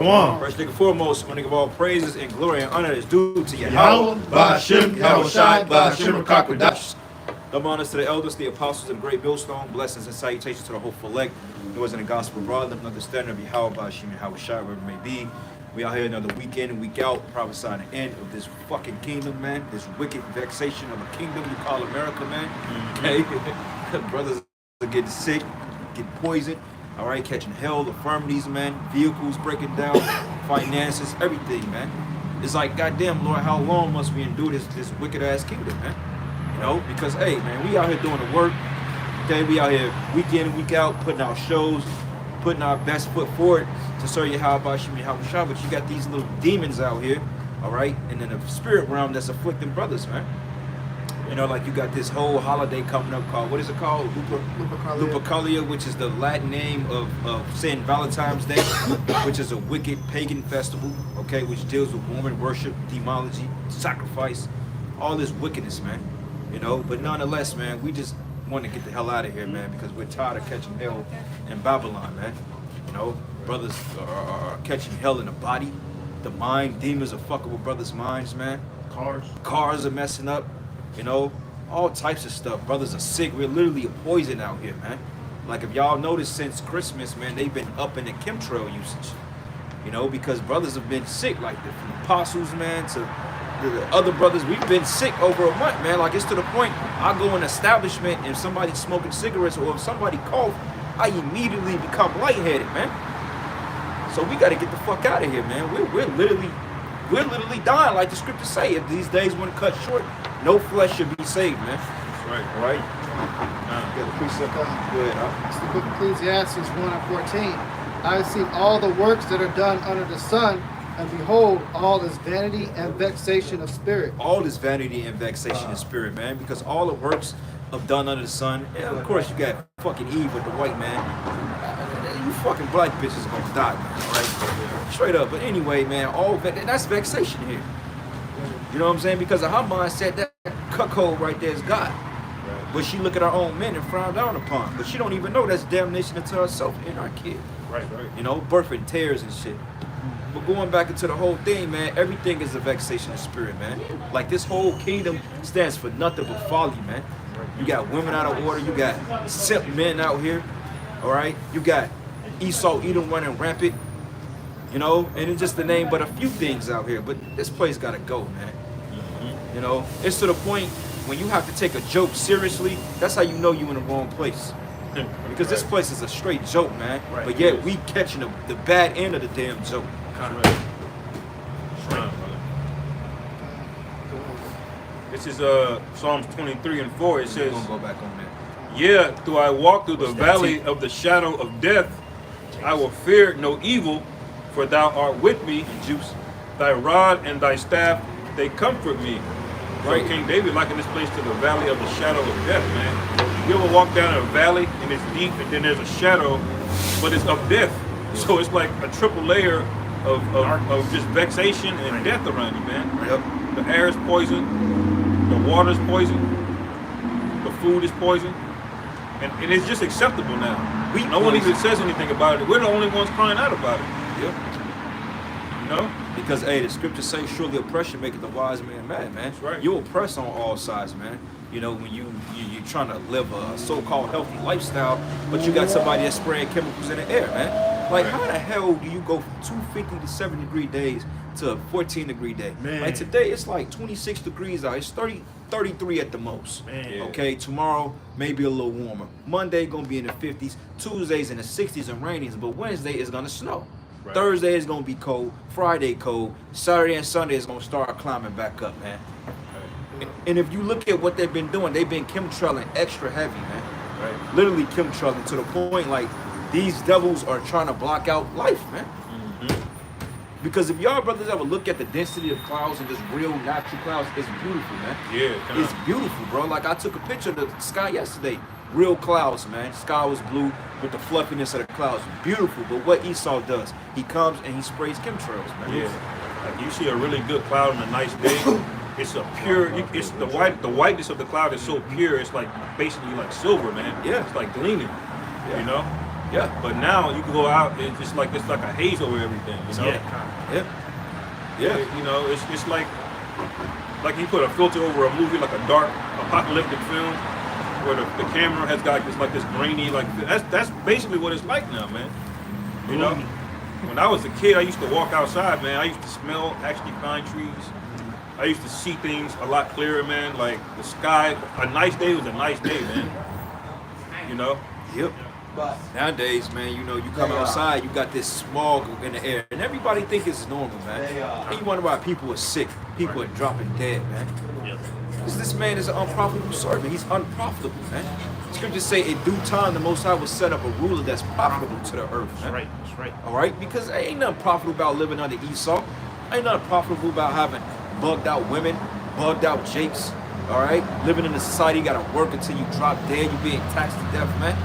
Come on. First thing and foremost, want to give all praises and glory and honor is due to Yahweh, Ba'Shem, Yahushai, Ba'Shem, Rakakwadash. Double honors to the elders, the apostles, and the great millstone. Blessings and salutations to the hopeful elect. Who was in the gospel broad, and understanding of Yahweh, Ba'Shem, and Yahushai, wherever it may be. We out here another week in and week out, prophesying the end of this fucking kingdom, man. This wicked vexation of a kingdom you call America, man. Okay? Brothers are getting sick, getting poisoned. All right, catching hell, infirmities, man, vehicles breaking down, finances, everything, man. It's like, goddamn, Lord, how long must we endure this wicked ass kingdom, man? You know, because hey, man, we out here doing the work. Okay, we out here week in and week out, putting out shows, putting our best foot forward to serve Yahweh, Ba'Shem, Yahushua. But you got these little demons out here, all right, and in the spirit realm that's afflicting brothers, man. You know, like you got this whole holiday coming up called, what is it called? Lupercalia, which is the Latin name of Saint Valentine's Day, which is a wicked pagan festival, okay, which deals with woman worship, demology, sacrifice, all this wickedness, man. You know, but nonetheless, man, we just want to get the hell out of here, man, because we're tired of catching hell in Babylon, man. You know, brothers are catching hell in the body. The mind, demons are fucking with brothers' minds, man. Cars are messing up. You know, all types of stuff. Brothers are sick. We're literally a poison out here, man. Like if y'all noticed since Christmas, man, they've been up in the chemtrail usage. You know, because brothers have been sick, like the from apostles, man, to the other brothers. We've been sick over a month, man. Like it's to the point I go in an establishment and somebody's smoking cigarettes or if somebody cough, I immediately become lightheaded, man. So we got to get the fuck out of here, man. We're literally dying, like the scriptures say. If these days want to cut short, no flesh should be saved, man. That's right. All right? Got the precept. Go ahead, huh? It's the book of Ecclesiastes 1:14. I have seen all the works that are done under the sun, and behold, all is vanity and vexation of spirit. All this vanity and vexation of spirit, man, because all the works of done under the sun, and of course you got fucking Eve with the white man. You fucking black bitches are gonna die, man, all right? Straight up. But anyway, man, that's vexation here. You know what I'm saying? Because of her mindset, that cuckold right there is God. But she look at her own men and frown down upon. But she don't even know that's damnation unto herself and our kid. Right. You know, birthing tears and shit. But going back into the whole thing, man, everything is a vexation of spirit, man. Like this whole kingdom stands for nothing but folly, man. You got women out of order. You got simp men out here. All right? You got Esau, Edom running rampant. You know, and it's just the name, but a few things out here. But this place gotta go, man. You know, it's to the point when you have to take a joke seriously. That's how you know you're in the wrong place. Because this place is a straight joke, man. Right. But yet we catching the bad end of the damn joke. This is Psalms 23 and 4. It says, We're gonna go back on that. "Yeah, though I walk through the What's that valley team? of the shadow of death, I will fear no evil, for thou art with me. Juice. Thy rod and thy staff, they comfort me." Right, King David likened this place to the valley of the shadow of death, man. You ever walk down a valley and it's deep and then there's a shadow, but it's of death. So it's like a triple layer of just vexation and death around you, man. Yep. The air is poison, the water is poison, the food is poison, and it's just acceptable now. No one even says anything about it. We're the only ones crying out about it. Yep. You know? Because hey, the scriptures say, surely oppression maketh the wise man mad, man. That's right. You oppress on all sides, man. You know, when you're trying to live a so-called healthy lifestyle, but you got somebody that's spraying chemicals in the air, man. Like, how the hell do you go from 250 to 7-degree days to a 14-degree day? Man. Like today, it's like 26 degrees out. It's 33 at the most. Man. Okay, tomorrow maybe a little warmer. Monday gonna be in the 50s. Tuesday's in the 60s and raining, but Wednesday is gonna snow. Right. Thursday is gonna be cold. Friday cold. Saturday and Sunday is gonna start climbing back up, man. And if you look at what they've been doing, they've been chemtrailing extra heavy, man. Right. Literally chemtrailing to the point like these devils are trying to block out life, man. Because if y'all brothers ever look at the density of clouds and just real natural clouds, it's beautiful, man. Yeah, It's beautiful, bro. Like I took a picture of the sky yesterday. Real clouds, man. Sky was blue with the fluffiness of the clouds. Beautiful. But what Esau does, he comes and he sprays chemtrails, man. Yeah, like you see a really good cloud on a nice day. It's a pure. It's the white. The whiteness of the cloud is so pure. It's like basically like silver, man. Yeah. It's like gleaming. Yeah. You know. Yeah. But now you can go out and it's like a haze over everything. You know. Yeah. Yeah. You know, it's like you put a filter over a movie, like a dark apocalyptic film, where the camera has got this grainy, like that's basically what it's like now, man. You know, when I was a kid, I used to walk outside, man. I used to smell actually pine trees. I used to see things a lot clearer, man. Like the sky, a nice day was a nice day, man. You know. Yep. Nowadays, man, you know, you come outside, you got this smog in the air, and everybody think it's normal, man. And you wonder why people are sick, people are dropping dead, man. Because this man is an unprofitable servant. He's unprofitable, man. Scriptures say in due time the Most High will set up a ruler that's profitable to the earth, man. That's right. All right? Because there ain't nothing profitable about living under Esau. Ain't nothing profitable about having bugged out women, bugged out japes, all right? Living in a society, you got to work until you drop dead. You're being taxed to death, man.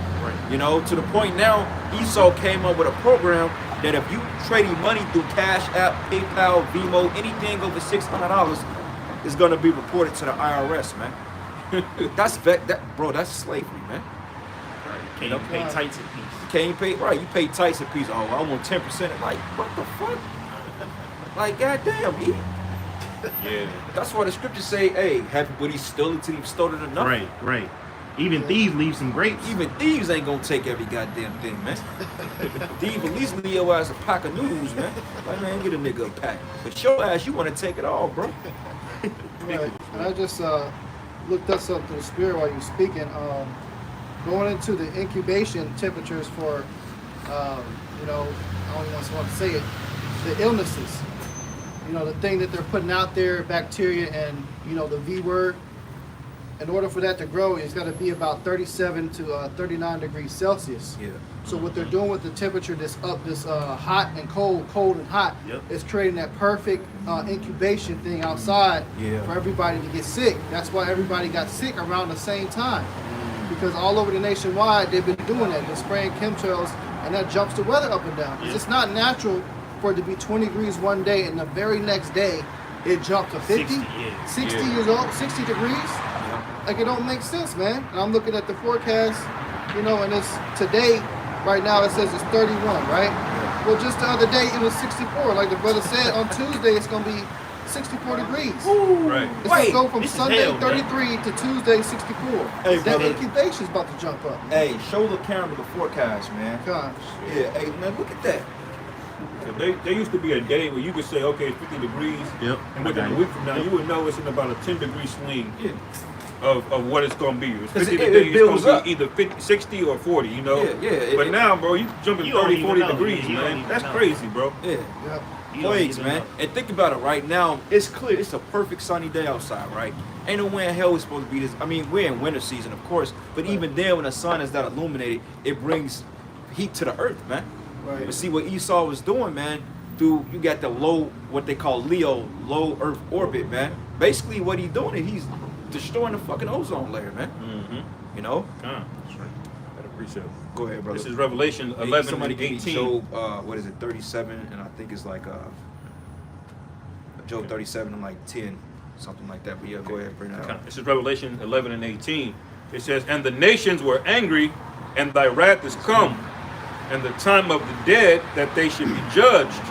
You know, to the point now, Esau came up with a program that if you trading money through Cash App, PayPal, Venmo, anything over $600 is going to be reported to the IRS, man. That's slavery, man. Can't you pay tights and piece. Can't pay, right, you pay tights a piece. Oh, I want 10%. Like, what the fuck? Like, goddamn, E. Yeah. That's why the scriptures say, hey, happy when he stole it till he stole it enough. Right. Even thieves leave some grapes. Even thieves ain't gonna take every goddamn thing, man. Thief at least leave your ass a pack of noodles, man. Like, man, get a nigga a pack. But your ass, you wanna take it all, bro. Right. And I just looked us up through the spirit while you were speaking. Going into the incubation temperatures for, you know, I don't even want to say it, the illnesses. You know, the thing that they're putting out there, bacteria and, you know, the V word. In order for that to grow, it's got to be about 37 to 39 degrees Celsius. Yeah. So what they're doing with the temperature this hot and cold and hot, is creating that perfect incubation thing outside for everybody to get sick. That's why everybody got sick around the same time. Because all over the nationwide, they've been doing that. They're spraying chemtrails, and that jumps the weather up and down. It's not natural for it to be 20 degrees one day, and the very next day, it jumped to 50, 60 years old, 60 degrees. Like, it don't make sense, man. And I'm looking at the forecast, you know, and it's today, right now it says it's 31, right? Well, just the other day it was 64. Like the brother said, on Tuesday it's gonna be 64 degrees. Right. It's gonna go from this is Sunday hell, 33 to Tuesday 64. Hey, that brother. incubation's about to jump up. Hey, show the camera the forecast, man. Gosh. Yeah, hey, man, look at that. There used to be a day where you could say, okay, it's 50 degrees. Yep. And within a week from now, you would know it's in about a 10-degree swing. Yeah. Of what it's gonna be. It's 50 It today, it's builds gonna up. be either 50, 60 or 40, you know? Yeah. But now, bro, you jumping You don't 30, even 40 know. degrees, You don't man. even That's know. crazy, bro. Yeah. Yep. You don't Plagues, even man. know. And think about it right now. It's clear. It's a perfect sunny day outside, right? Ain't no way in hell it's supposed to be this. I mean, we're in winter season, of course, but even then, when the sun is that illuminated, it brings heat to the earth, man. Right. But see what Esau was doing, man. You got the low, what they call Leo, low Earth orbit, man. Basically, what he's doing is he's destroying the fucking ozone layer, man. Mm-hmm. You know? That's right. Got a precept. Go ahead, brother. This is Revelation Hey, 11 somebody and give me 18. Job, what is it, 37, and I think it's like Job 37 and like 10, something like that. But yeah, go ahead, bring that up. This is Revelation 11 and 18. It says, and the nations were angry, and thy wrath is come, and the time of the dead that they should be judged,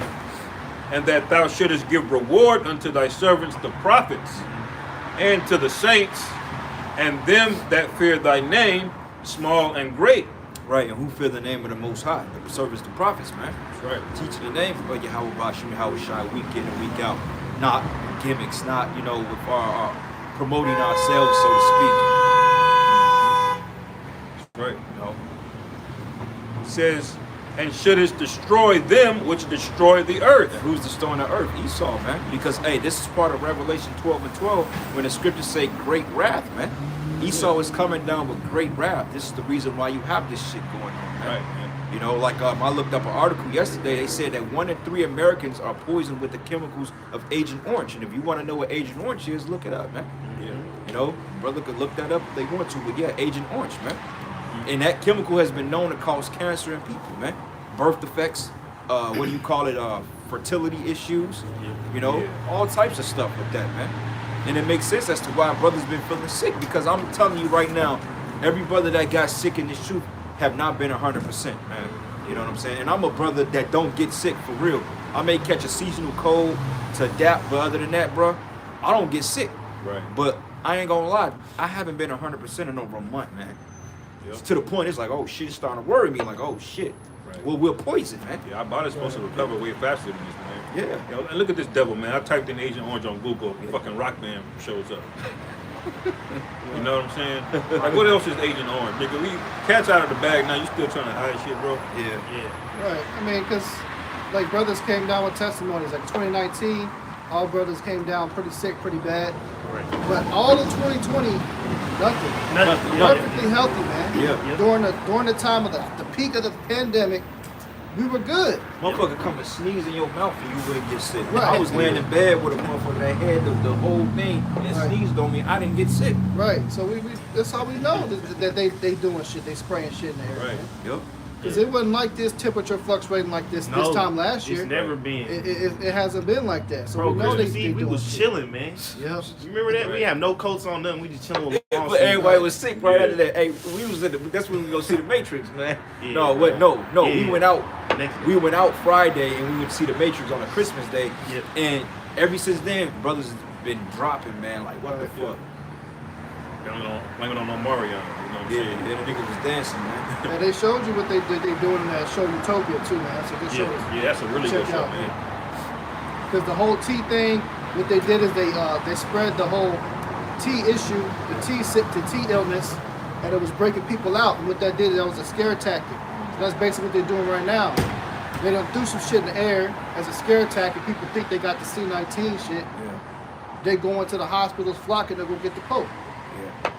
and that thou shouldest give reward unto thy servants the prophets, and to the saints, and them that fear thy name, small and great. Right, and who fear the name of the Most High? The servants, the prophets, man. That's right. Teaching the name of Yahweh Bashim, Yahweh Shai, week in and week out. Not gimmicks, not, you know, with our promoting ourselves, so to speak. Right. You know? It says, and shouldest destroy them which destroy the earth. And who's destroying the earth? Esau, man. Because, hey, this is part of Revelation 12 and 12, when the scriptures say great wrath, man. Esau is coming down with great wrath. This is the reason why you have this shit going on, man. Right, man. You know, like I looked up an article yesterday. They said that 1 in 3 Americans are poisoned with the chemicals of Agent Orange. And if you want to know what Agent Orange is, look it up, man. Yeah. You know, brother could look that up if they want to. But yeah, Agent Orange, man. And that chemical has been known to cause cancer in people, man. Birth defects, what do you call it? Fertility issues. You know, all types of stuff with that, man. And it makes sense as to why brothers been feeling sick, because I'm telling you right now, every brother that got sick in this truth, have not been 100%, man. You know what I'm saying? And I'm a brother that don't get sick for real. I may catch a seasonal cold to adapt, but other than that, bro, I don't get sick. Right. But I ain't gonna lie, I haven't been 100% in over a month, man. Yep. To the point, it's like, oh shit, it's starting to worry me. Like, oh shit, Right. well, we're poison, man. Yeah, our body's supposed to recover way faster than this, man. Yeah. You know, and look at this devil, man. I typed in Agent Orange on Google, fucking Rock Band shows up. You know what I'm saying? Like, what else is Agent Orange? Nigga, we cat's out of the bag now. You still trying to hide shit, bro? Yeah. Yeah. Right. I mean, because like brothers came down with testimonies. Like 2019, all brothers came down pretty sick, pretty bad. Right. But all of 2020, nothing. Nothing. Perfectly healthy, man. Yeah. During the time of the peak of the pandemic, we were good. Motherfucker come and sneeze in your mouth and you wouldn't get sick. Right. I was laying in bed with a motherfucker that had the whole thing and Right. sneezed on me. I didn't get sick. Right. So we that's how we know that they doing shit. They spraying shit in the air. Right. Yep. Because it wasn't like this temperature fluctuating like this No, this time last year. It's never been. It hasn't been like that. So Bro, we know they Christmas Eve, we doing was shit. chilling, man. Yep. You remember that? We have no coats on, nothing. We just chilling with long But sleeves. everybody was sick right Yeah. after that. Hey, we was in the, that's when we go see the Matrix, man. Yeah. No, what? No. Yeah. We went out. Next day. We went out Friday and we went to see the Matrix on a Christmas day. Yep. And ever since then, brothers has been dropping, man. Like what the fuck? Blaming on no Mario. You know what I'm Yeah, saying? yeah, the nigga was dancing, man. And they showed you what they doing in that show Utopia too, man. That's a good show. Yeah, that's a really Check good it show, out. man. Because the whole T thing, what they did is they spread the whole T issue, the T illness, and it was breaking people out. And what that did, that was a scare tactic. So that's basically what they're doing right now. They done threw some shit in the air as a scare tactic. People think they got the C-19 shit. Yeah, They go into the hospitals flocking to go get the Pope. yeah.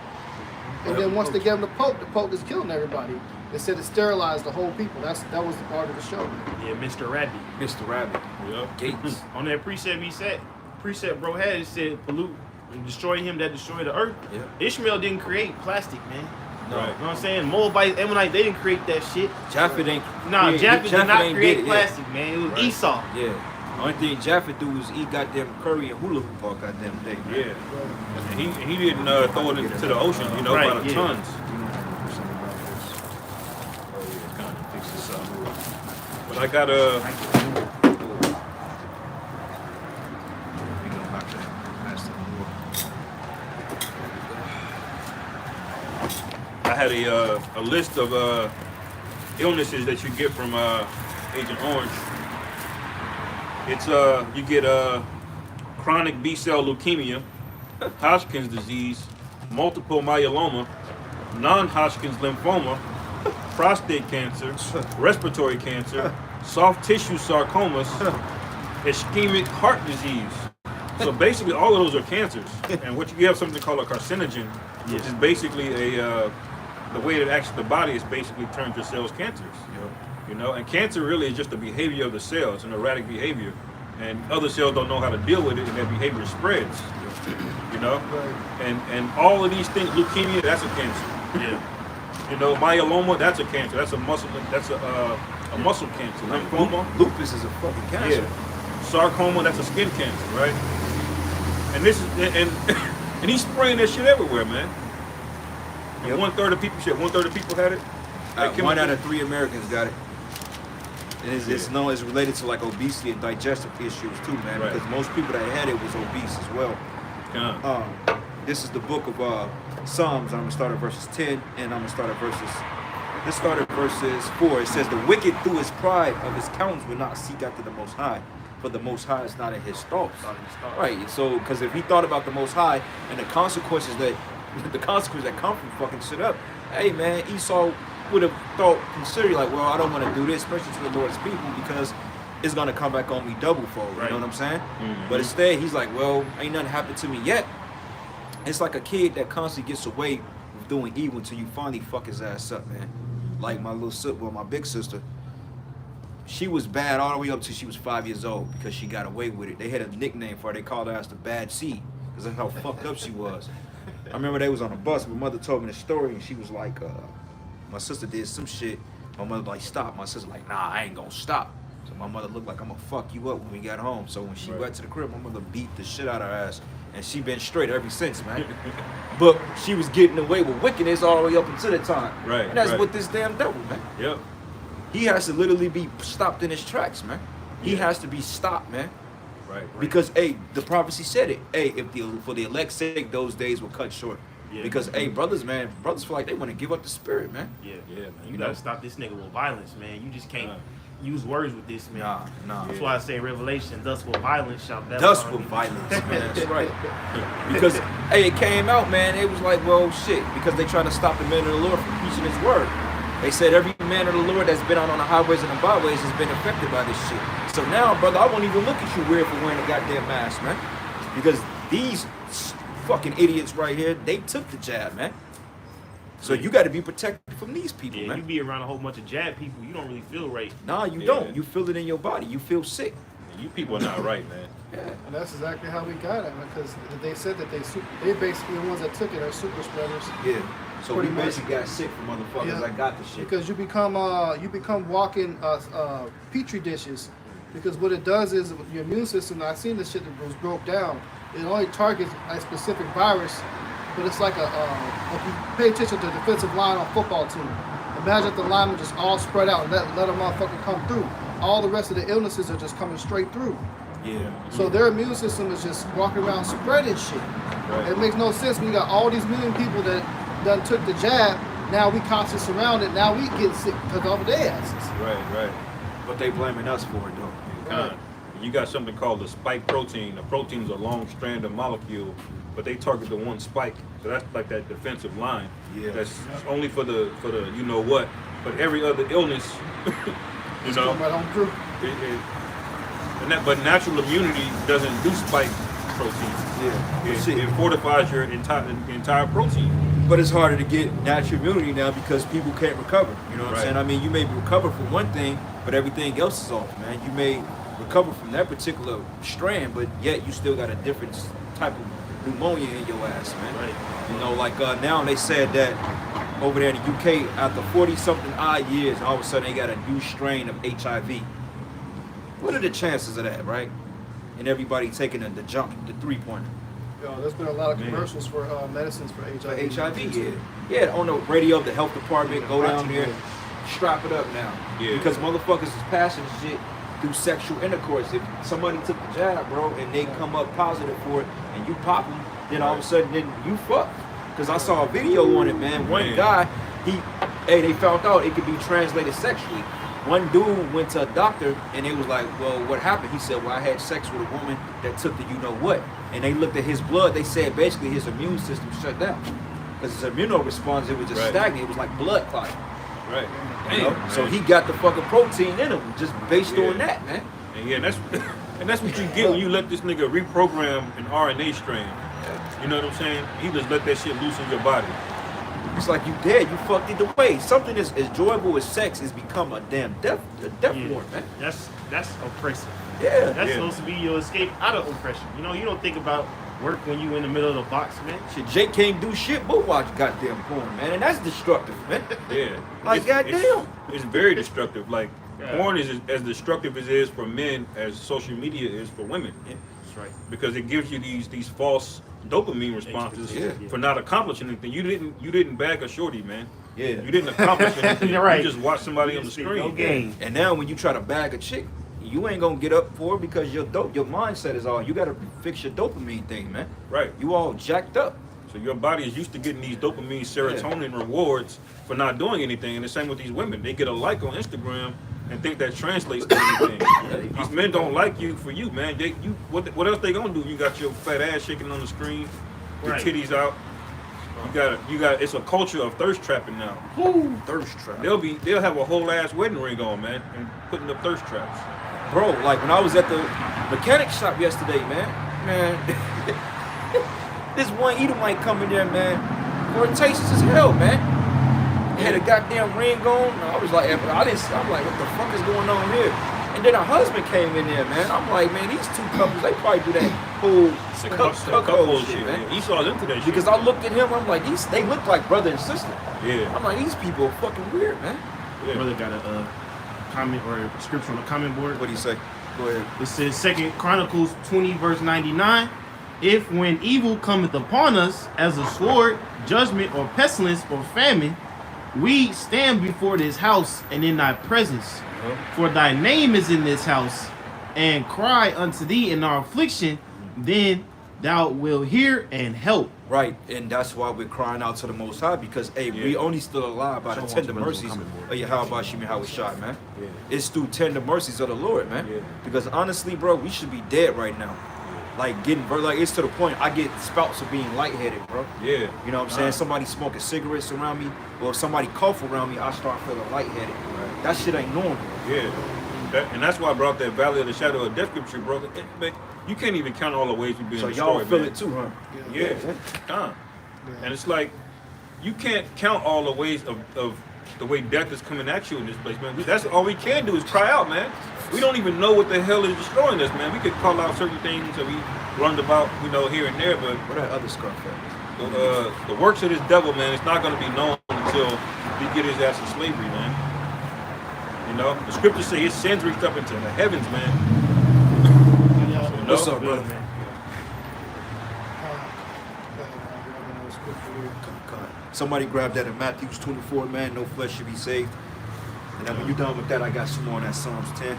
And then once they get him the Pope is killing everybody. They said to sterilize the whole people. That was the part of the show. Yeah, Mr. Rabbit. Mr. Rabbit. Yep. Gates. On that precept bro had, it said pollute and destroy him that destroy the earth. Yeah. Ishmael didn't create plastic, man. No. Right. You know what I'm saying? Moabite, Ammonite, they didn't create that shit. Japheth ain't. Nah, Japheth did not ain't create did it, plastic, man. It was Right. Esau. Yeah. Only thing Japheth do is eat goddamn curry and hula hoop all goddamn day. Man. Yeah. And he didn't throw it into the ocean, you know, Right, by the yeah. tons. You know, do something about this. Oh yeah, it's kind of fix this up. But I got a. We gonna knock that past the I had a list of illnesses that you get from Agent Orange. It's you get chronic B-cell leukemia, Hodgkin's disease, multiple myeloma, non-Hodgkin's lymphoma, prostate cancer, respiratory cancer, soft tissue sarcomas, ischemic heart disease. So basically, all of those are cancers. And what you have something called a carcinogen, which is basically the way that actually the body is basically turns your cells cancers. You know, and cancer really is just the behavior of the cells, an erratic behavior, and other cells don't know how to deal with it, and that behavior spreads. You know, and all of these things, leukemia, that's a cancer. Yeah. You know, myeloma, that's a cancer. That's a muscle muscle cancer. Lymphoma, Lupus is a fucking cancer. yeah. Sarcoma, that's a skin cancer, right? And this is and he's spraying that shit everywhere, man. And Yep. 1/3 of people, 1/3 of people had it. That 1 out chemical- of 3 Americans got it. And it's known as related to like obesity and digestive issues too, man. Right. Because most people that had it was obese as well. Yeah. This is the book of Psalms. I'm gonna start at verses 10, and I'm gonna start at verses. Let's start at verses 4. It says, "The wicked through his pride of his countenance will not seek after the Most High, for the Most High is not in his thoughts." Right. So, because if he thought about the Most High and the consequences that come from fucking shit up, hey man, Esau would have thought, consider like, well, I don't want to do this, especially to the Lord's people, because it's gonna come back on me double fold. You Right. know what I'm saying? Mhm. But instead, he's like, well, ain't nothing happened to me yet. It's like a kid that constantly gets away with doing evil until you finally fuck his ass up, man. Like my little sister, well, my big sister, she was bad all the way up till she was 5 years old because she got away with it. They had a nickname for her. They called her as the bad seed because that's how fucked up she was. I remember they was on a bus. My mother told me the story, and she was like, my sister did some shit. My mother like, stop. My sister like, nah, I ain't gonna stop. So my mother looked like, I'm gonna fuck you up when we got home. So when she went to the crib, my mother beat the shit out of her ass and she been straight ever since, man. But she was getting away with wickedness all the way up until the time. Right, And that's right. what this damn devil, man. Yep. He has to literally be stopped in his tracks, man. He Yeah. has to be stopped, man. Right. Because hey, the prophecy said it. Hey, if for the elect's sake, those days will cut short. Yeah. Because hey, brothers feel like they want to give up the spirit, man. Yeah, Yeah, man. You gotta stop this nigga with violence, man. You just can't use words with this, man. Nah. That's why I say Revelation, thus with violence shall thou. Dust with violence, man. That's right. Because hey, it came out, man. It was like, well, shit. Because they trying to stop the man of the Lord from preaching His word. They said every man of the Lord that's been out on the highways and the byways has been affected by this shit. So now, brother, I won't even look at you weird for wearing a goddamn mask, man. Because these fucking idiots right here, they took the jab, man. So you got to be protected from these people, Yeah, man. you be around a whole bunch of jab people, you don't really feel right. Nah, you Yeah. don't. You feel it in your body. You feel sick. You people are not right, man. And that's exactly how we got it, because they said that they basically the ones that took it are super spreaders. Yeah. So Pretty we much. basically got sick from motherfuckers. Yeah. I got the shit. Because you become walking petri dishes. Because what it does is your immune system. I've seen this shit that was broke down. It only targets a specific virus, but it's like if you pay attention to the defensive line on a football team. Imagine if the linemen just all spread out and let a motherfucker come through. All the rest of the illnesses are just coming straight through. Yeah. So their immune system is just walking around spreading shit. Right. It makes no sense when you got all these million people that done took the jab. Now we constantly surrounded. Now we get sick because of their asses. Right. But they blaming us for it, though. Kind. You got something called the spike protein. The protein is a long strand of molecule, but they target the one spike. So that's like that defensive line. Yeah. That's only for the you know what. But every other illness, you know, Come right on through. but natural immunity doesn't do spike protein. Yeah. But It, shit. it fortifies your entire protein. But it's harder to get natural immunity now because people can't recover. You know what I'm Right. saying? I mean, you may recover from one thing, but everything else is off, man. You may recover from that particular strand, but yet you still got a different type of pneumonia in your ass, man. Right. You know, like now they said that over there in the UK, after 40-something odd years, all of a sudden they got a new strain of HIV. What are the chances of that, right? And everybody taking the jump, the three-pointer. Yo, there's been a lot of commercials for medicines for HIV. For HIV, yeah. Yeah, on the radio, the health department, go down there, strap it up now. Yeah. Because motherfuckers is passing shit through sexual intercourse. If somebody took the jab, bro, and they come up positive for it, and you pop them, then all of a sudden, then you fuck. Because I saw a video on it, man. One Man. guy, they found out it could be translated sexually. One dude went to a doctor, and it was like, well, what happened? He said, well, I had sex with a woman that took the you-know-what. And they looked at his blood. They said basically his immune system shut down. Because his immunoresponse, it was just Right. stagnant. It was like blood clotting. Right. You know? Damn, So man. he got the fucking protein in him just based Yeah. on that, man. And yeah, that's what you get when you let this nigga reprogram an RNA strain. You know what I'm saying? He just let that shit loose in your body. It's like you dead. You fucked either way. Something as enjoyable as sex has become a damn death warrant, man. That's oppressive. Yeah. That's Yeah. supposed to be your escape out of oppression. You know, you don't think about work when you in the middle of the box, man. Shit, Jake can't do shit but watch goddamn porn, man. And that's destructive, man. Yeah. Like, goddamn. It's very destructive. Like, Yeah. porn is as destructive as it is for men as social media is for women. That's right. Because it gives you these false dopamine responses Yeah. for not accomplishing anything. You didn't bag a shorty, man. Yeah. You didn't accomplish anything. You're right. You just watched somebody on the screen. No game. And now when you try to bag a chick, you ain't gonna get up for it because your mindset is all. You gotta fix your dopamine thing, man. Right. You all jacked up. So your body is used to getting these dopamine, serotonin rewards for not doing anything. And the same with these women. They get a like on Instagram and think that translates to anything. These men don't like you for you, man. What else they gonna do? You got your fat ass shaking on the screen, your Right. titties out. You got. It's a culture of thirst trapping now. Thirst trap. They'll have a whole ass wedding ring on, man, and putting up thirst traps. Bro, like when I was at the mechanic shop yesterday, man, this one Edomite come in there, man, flirtatious as hell, man. He had a goddamn ring on. I was like, I'm like, what the fuck is going on here? And then her husband came in there, man. I'm like, man, these two couples, they probably do that whole cuckold shit, man. Esau's into that shit. Because I looked at him, I'm like, they look like brother and sister. Yeah. I'm like, these people are fucking weird, man. Yeah. Brother got a comment or a scripture on the comment board. What do you say? Go ahead. It says 2 Chronicles 20 verse 99. if when evil cometh upon us as a sword, judgment, or pestilence, or famine, we stand before this house and in thy presence. For thy name is in this house, and cry unto thee in our affliction, then thou wilt hear and help. Right, and that's why we're crying out to the Most High, because hey, we only still alive by the tender mercies of Yahweh Shem Yahweh Shai, man. Yeah. It's through tender mercies of the Lord, man. Yeah. Because honestly, bro, we should be dead right now. Like like it's to the point I get spouts of being lightheaded, bro. Yeah. You know what I'm saying? Somebody smoking cigarettes around me, or if somebody cough around me, I start feeling lightheaded. Right. That shit ain't normal. Yeah. And that's why I brought that Valley of the Shadow of Death scripture, bro. Man, you can't even count all the ways we've been So destroyed, y'all feel man. it too, huh? Yeah. And it's like, you can't count all the ways of the way death is coming at you in this place, man. That's all we can do is cry out, man. We don't even know what the hell is destroying us, man. We could call out certain things that we learned about, you know, here and there, but Where that other scarf at? the works of this devil, man, it's not going to be known until he get his ass in slavery, man. You know, the scriptures say his sins reached up into the heavens, man. What's up, brother? Somebody grab that in Matthew 24, man. No flesh should be saved. And then when you're done with that, I got some more on that Psalms 10.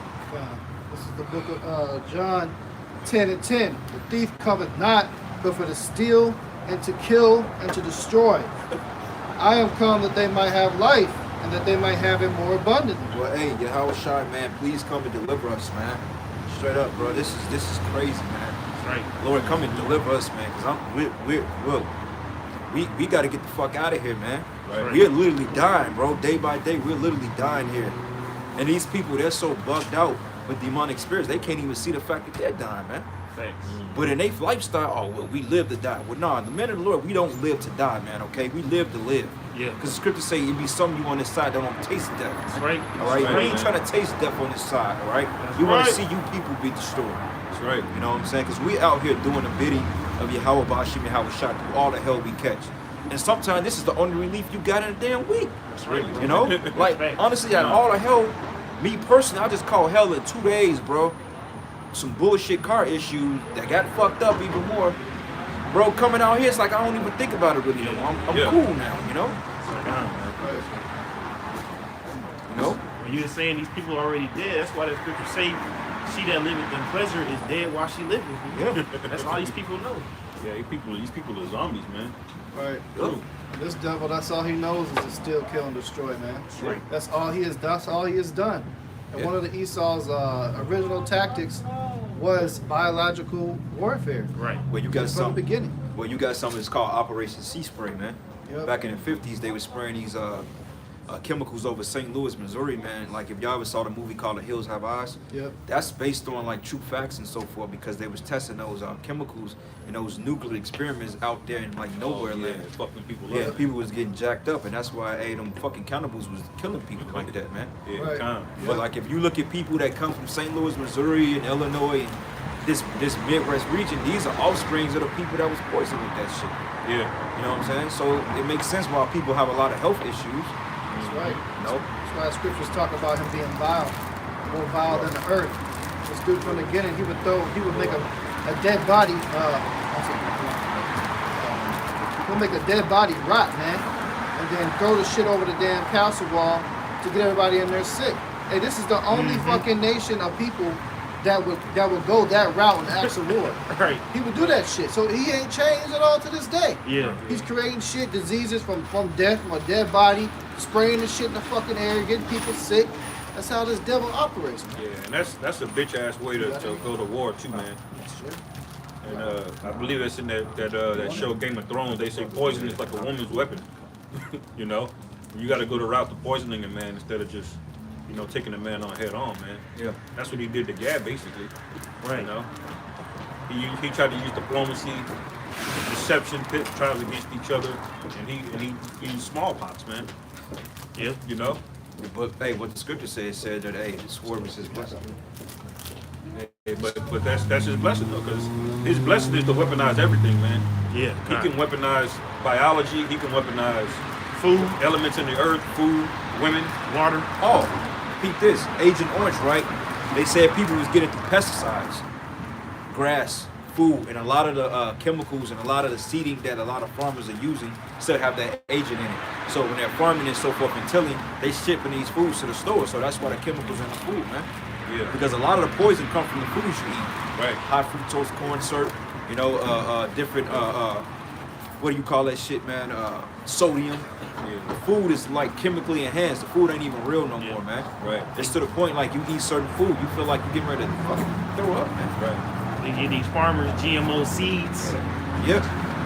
This is the book of John 10:10. The thief cometh not, but for to steal and to kill and to destroy. I am come that they might have life, and that they might have it more abundantly. Well, hey, Yahweh Shai, man, please come and deliver us, man. Straight up, bro. This is crazy, man. That's right. Lord, come and deliver us, man. Cause we got to get the fuck out of here, man. Right. We're literally dying, bro. Day by day, we're literally dying here. And these people, they're so bugged out with demonic spirits, they can't even see the fact that they're dying, man. Thanks. But in their lifestyle, oh, well, we live to die. Well, nah, the men of the Lord, we don't live to die, man, okay? We live to live. Yeah. Because the scriptures say it be some of you on this side that don't taste death. That's right. All right? That's We ain't right, trying to taste death on this side, all right? That's We want to right. see you people be destroyed. That's right. You know what I'm saying? Because we out here doing the bidding of Yahweh Bashim Yahweh Shai through all the hell we catch. And sometimes this is the only relief you got in a damn week. That's right. You know? Like, honestly, out of all the hell, me personally, I just call hell in 2 days, bro. Some bullshit car issues that got fucked up even more. Bro, coming out here, it's like I don't even think about it really no more. I'm Yeah. cool now, you know? You know? When you're saying these people are already dead, that's why the scripture say, she that liveth in pleasure is dead while she liveth. Yeah. That's all these people know. Yeah, these people are zombies, man. Right. Ooh. This devil, that's all he knows is to steal, kill, and destroy, man. Right. That's all he has. That's all he has done. And Yeah. one of the Esau's original tactics was biological warfare. Right. Well, you got From the something. beginning. Well, you got something that's called Operation Sea Spray, man. Yep. Back in the 50s, they were spraying these chemicals over St. Louis, Missouri, man. Like if y'all ever saw the movie called The Hills Have Eyes, Yep. that's based on like true facts and so forth because they was testing those chemicals and those nuclear experiments out there in like nowhere Oh, yeah, land. fucking people Yeah, up. people was getting jacked up, and that's why them fucking cannibals was killing people like that, man. Yeah, Right. calm. But like if you look at people that come from St. Louis, Missouri, and Illinois, and this Midwest region, these are offsprings of the people that was poisoned with that shit. Yeah. You know what I'm saying? So it makes sense why people have a lot of health issues. That's right. No. That's why the scriptures talk about him being vile, more vile than the earth. This dude from the beginning, he would make a dead body. He'll make a dead body rot, man, and then throw the shit over the damn castle wall to get everybody in there sick. Hey, this is the only fucking nation of people that would go that route in acts of war. Right. He would do that shit. So he ain't changed at all to this day. Yeah. He's creating shit, diseases from death, from a dead body, spraying the shit in the fucking air, getting people sick. That's how this devil operates, man. Yeah, and that's a bitch ass way to go to war too, man. And I believe it's in that show Game of Thrones. They say poison is like a woman's weapon. You know, you got to go the route to poisoning a man instead of just, you know, taking a man on head on, man. Yeah. That's what he did to Gad, basically. Right. You know, he tried to use diplomacy, deception, pit trials against each other, and he used smallpox, man. Yeah. You know. But hey, what the scripture said that hey, the sword was his blessing. Hey, but that's his blessing though, because his blessing is to weaponize everything, man. Yeah. He can weaponize biology. He can weaponize food, elements in the earth, food, women. water. Oh, peep this, Agent Orange, right? They said people was getting through pesticides, grass, food, and a lot of the chemicals and a lot of the seeding that a lot of farmers are using still have that agent in it. So when they're farming and so forth and tilling, they shipping these foods to the store. So that's why the chemicals in the food, man. Yeah. Because a lot of the poison comes from the foods you eat. Right. High fructose corn syrup, you know, different what do you call that shit, man? Sodium. The food is like chemically enhanced. The food ain't even real no more, man. Right. It's to the point like you eat certain food, you feel like you're getting ready to fucking throw up, man. Right. They give these farmers GMO seeds. Yep.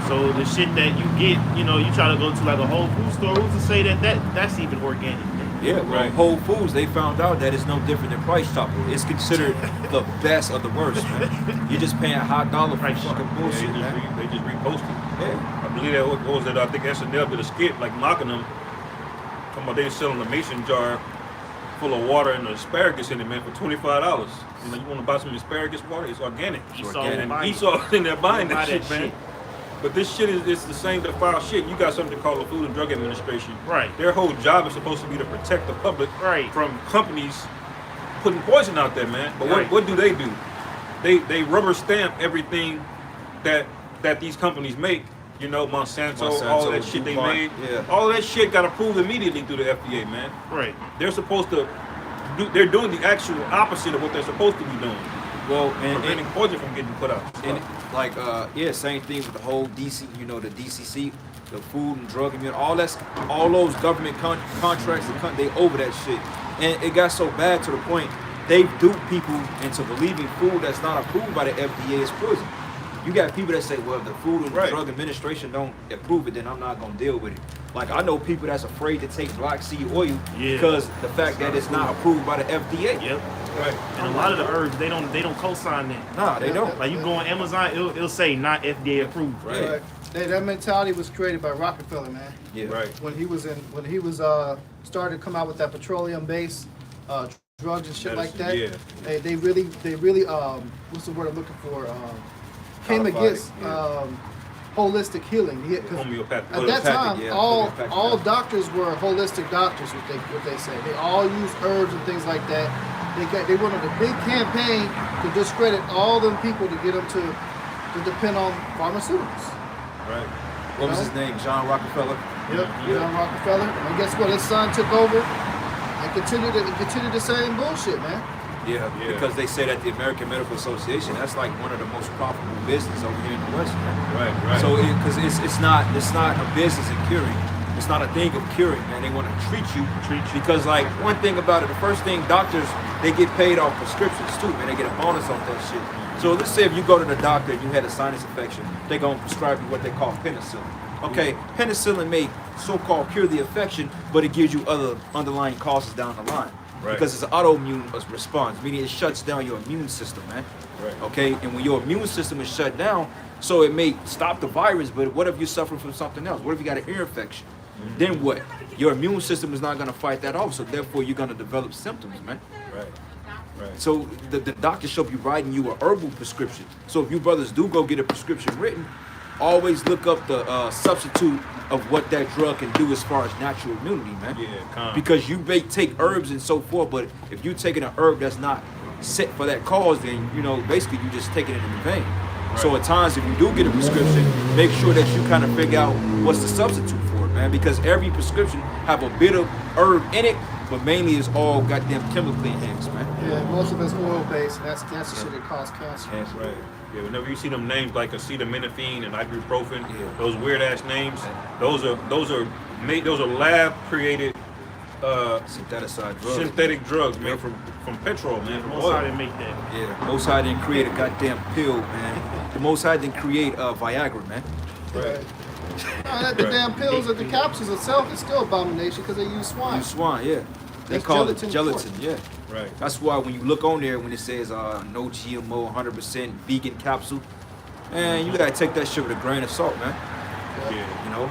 So the shit that you get, you know, you try to go to like a Whole Food store, who's to say that's even organic? Yeah, well, Right. Whole Foods, they found out that it's no different than Price Chopper. It's considered the best of the worst, man. You're just paying high dollar for fucking bullshit, Yeah, man. they just reposted. Yeah. I believe that what was that? I think SNL did a skit like mocking them. Talking about they selling a mason jar full of water and asparagus in it, man, for $25. You know, you want to buy some asparagus water? It's organic. Esau organic. will buy it. Esau in there buying Buy that shit, man. But this shit is it's the same defiled shit. You got something called the Food and Drug Administration. Right. Their whole job is supposed to be to protect the public Right. from companies putting poison out there, man. But Right. what do? They rubber stamp everything that these companies make. You know, Monsanto, all that shit they DuPont, made. yeah. All that shit got approved immediately through the FDA, man. Right. They're supposed to they're doing the actual opposite of what they're supposed to be doing. Well, Preventing poison from getting put out. and like yeah, same thing with the whole DC, you know, the DCC, the Food and Drug Administration, all those government contracts, they over that shit, and it got so bad to the point they dupe people into believing food that's not approved by the FDA is poison. You got people that say, well, if the Food and Right. Drug Administration don't approve it, then I'm not gonna deal with it. Like I know people that's afraid to take black seed oil Yeah. because the fact that it's not approved by the FDA. Yep. Right. And a lot of the herbs they don't co-sign that. Nah, they don't. Like you go on Amazon, it'll say not FDA approved. Right. That mentality was created by Rockefeller, man. Yeah. Right. When he was started to come out with that petroleum based drugs and shit like that. Medicine, They really what's the word I'm looking for? Came Codified, against yeah. holistic healing. Homeopathic. At that time, yeah, all homeopathic. doctors were holistic doctors. What they say. They all use herbs and things like that. They went on a big campaign to discredit all them people to get them to depend on pharmaceuticals. Right. What was You his know? name? John Rockefeller. Yep, John Rockefeller. And guess what? His son took over and continued the same bullshit, man. Yeah, Yeah. because they say that the American Medical Association, that's like one of the most profitable businesses over here in the West, man. Right. Right. So because it's not a business in curing. It's not a thing of curing, man. They want to treat you. Because like one thing about it, the first thing doctors, they get paid off prescriptions too, man. They get a bonus off that shit. So let's say if you go to the doctor and you had a sinus infection, they're gonna prescribe you what they call penicillin. Okay, penicillin may so-called cure the infection, but it gives you other underlying causes down the line. Right. Because it's an autoimmune response, meaning it shuts down your immune system, man. Right. Okay, and when your immune system is shut down, so it may stop the virus, but what if you're suffering from something else? What if you got an ear infection? Then what? Your immune system is not going to fight that off, so therefore you're going to develop symptoms, man. Right. Right. So the doctor should be writing you a herbal prescription. So if you brothers do go get a prescription written, always look up the substitute of what that drug can do as far as natural immunity, man. Yeah, calm. Because you may take herbs and so forth, but if you're taking an herb that's not set for that cause, then you know basically you just taking it in vain. So at times, if you do get a prescription, make sure that you kind of figure out what's the substitute for it, man. Because every prescription have a bit of herb in it, but mainly it's all goddamn chemically enhanced, man. Yeah, most of it's oil based. And that's the shit that causes cancer. Cancer. Right. Yeah, whenever you see them names like acetaminophen and ibuprofen, Yeah. those weird ass names, those are lab created Syntheticide drugs. synthetic drugs made from petrol, man, from Most how they oil. make that. Yeah, Most High didn't create a goddamn pill, man. The Most High didn't create Viagra, man. Right. The Right. damn pills or the capsules itself is still abomination because they use swine. You swine, yeah. They That's call gelatin it gelatin, yeah. Right. That's why when you look on there, when it says no GMO, 100% vegan capsule, man, you gotta take that shit with a grain of salt, man. Yeah. You know,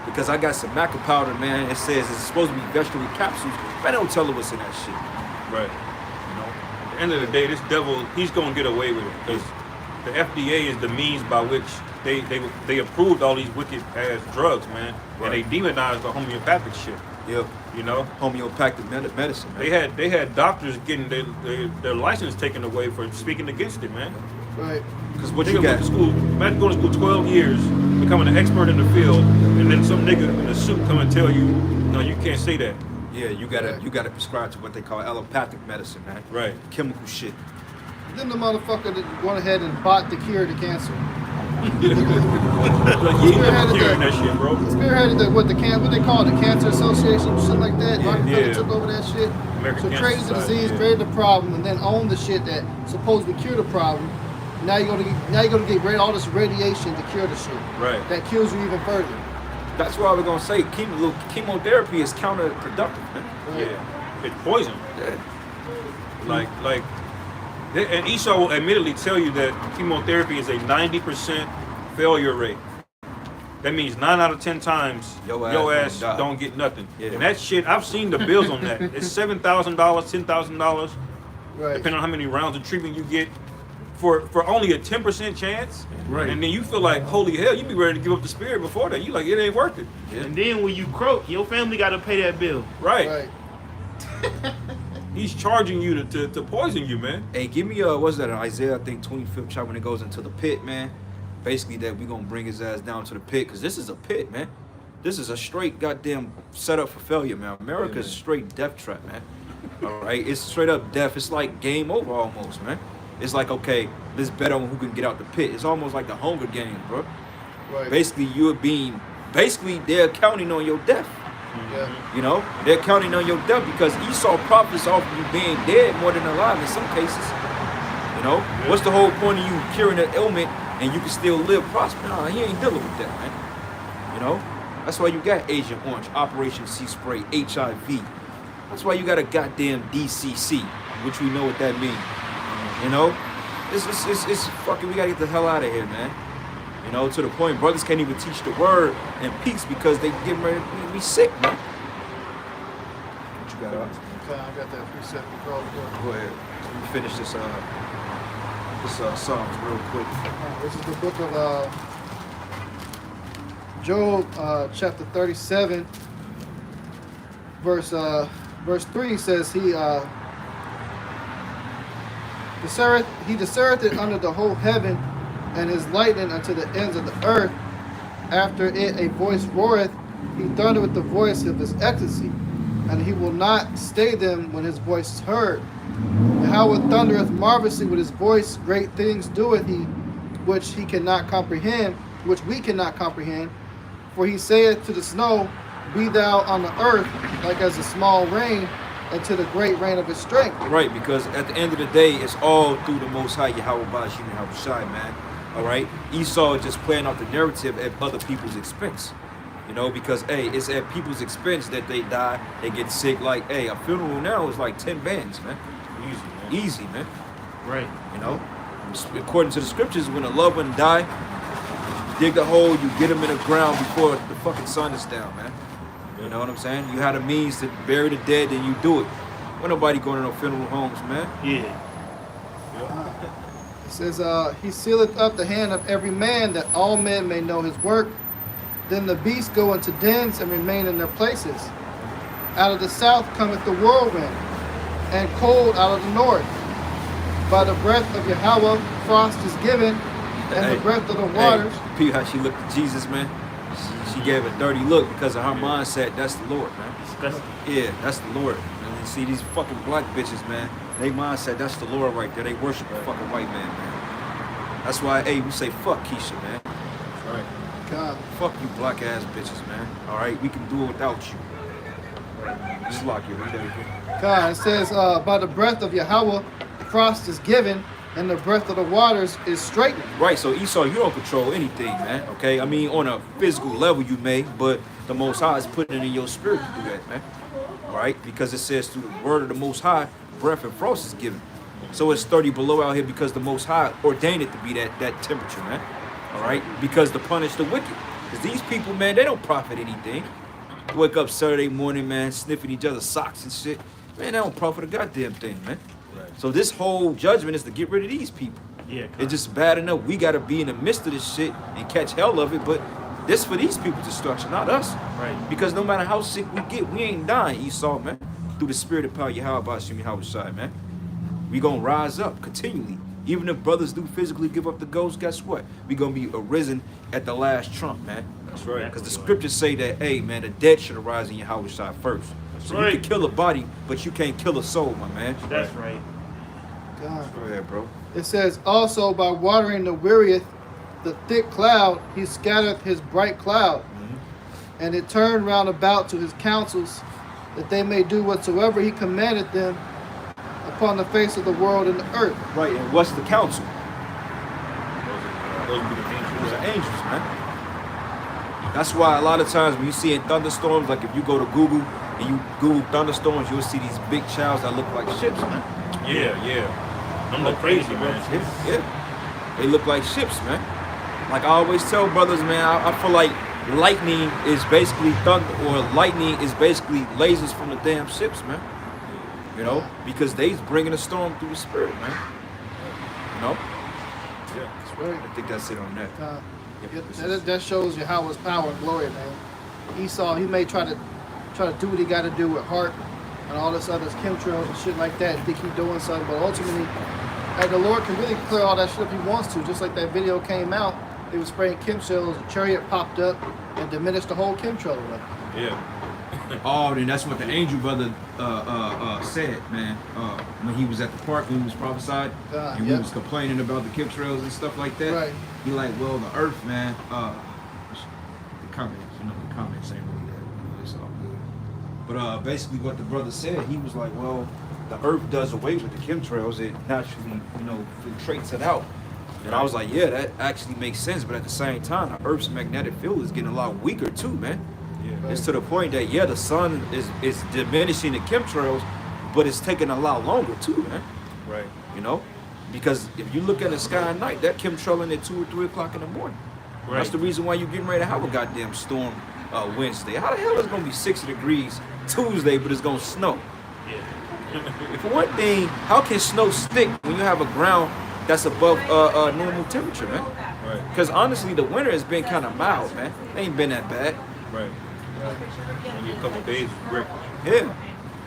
because I got some maca powder, man. It says it's supposed to be vegetable capsules, but they don't tell us what's in that shit. Right. You know, At the end of the day, this devil, he's gonna get away with it because the FDA is the means by which they approved all these wicked ass drugs, man, and they demonized the homeopathic shit. yeah, You know, homeopathic medicine, man. they had doctors getting their license taken away for speaking against it, man. Right. Because what Nigga you went got? to school, imagine going to school 12 years, becoming an expert in the field, and then some nigga in a suit come and tell you, no, you can't say that. Yeah, you gotta prescribe to what they call allopathic medicine, man. Right. Chemical shit. Then the motherfucker that went ahead and bought the cure to cancer. Like, you ain't never curing that shit, bro. Spearheaded what they call it, the Cancer Association, shit like that. Yeah, Rockefeller yeah. took over that shit. American So Cancer created the Society, disease, yeah. created the problem, and then owned the shit that supposedly cured the problem. Now you're gonna get rid of all this radiation to cure the shit. Right. That kills you even further. That's why we're gonna say chemotherapy is counterproductive, man. Yeah. It's poison. Yeah. And Esau will admittedly tell you that chemotherapy is a 90% failure rate. That means 9 out of 10 times Your your ass ass gonna die. don't get nothing. Yeah. And that shit, I've seen the bills on that. It's $7,000, $10,000, Right. depending on how many rounds of treatment you get, for only a 10% chance. Right. And then you feel like, holy hell, you be ready to give up the spirit before that. You like, it ain't worth it. And then when you croak, your family got to pay that bill. Right. Right. He's charging you to poison you, man. Hey, give me what's that? Isaiah, I think 25th chapter when it goes into the pit, man. Basically, that we gonna bring his ass down to the pit, cause this is a pit, man. This is a straight goddamn setup for failure, man. America's Yeah, man. straight death trap, man. All right, it's straight up death. It's like game over almost, man. It's like, okay, let's bet on who can get out the pit. It's almost like the Hunger Games, bro. Right. Basically, they're counting on your death. Yeah. You know, they're counting on your death because Esau profits off of you being dead more than alive in some cases. You know, what's the whole point of you curing an ailment and you can still live prosper? Nah, he ain't dealing with that, man. You know, that's why you got Agent Orange, Operation Sea Spray, HIV. That's why you got a goddamn DCC, which we know what that means. You know, it's fucking. We gotta get the hell out of here, man. You know, to the point brothers can't even teach the word in peace because they get ready to be sick, man. What you got, Alex? Okay, I got that precept control. Go ahead. Let me finish this Psalms real quick. This is the book of Job, chapter 37, verse 3 says he discerneth it under the whole heaven, and his lightning unto the ends of the earth. After it a voice roareth, he thundereth with the voice of his ecstasy, and he will not stay them when his voice is heard. And how it thundereth marvelously with his voice, great things doeth he, which he cannot comprehend, which we cannot comprehend. For he saith to the snow, be thou on the earth, like as a small rain, and to the great rain of his strength. Right, because at the end of the day, it's all through the Most High Yahweh Bashim Yahweh Shai, man. All right, Esau just playing off the narrative at other people's expense. You know, because hey, it's at people's expense that they die, they get sick. Like, hey, a funeral now is like 10 bands, man. Easy, man. Right. You know, according to the scriptures, when a loved one die, dig the hole, you get them in the ground before the fucking sun is down, man. You know what I'm saying? You had a means to bury the dead, then you do it. Ain't nobody going to no funeral homes, man. Yeah. It says, he sealeth up the hand of every man, that all men may know his work. Then the beasts go into dens and remain in their places. Out of the south cometh the whirlwind, and cold out of the north. By the breath of Yahweh, frost is given, and the breath of the waters. Hey, Pete, how she looked at Jesus, man. She gave a dirty look because of her mindset. That's the Lord, man. Disgusting. Yeah, that's the Lord. And you see these fucking black bitches, man. They mindset, that's the Lord right there. They worship a fucking white man, man. That's why, hey, we say fuck Keisha, man. Right. God. Fuck you black ass bitches, man. All right, we can do it without you. Just lock you. Read that again. God, it says, by the breath of Yahweh, frost is given, and the breath of the waters is straightened. Right, so Esau, you don't control anything, man. Okay, I mean, on a physical level you may, but the Most High is putting it in your spirit to do that, man. All right, because it says through the word of the Most High, breath and frost is given. So it's 30 below out here because the Most High ordained it to be that temperature, man. All right, because to punish the wicked. Because these people, man, they don't profit anything. Wake up Saturday morning, man, sniffing each other's socks and shit. Man, they don't profit a goddamn thing, man. Right. So this whole judgment is to get rid of these people. Yeah. It's just bad enough we got to be in the midst of this shit and catch hell of it, but this for these people's destruction, not us. Right. Because no matter how sick we get, we ain't dying, Esau, man. Through the spirit of power, Yahweh Bashim Yahweh Shai, man. We gonna rise up continually Even if brothers do physically give up the ghost, guess what? We gonna be arisen at the last trump, man. That's right. Because the scriptures say that, hey, man, the dead should arise in your house side first. So right. you can kill a body, but you can't kill a soul, my man. That's right. God. Go ahead, bro. It says, also by watering the wearieth, the thick cloud, he scattereth his bright cloud. And it turned round about to his counsels, that they may do whatsoever he commanded them upon the face of the world and the earth. Right, and what's the counsel? Those would be the angels. Those are angels, man. That's why a lot of times when you see in thunderstorms, like if you go to Google and you Google thunderstorms, you'll see these big clouds that look like ships, man. Yeah. I'm like crazy, man. Yeah. They look like ships, man. Like I always tell brothers, man, I feel like lightning is basically thunder, or lightning is basically lasers from the damn ships, man. You know, because they's bringing a storm through the spirit, man. You know? Yeah. That's right. I think that's it on that. That shows you how his power and glory, man. Esau, he may try to do what he got to do with heart and all this other chemtrails and shit like that, think he's doing something, but ultimately, like, the Lord can really clear all that shit if he wants to. Just like that video came out, they were spraying chemtrails, a chariot popped up and diminished the whole chemtrail level. Yeah. Oh, then that's what the angel brother said, man. When he was at the park, when he was prophesied, and we was complaining about the chemtrails and stuff like that. Right. He like, well, the earth, man. The comments, the comments ain't really that. It's all good. But basically, what the brother said, he was like, well, the earth does away with the chemtrails. It naturally, filtrates it out. And I was like, yeah, that actually makes sense. But at the same time, the earth's magnetic field is getting a lot weaker too, man. Yeah. It's to the point that, yeah, the sun is diminishing the chemtrails, but it's taking a lot longer too, man. Right. Because if you look at the sky at night, that chemtrailing at 2 or 3 o'clock in the morning. Right. That's the reason why you're getting ready to have a goddamn storm Wednesday. How the hell is it going to be 60 degrees Tuesday, but it's going to snow? Yeah. For one thing, how can snow stick when you have a ground that's above normal temperature, man? Right. Because honestly, the winter has been kind of mild, man. It ain't been that bad. Right. Only a couple days break. Yeah.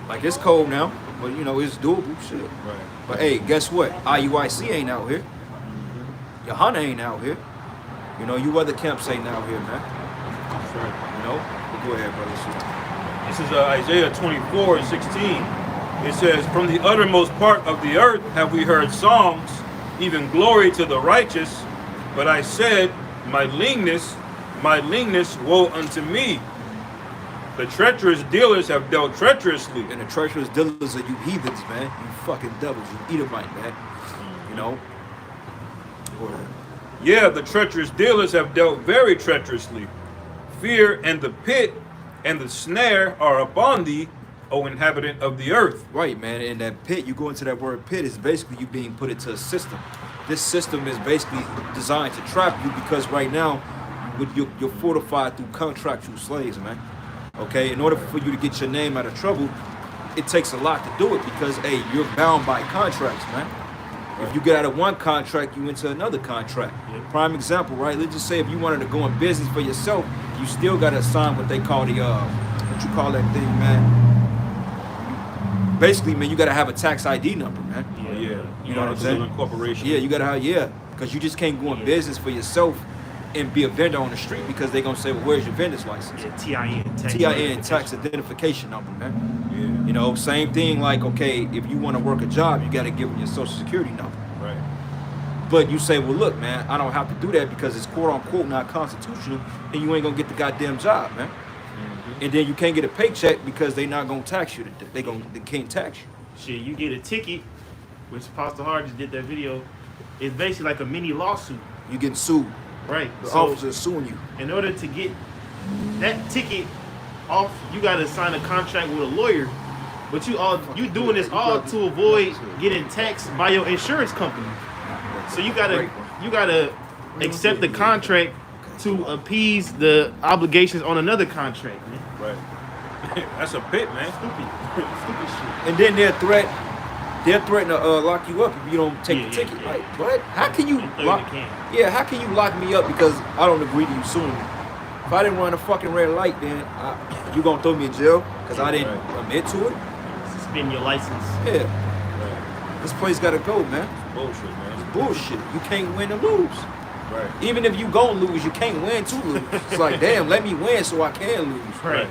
Like, it's cold now, but, it's doable, shit. Right. But, hey, guess what? IUIC ain't out here. Johanna ain't out here. You other camps ain't out here, man. That's right. But go ahead, brother. This is Isaiah 24:16. It says, "From the uttermost part of the earth have we heard songs, even glory to the righteous. But I said, my leanness, woe unto me. The treacherous dealers have dealt treacherously." And the treacherous dealers are you heathens, man. You fucking devils. You Edomite, man. Go ahead. Yeah, the treacherous dealers have dealt very treacherously. Fear and the pit and the snare are upon thee, O inhabitant of the earth. Right, man. And that pit, you go into that word pit, is basically you being put into a system. This system is basically designed to trap you because right now, you're fortified through contractual slaves, man. Okay? In order for you to get your name out of trouble, it takes a lot to do it because, hey, you're bound by contracts, man. If you get out of one contract, you into another contract. Prime example, right? Let's just say if you wanted to go in business for yourself, you still got to sign what they call the, what you call that thing, man? Basically, man, you got to have a tax ID number, man. Yeah. You know what I'm saying? Incorporation. Yeah, you got to have, because you just can't go in business for yourself and be a vendor on the street because they're going to say, well, where's your vendor's license? TIN. TIN, tax identification number, man. Yeah. Same thing like, okay, if you want to work a job, you got to give them your social security number. Right. But you say, well, look, man, I don't have to do that because it's quote unquote not constitutional and you ain't going to get the goddamn job, man. Mm-hmm. And then you can't get a paycheck because they not going to tax you. They can't tax you. Shit, you get a ticket, which Pastor Hard just did that video. It's basically like a mini lawsuit. You getting sued. Right. The So officer is suing you. in order to get that ticket off, you got to sign a contract with a lawyer. But you doing this all to avoid getting taxed by your insurance company. So you gotta accept the contract to appease the obligations on another contract, man. Right. That's a pit, man. Stupid shit. And then they're threatening to lock you up if you don't take the ticket. Yeah. Like, what? How can you lock? They can. Yeah, how can you lock me up because I don't agree to you suing me? If I didn't run a fucking red light, then you gonna throw me in jail because I didn't admit to it? Suspend your license. Yeah, Right. this place gotta go, man. Bullshit, man. bullshit. You can't win or lose. Right. Even if you gon' lose, you can't win to lose. It's like, damn, let me win so I can lose. Right.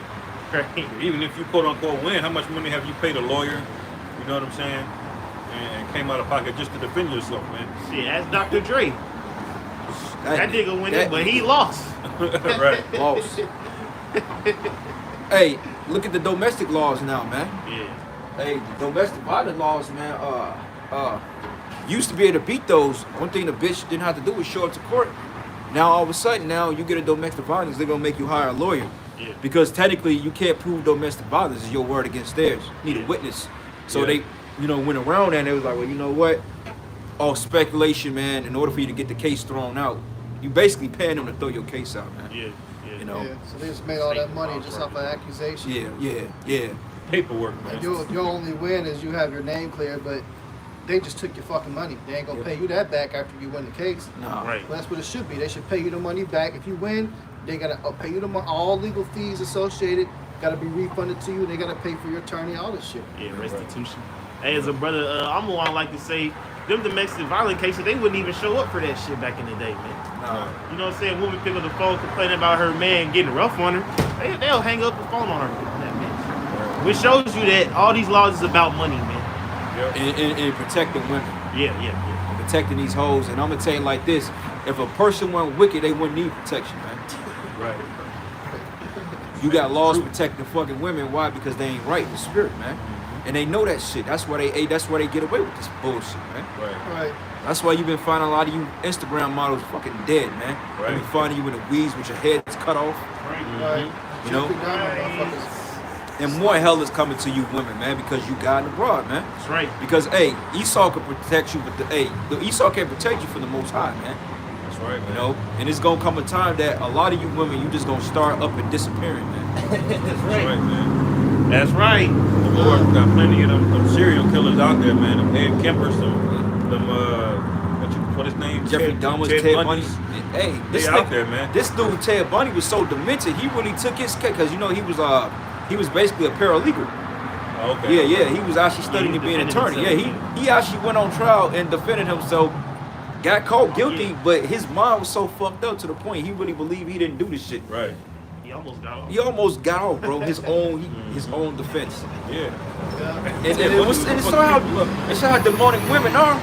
Right. Even if you quote unquote win, how much money have you paid a lawyer? You know what I'm saying? And came out of pocket just to defend yourself, man. Shit, that's Dr. Dre. That nigga went that- in, but he lost. Right. Lost. Hey, look at the domestic laws now, man. Yeah. Hey, the domestic violence laws, man. Used to be able to beat those. One thing the bitch didn't have to do was show up to court. Now all of a sudden, now you get a domestic violence, they're gonna make you hire a lawyer. Yeah. Because technically, you can't prove domestic violence is your word against theirs. You need a witness. So they, went around that and they was like, well, you know what? All speculation, man. In order for you to get the case thrown out, you basically paying them to throw your case out, man. Yeah. Yeah. You know. Yeah, so they just made all that money just off of accusation. Yeah. Paperwork, man. And your only win is you have your name cleared, but they just took your fucking money. They ain't gonna pay you that back after you win the case. Nah. Right. Well, that's what it should be. They should pay you the money back. If you win, they gotta pay you the money. All legal fees associated gotta be refunded to you. They gotta pay for your attorney, all this shit. Yeah, restitution. Hey, as a brother, I'm gonna like to say, them domestic violence cases, they wouldn't even show up for that shit back in the day, man. Nah. You know what I'm saying? Woman pick up the phone complaining about her man getting rough on her. They'll hang up the phone on her. That bitch. Which shows you that all these laws is about money, man. And protecting women. Yeah. Protecting these hoes. And I'm gonna tell you like this: if a person went wicked, they wouldn't need protection, man. Right. You got laws protecting fucking women. Why? Because they ain't right in the spirit, man. And they know that shit. That's why they get away with this bullshit, man. Right. Right. That's why you've been finding a lot of you Instagram models fucking dead, man. Right. I've been finding you in the weeds with your heads cut off. Right. You know? Trickle down on motherfuckers. And more hell is coming to you women, man, because you got abroad, man. That's right. Because Esau can protect you, but the Esau can't protect you from the Most High, man. That's right, man. You know, and it's gonna come a time that a lot of you women, you just gonna start up and disappearing, man. That's right, man. That's right. The Lord got plenty of them serial killers out there, man. Them Ed Kempers, what his name? Jeffrey Dahmer's, Ted Bundy. Bundys. Hey, They out there, man. This dude Ted Bundy was so demented. He really took his case because he was basically a paralegal. Oh, okay. Yeah. He was actually studying to be an attorney. Yeah, he actually went on trial and defended himself. Got caught guilty, but his mind was so fucked up to the point he really believed he didn't do this shit. Right. He almost got off. He almost got off, bro. His own defense. Yeah. And it's so how demonic women are.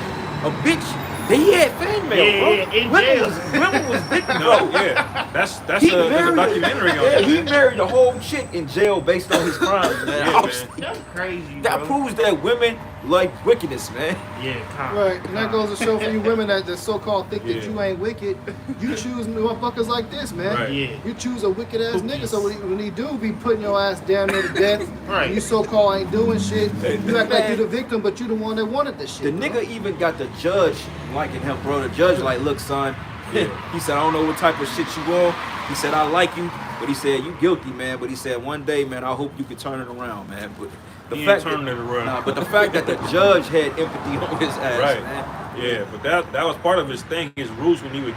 A bitch. He had fan mail, Yeah, bro. in jail. Women was victims, No, bro. yeah. That's He there's a married documentary on yeah, that. he man. married a whole chick in jail based on his crimes, man. Yeah, man. That's crazy, That bro. proves that women like wickedness, man. Yeah, calm. Right, and that goes to show for you women that so-called think that Yeah. you ain't wicked. You choose motherfuckers like this, man. Right. Yeah. You choose a wicked ass Cookies. nigga, so when he do be putting your ass damn near to death, Right. you so-called ain't doing shit. You act like you the victim, but you the one that wanted this The shit. bro. nigga even got the judge liking him, bro. The judge like, look, son. He said, I don't know what type of shit you on. He said, I like you. But he said, you guilty, man. But he said, one day, man, I hope you can turn it around, man. But the He fact ain't turning it around. Nah, but the fact that the judge had empathy on his ass, Right. man. Yeah, but that was part of his thing. His rules when he would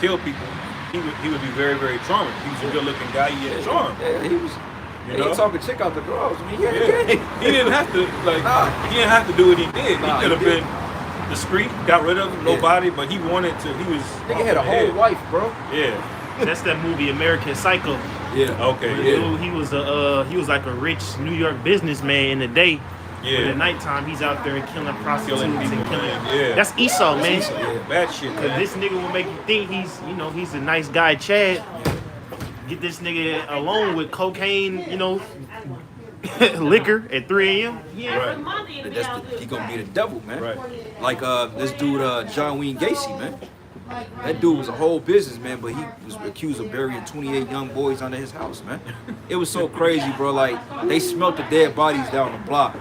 kill people, he would be very, very charming. He was a good looking guy. He had charm. Yeah, he was. You He know? talking chick out the drawers. I mean, he had a Yeah. game. He didn't have to Nah. he didn't have to do what he did. Nah, He could have he did. been discreet, got rid of him, Yeah. nobody, but he wanted to. He was Nigga off had a the whole head. wife, bro. Yeah. That's that movie American Psycho. Yeah. Okay. Where the Yeah. dude, he was like a rich New York businessman in the day. But Yeah. at nighttime, he's out there killing prostitutes Killing people, and killing. man. Yeah. That's Esau, man. Yeah. Bad shit, Cause man. this nigga will make you think he's a nice guy, Chad. Get this nigga alone with cocaine, liquor at 3 a.m. Yeah. Right. He gonna be the devil, man. Right. Like this dude, John Wayne Gacy, man. That dude was a whole business, man, but he was accused of burying 28 young boys under his house, man. It was so crazy, bro. Like, they smelt the dead bodies down the block.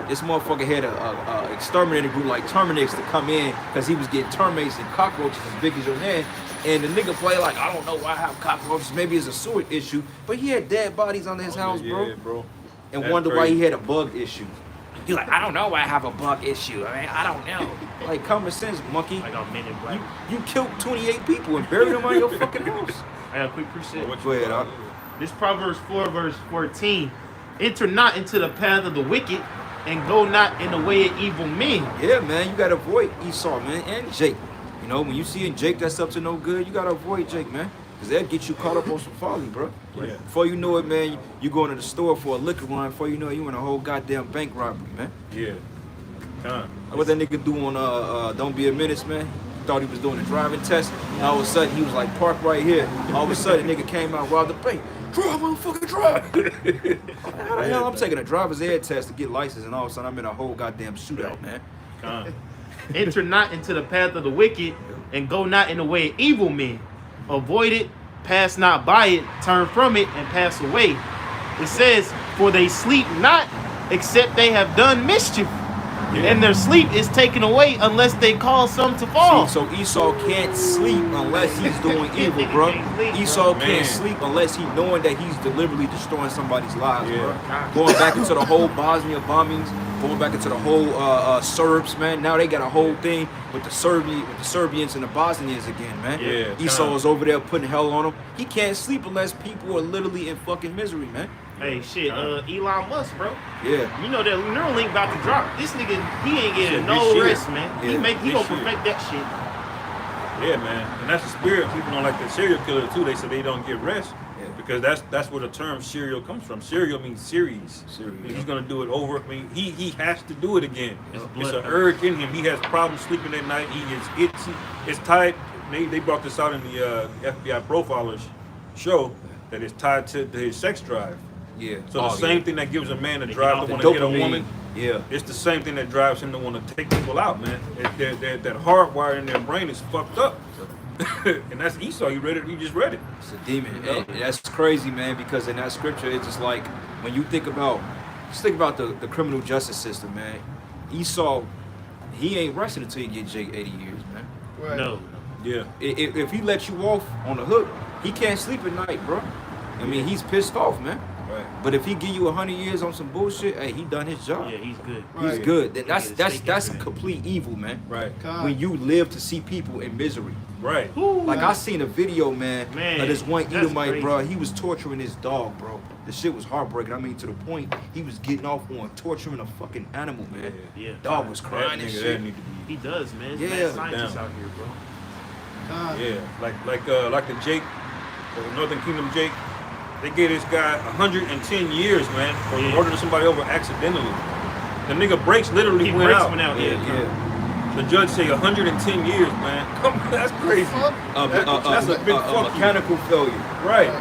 This motherfucker had a exterminator group like Terminix to come in because he was getting termites and cockroaches as big as your hand. And the nigga play like, I don't know why I have cockroaches. Maybe it's a sewer issue. But he had dead bodies under his house, bro. Yeah, bro. And That's wonder why crazy. he had a bug issue. He like, I don't know why I have a bug issue. I mean, I don't know. Like, common sense, monkey. Like a Men in Black. You killed 28 people and buried them on your fucking house. I got a quick preset. What Go you ahead, got? Doc. This Proverbs 4 verse 14. Enter not into the path of the wicked, and go not in the way of evil men. Yeah, man, you gotta avoid Esau, man, and Jake. You know, when you see a Jake that's up to no good, you gotta avoid Jake, man. Because they'll get you caught up on some folly, bro. Yeah. Before you know it, man, you go into the store for a liquor run. Before you know it, you in a whole goddamn bank robbery, man. Yeah. What that nigga do on Don't Be a Menace, man? Thought he was doing a driving test. And all of a sudden, he was like parked right here. All of a sudden, nigga came out, robbed the bank. Drive, motherfucker, drive. How the hell I'm taking a driver's ed test to get licensed, and all of a sudden I'm in a whole goddamn shootout, man. Enter not into the path of the wicked, and go not in the way of evil men. Avoid it, pass not by it, turn from it, and pass away. It says, for they sleep not, except they have done mischief. And their sleep is taken away unless they cause some to fall. See, so Esau can't sleep unless he's doing evil, bro. Esau can't sleep unless he's knowing that he's deliberately destroying somebody's lives, bro. Going back into the whole Bosnia bombings, going back into the whole Serbs, man. Now they got a whole thing with the Serbians and the Bosnians again, man. Yeah, Esau is over there putting hell on them. He can't sleep unless people are literally in fucking misery, man. Hey, shit, Elon Musk, bro. Yeah. You know that Neuralink about to drop. This nigga, he ain't getting Shit, no this year. rest, man. Yeah, He gonna perfect that shit. Yeah, man. And that's the spirit. People don't like the serial killer too. They say they don't get rest. Yeah. Because that's where the term serial comes from. Serial means series. Serial. He's gonna do it over. I mean, he has to do it again. It's blood an urge in him. He has problems sleeping at night. He is itchy. It's tied. They brought this out in the FBI profilers show that it's tied to his sex drive. Yeah. So the same thing that gives a man a They drive get to off want the to hit a dopamine. woman. Yeah. It's the same thing that drives him to want to take people out, man. That hardwire in their brain is fucked up. And that's Esau. You read it. You just read it. It's a demon. You know? And that's crazy, man, because in that scripture, it's just like, when you think about, the criminal justice system, man. Esau, he ain't resting until you get Jake 80 years, man. Right. No. Yeah. If he let you off on the hook, he can't sleep at night, bro. I mean, he's pissed off, man. Right. But if he give you 100 years on some bullshit, hey, he done his job. Yeah, he's good. He's Right. good. Yeah, That's it's complete evil, man. Right. God. When you live to see people in misery. Right. Like, I seen a video, man, of this one that's Edomite, crazy. bro. He was torturing his dog, bro. The shit was heartbreaking. I mean, to the point he was getting off on torturing a fucking animal, man. Yeah. Dog was That crying and nigga, shit. that need to be. He does, man. Yeah. There's mad scientists Damn. out here, bro. God. Yeah. Like the Jake, the Northern Kingdom Jake. They gave this guy 110 years, man, for ordering somebody over accidentally. The nigga brakes literally He went breaks out. went out, yeah. Yeah. The judge say 110 years, man. Come on, that's crazy. That's a big fuck you. mechanical failure. Right.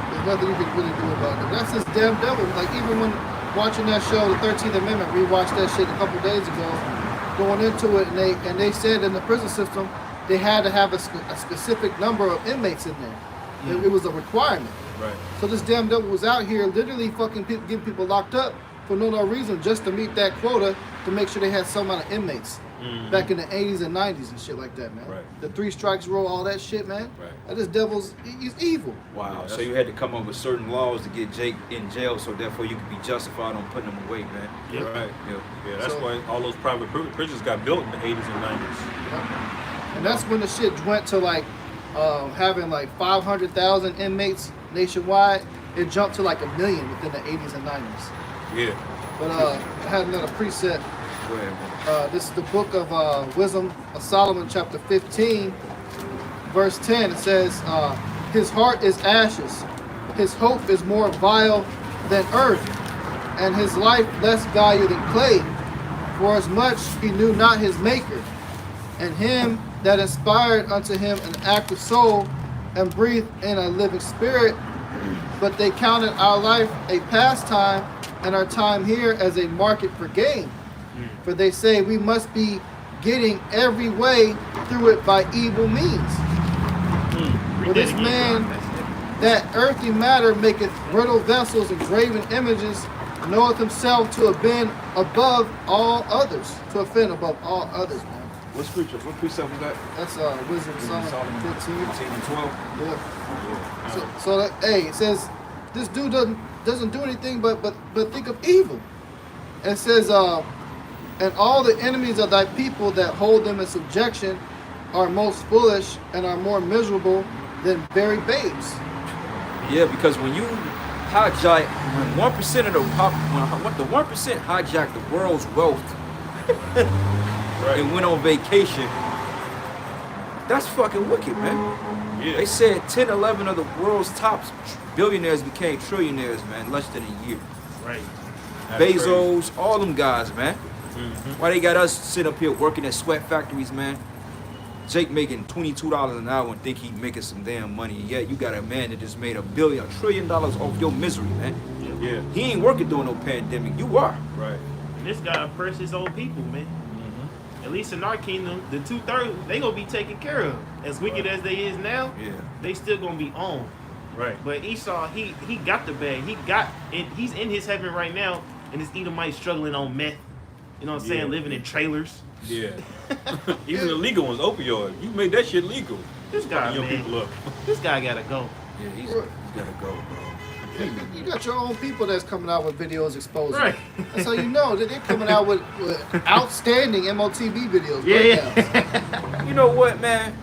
There's nothing you can really do about it. That's this damn devil. Like, even when watching that show, The 13th Amendment, we watched that shit a couple days ago, going into it, and they said in the prison system, they had to have a specific number of inmates in there. It was a requirement. Right. So this damn devil was out here literally fucking getting people locked up for no reason, just to meet that quota, to make sure they had some amount of inmates. Back in the 80s and 90s and shit like that, man. Right. The 3 strikes rule, all that shit, man. Right. And this devil's, he's evil. Wow. Yeah, So you had to come up with certain laws to get Jake in jail, so therefore you could be justified on putting him away, man. Yeah. Right. Yeah. Yeah, that's So- why all those private prisons got built in the 80s and 90s. And that's when the shit went to like having like 500,000 inmates nationwide. It jumped to like 1 million within the 80s and 90s. Yeah. But I had another precept. Go ahead, man. This is the book of Wisdom of Solomon, chapter 15, verse 10. It says, his heart is ashes, his hope is more vile than earth, and his life less value than clay, for as much he knew not his maker, and him that inspired unto him an active soul, and breathed in a living spirit. But they counted our life a pastime, and our time here as a market for gain. For they say we must be getting every way through it by evil means. For this man, that earthy matter maketh brittle vessels and graven images, knoweth himself to have been above all others, to offend above all others, man. What scripture? What precept was that? That's Wisdom of Solomon 15. 15 and 12. Yeah. So that, hey, it says this dude doesn't do anything but think of evil. And it says, and all the enemies of thy people that hold them in subjection are most foolish and are more miserable than very babes. Yeah, because when you hijack when 1% of the pop, when the 1% hijacked the world's wealth and went on vacation. That's fucking wicked, man. Yeah. They said 10, 11 of the world's top billionaires became trillionaires, man, less than a year. Right. That's Bezos, all them guys, man. Mm-hmm. Why they got us sitting up here working at sweat factories, man? Jake making $22 an hour and think he making some damn money. Yet you got a man that just made $1 trillion off your misery, man. Yeah. He ain't working during no pandemic. You are. Right. And this guy oppressed his own people, man. At least in our kingdom, the 2/3 they gonna be taken care of. As wicked as they is now, Yeah. they still gonna be on. Right. But Esau, he got the bag. He's in his heaven right now, and his Edomite struggling on meth. You know what I'm saying? Yeah. Living in trailers. Yeah. Even the legal ones, opioid. You made that shit legal. This guy, Young man. people up. This guy gotta go. Yeah, he's gotta go, bro. You got your own people that's coming out with videos exposing. Right. That's how you know that they're coming out with outstanding MOTV videos. Yeah, breakdowns. You know what, man?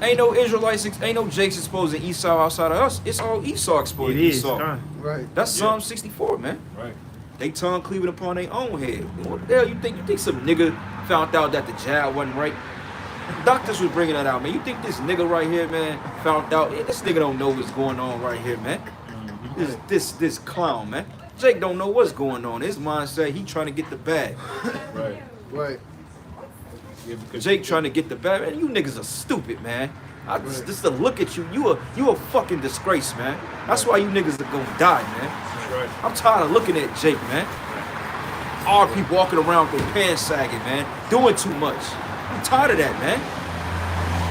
Ain't no Israelites, ain't no Jakes exposing Esau outside of us. It's all Esau It exposing is. Esau. Huh? Right. That's Yeah. Psalm 64, man. Right. They tongue cleaving upon their own head. What the hell you think? You think some nigga found out that the jab wasn't right? Doctors was bringing that out, man. You think this nigga right here, man, found out? Yeah, this nigga don't know what's going on right here, man. This clown, man. Jake don't know what's going on. His mind say he trying to get the bag. Right. Right. Yeah, because Jake trying to get the bag. Man, you niggas are stupid, man. Just to look at you, you a fucking disgrace, man. That's why you niggas are gonna die, man. That's right. I'm tired of looking at Jake, man. All people walking around with their pants sagging, man. Doing too much. I'm tired of that, man.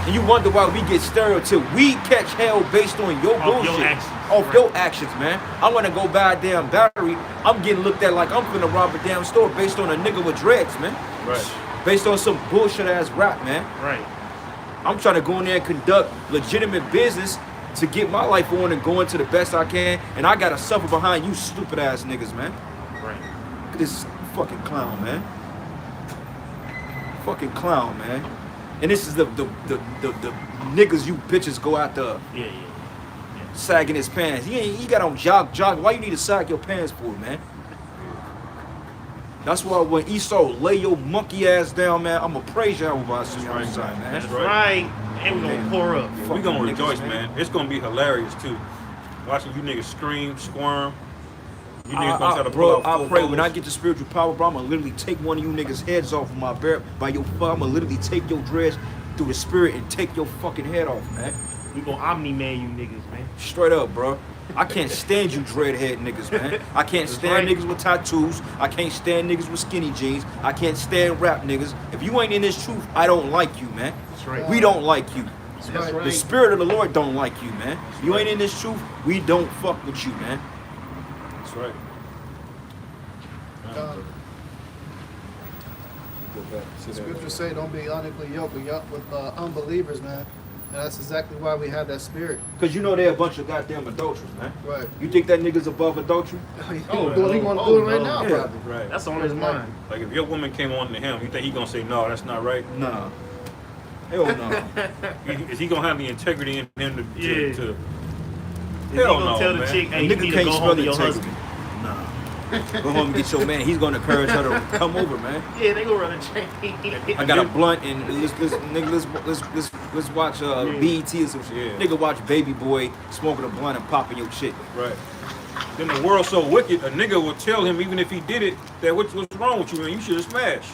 And you wonder why we get stereotyped. We catch hell based on your Off bullshit. your actions. Off Right. your actions, man. I want to go buy a damn battery. I'm getting looked at like I'm finna rob a damn store based on a nigga with dreads, man. Right. Based on some bullshit ass rap, man. Right. I'm trying to go in there and conduct legitimate business to get my life on and going to the best I can. And I gotta suffer behind you stupid ass niggas, man. Right. Look at this fucking clown, man. Fucking clown, man. And this is the niggas you bitches go out there Yeah. sagging his pants. He got on jog. Why you need to sag your pants for, man? That's why when Esau lay your monkey ass down, man, I'ma praise you outside, man. That's right. right. And we gonna pour up. We gonna Fucking rejoice, niggas, man. It's gonna be hilarious too. Watching you niggas scream, squirm. You niggas gonna try to pull Bro, out I full pray focus. when I get the spiritual power, bro, I'ma literally take one of you niggas' heads off of my bear by your butt. I'ma literally take your dreads through the spirit and take your fucking head off, man. We gonna Omni-Man you niggas, man. Straight up, bro. I can't stand you dreadhead niggas, man. I can't stand right. niggas with tattoos. I can't stand niggas with skinny jeans. I can't stand rap niggas. If you ain't in this truth, I don't like you, man. That's right. We don't like you. That's right. The spirit of the Lord don't like you, man. If you ain't in this truth, we don't fuck with you, man. That's right. Go back. See that? Scriptures say don't be unequally yoked with unbelievers, man. And that's exactly why we have that spirit. Cause you know they're a bunch of goddamn adulterers, man. Right. You think that nigga's above adultery? He Oh, want to no. do it right Oh, now, no. probably. Right. That's on his mind. Like if your woman came on to him, you think he gonna say no? That's not right. Nah. Hell no. Is he gonna have the integrity in him to? Yeah. to Is he Hell gonna no, tell the man. chick, A hey, you nigga need to can't go spell home to your integrity. husband? Nah. Go home and get your man. He's gonna encourage her to come over, man. Yeah, they gonna run a chain. I got a blunt and let's watch BET or some shit. Yeah. Nigga watch Baby Boy smoking a blunt and popping your shit. Right. Then the world's so wicked, a nigga will tell him even if he did it that what's wrong with you, man? You should have smashed.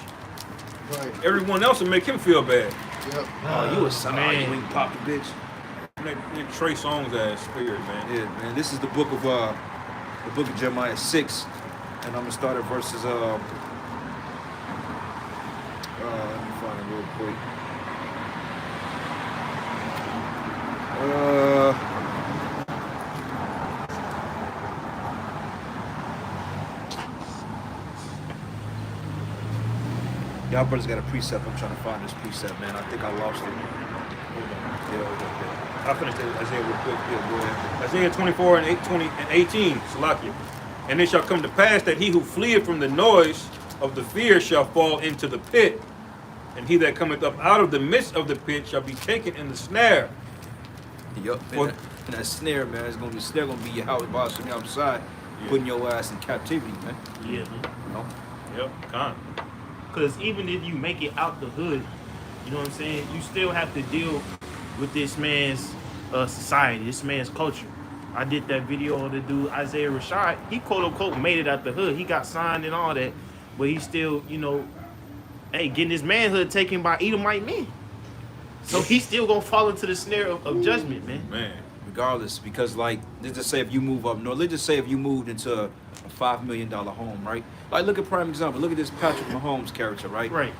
Right. Everyone else will make him feel bad. Yep. Oh, you a son. man. You ain't popped the bitch. That Trey Songz ass spirit, man. Yeah, man. This is the book of Jeremiah 6, and I'm gonna start at verses let me find it real quick. Y'all brothers got a precept. I'm trying to find this precept, man. I think I lost it. Yeah, I'll finish Isaiah real quick. Yeah, go ahead. Isaiah 24 and 18, Salakia. And it shall come to pass that he who fleeth from the noise of the fear shall fall into the pit, and he that cometh up out of the midst of the pit shall be taken in the snare. Yup. And that snare, man, it's gonna be snare gonna be your house boss from the outside, putting your ass in captivity, man. Yeah. You know? Yep, con. Because even if you make it out the hood, you know what I'm saying, you still have to deal with this man's society, this man's culture. I did that video of the dude Isaiah Rashad. He quote unquote made it out the hood. He got signed and all that, but he still, you know, hey, getting his manhood taken by Edomite men. So he's still gonna fall into the snare of judgment, man. Man. Regardless, because like, let's just say if you move up north, let's just say if you moved into a $5 million home, right? Like, look at prime example. Look at this Patrick Mahomes character, right? Right.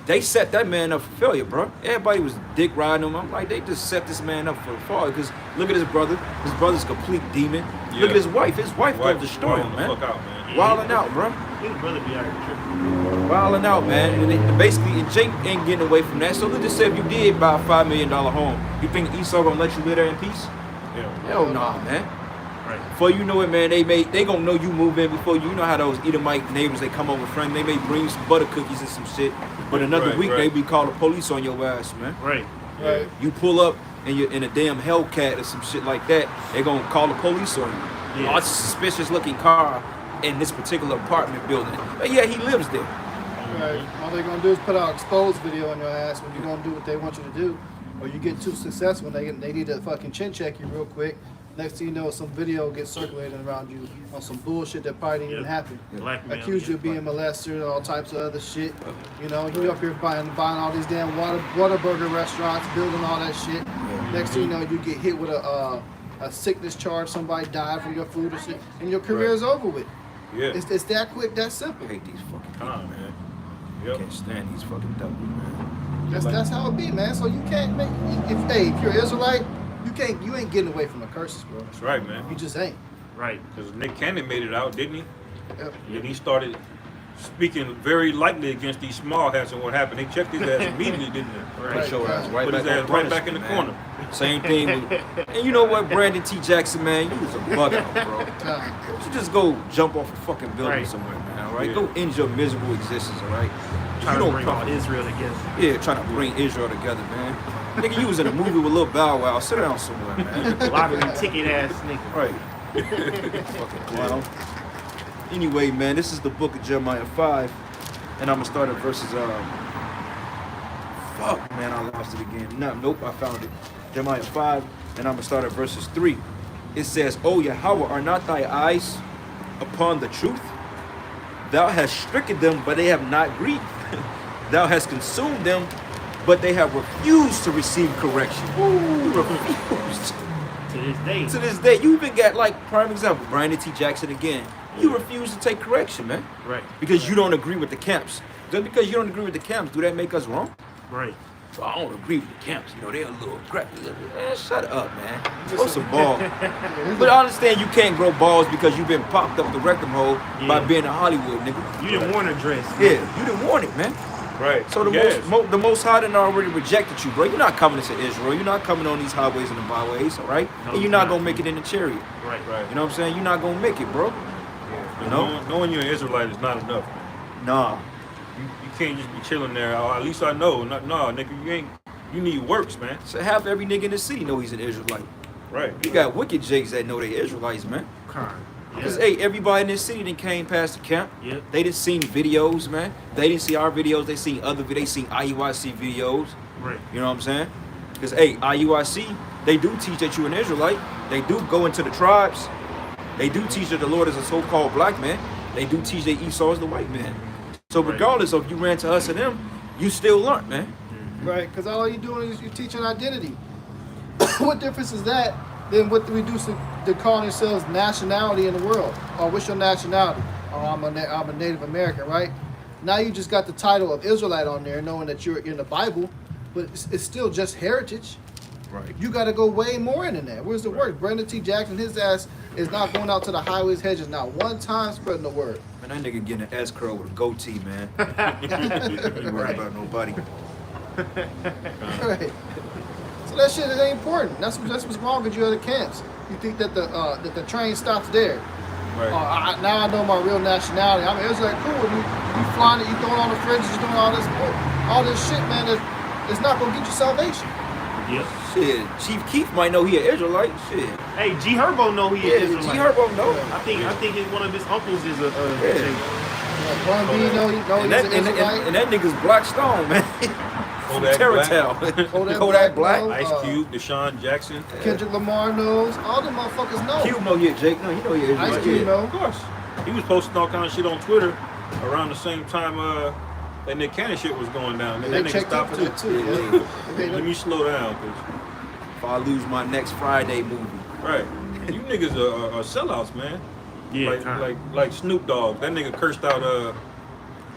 They set that man up for failure, bro. Everybody was dick riding him. I'm like, they just set this man up for the fall. Because look at his brother. His brother's a complete demon. Yeah. Look at his wife. His wife gonna destroy him, man. Fuck out, man. Wilding out, bro. His brother be out here tripping. Wilding out, man. And basically, and Jake ain't getting away from that. So let's just say if you did buy a $5 million home, you think Esau gonna let you live there in peace? Yeah. Hell nah, man. Right. Before you know it, man, they gonna know you move in before you know how those Edomite neighbors, they come over friend. They may bring some butter cookies and some shit. But another week, they be calling the police on your ass, man. Right. Right. You pull up and you're in a damn Hellcat or some shit like that, they gonna call the police on you. Yeah. Oh, it's a suspicious looking car in this particular apartment building. But yeah, he lives there. Right. All they're gonna do is put out exposed video on your ass when you're gonna do what they want you to do, or you get too successful. They need to fucking chin check you real quick. Next thing you know, some video gets circulating around you on some bullshit that probably didn't even happen. Black man. Accuse you of being molested, all types of other shit. You know, you up here buying all these damn Whataburger restaurants, building all that shit. Next thing you know, you get hit with a sickness charge. Somebody died from your food or shit, and your career is over with. Yeah. It's that quick, that I simple. hate these fucking people, Con, man. man. I Yep. can't stand these fucking devils, man. That's how it be, man. So you can't make if you're Israelite, you ain't getting away from the curses, bro. That's right, man. You just ain't. Right. Because Nick Cannon made it out, didn't he? Yep. And he started speaking very lightly against these small hats and what happened. They checked his ass immediately, didn't they? Right. Put your ass right Put back his on ass right back in the punishment, man. corner. Same thing with, and you know what, Brandon T. Jackson, man, you was a bug out, bro. Time. You just go jump off a fucking building Right. somewhere, man, all right? Yeah. Go end your miserable existence, all right? Trying you to don't bring come all Israel together. Yeah, trying to bring Israel together, man. Nigga, you was in a movie with Lil Bow Wow. Sit down somewhere, man. A lot of them ticket ass niggas. Right. Fucking clown. Anyway, man, this is the book of Jeremiah 5, and I'm gonna start at verses. Fuck, man, I lost it again. Nope, I found it. Jeremiah 5, and I'm gonna start at verses 3. It says, "O Yahweh, are not thy eyes upon the truth? Thou hast stricken them, but they have not grieved. Thou hast consumed them, but they have refused to receive correction." Ooh, refused. To this day. To this day, you even got, like, prime example, Brandon T. Jackson again. You refuse to take correction, man. Right. Because you don't agree with the camps. Just because you don't agree with the camps, do that make us wrong? Right. So I don't agree with the camps. You know, they're a little aggressive. Man, shut up, man. Grow some balls. But I understand you can't grow balls because you've been popped up the rectum hole by Yeah. being in Hollywood, nigga. You didn't want to dress. Yeah, you didn't want it, man. Right. So the Yes. the Most High done already rejected you, bro. You're not coming to Israel. You're not coming on these highways and the byways, all right? No, And you're not you're gonna not. make it in the chariot. Right. Right. You know what I'm saying? You're not gonna make it, bro. But No. knowing you're an Israelite is not enough. Nah. You can't just be chilling there. Or at least I know. Nah, nigga, you ain't. You need works, man. So half every nigga in the city know he's an Israelite. Right. You got wicked jakes that know they Israelites, man. Con. Because, hey, everybody in this city done came past the camp. Yep. They done seen videos, man. They didn't see our videos. They seen other videos. They seen IUIC videos. Right. You know what I'm saying? Because, hey, IUIC, they do teach that you're an Israelite. They do go into the tribes. They do teach that the Lord is a so-called black man. They do teach that Esau is the white man. So Right. regardless of you ran to us and them, you still learned, man. Right, because all you're doing is you're teaching identity. What difference is that than what we do to calling ourselves nationality in the world? Or what's your nationality? Oh, I'm a Native American, right? Now you just got the title of Israelite on there, knowing that you're in the Bible, but it's still just heritage. Right. You got to go way more into that. Where's the work? Brandon T. Jackson, his ass is not going out to the highways, hedges, not one time spreading the word. Man, that nigga getting an S curl with a goatee, man. Ain't worried about nobody. Right. So that shit is ain't important. That's what's wrong with you at the camps. You think that the train stops there. Right. Now I know my real nationality. I mean, it's like cool. You flying it, you throwing on the fringes, you doing all this shit, man. It's not gonna get you salvation. Yep. Shit, Chief Keef might know he an Israelite. Shit. Hey, G Herbo know he Yeah, is Israelite. G Herbo know. I think one of his uncles is a Bun B know he's And an Israelite. that nigga's Black Stone, man. Kodak Terror Black. Tale. Kodak Kodak Black, Black. no. Ice Cube, Deshaun Jackson. Kendrick Lamar knows. All the motherfuckers know. Cube know he a Jake. No, he know he a Ice Israelite. Cube Yeah. know. Of course. He was posting all kind of shit on Twitter around the same time that Nick Cannon shit was going down. And They that nigga checked up stopped for too. that too. Yeah. Yeah. They Let me slow down, cause If I lose my next Friday movie. right, you niggas are sellouts, man. Yeah, like Snoop Dogg. That nigga cursed out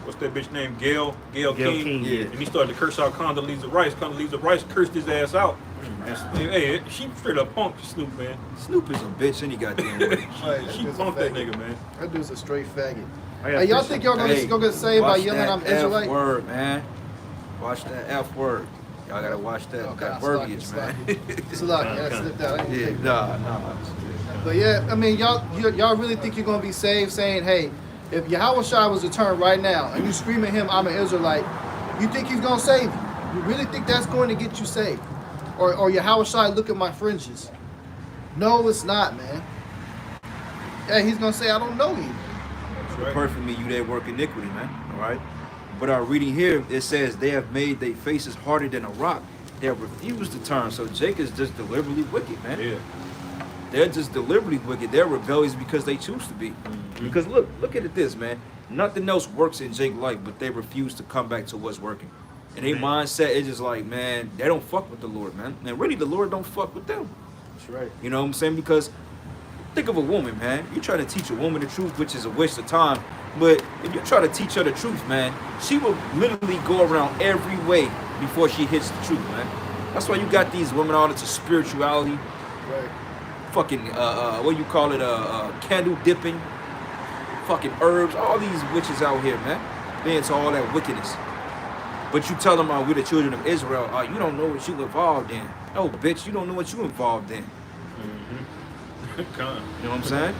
what's that bitch name? Gail King. Yeah. And he started to curse out Condoleezza Rice. Condoleezza Rice cursed his ass out. And hey, she straight up punked Snoop, man. Snoop is a bitch any goddamn way. She punked that nigga, man. That dude's a straight faggot. I got Hey, y'all fish. think y'all gonna Hey, go get saved by watch yelling that I'm Israelite? F word, man. Watch that F word. Y'all gotta watch that, Okay, that verbiage, man. Salaki, I slipped out. I didn't Yeah, take it. nah. But yeah, I mean, y'all really think you're gonna be saved saying, hey, if Yahweh Shai was to turn right now and you scream at him, I'm an Israelite, you think he's gonna save you? You really think that's going to get you saved? Or Yahweh Shai, look at my fringes? No, it's not, man. Yeah, he's gonna say, I don't know you. That's right. Depart from me, you that work iniquity, man. All right. But our reading here, it says they have made their faces harder than a rock. They have refused to turn. So Jake is just deliberately wicked, man. Yeah. They're just deliberately wicked. They're rebellious because they choose to be. Mm-hmm. Because look at it this, man. Nothing else works in Jake's life, but they refuse to come back to what's working. And their mindset is just like, man, they don't fuck with the Lord, man. And really, the Lord don't fuck with them. That's right. You know what I'm saying? Because think of a woman, man. You try to teach a woman the truth, which is a waste of time. But if you try to teach her the truth, man, she will literally go around every way before she hits the truth, man. That's why you got these women all into spirituality, Right. fucking what you call it, candle dipping, fucking herbs, all these witches out here, man. They into all that wickedness. But you tell them, we're the children of Israel. You don't know what you involved in. Oh, bitch, you don't know what you involved in. You know what I'm saying?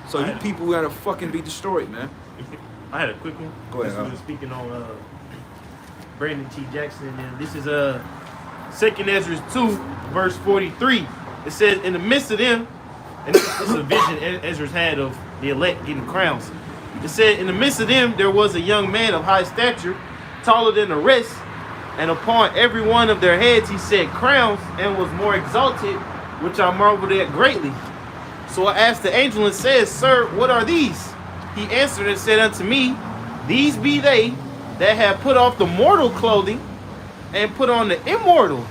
So you people gotta fucking be destroyed, man. I had a quick one. Go ahead, This Al. was speaking on Brandon T. Jackson, and this is 2nd Ezra 2, verse 43. It says, in the midst of them, and this is a vision Ezra's had of the elect getting crowns. It said, in the midst of them, there was a young man of high stature, taller than the rest, and upon every one of their heads he set crowns, and was more exalted, which I marveled at greatly. So I asked the angel and said, Sir, what are these? He answered and said unto me, These be they that have put off the mortal clothing and put on the immortal,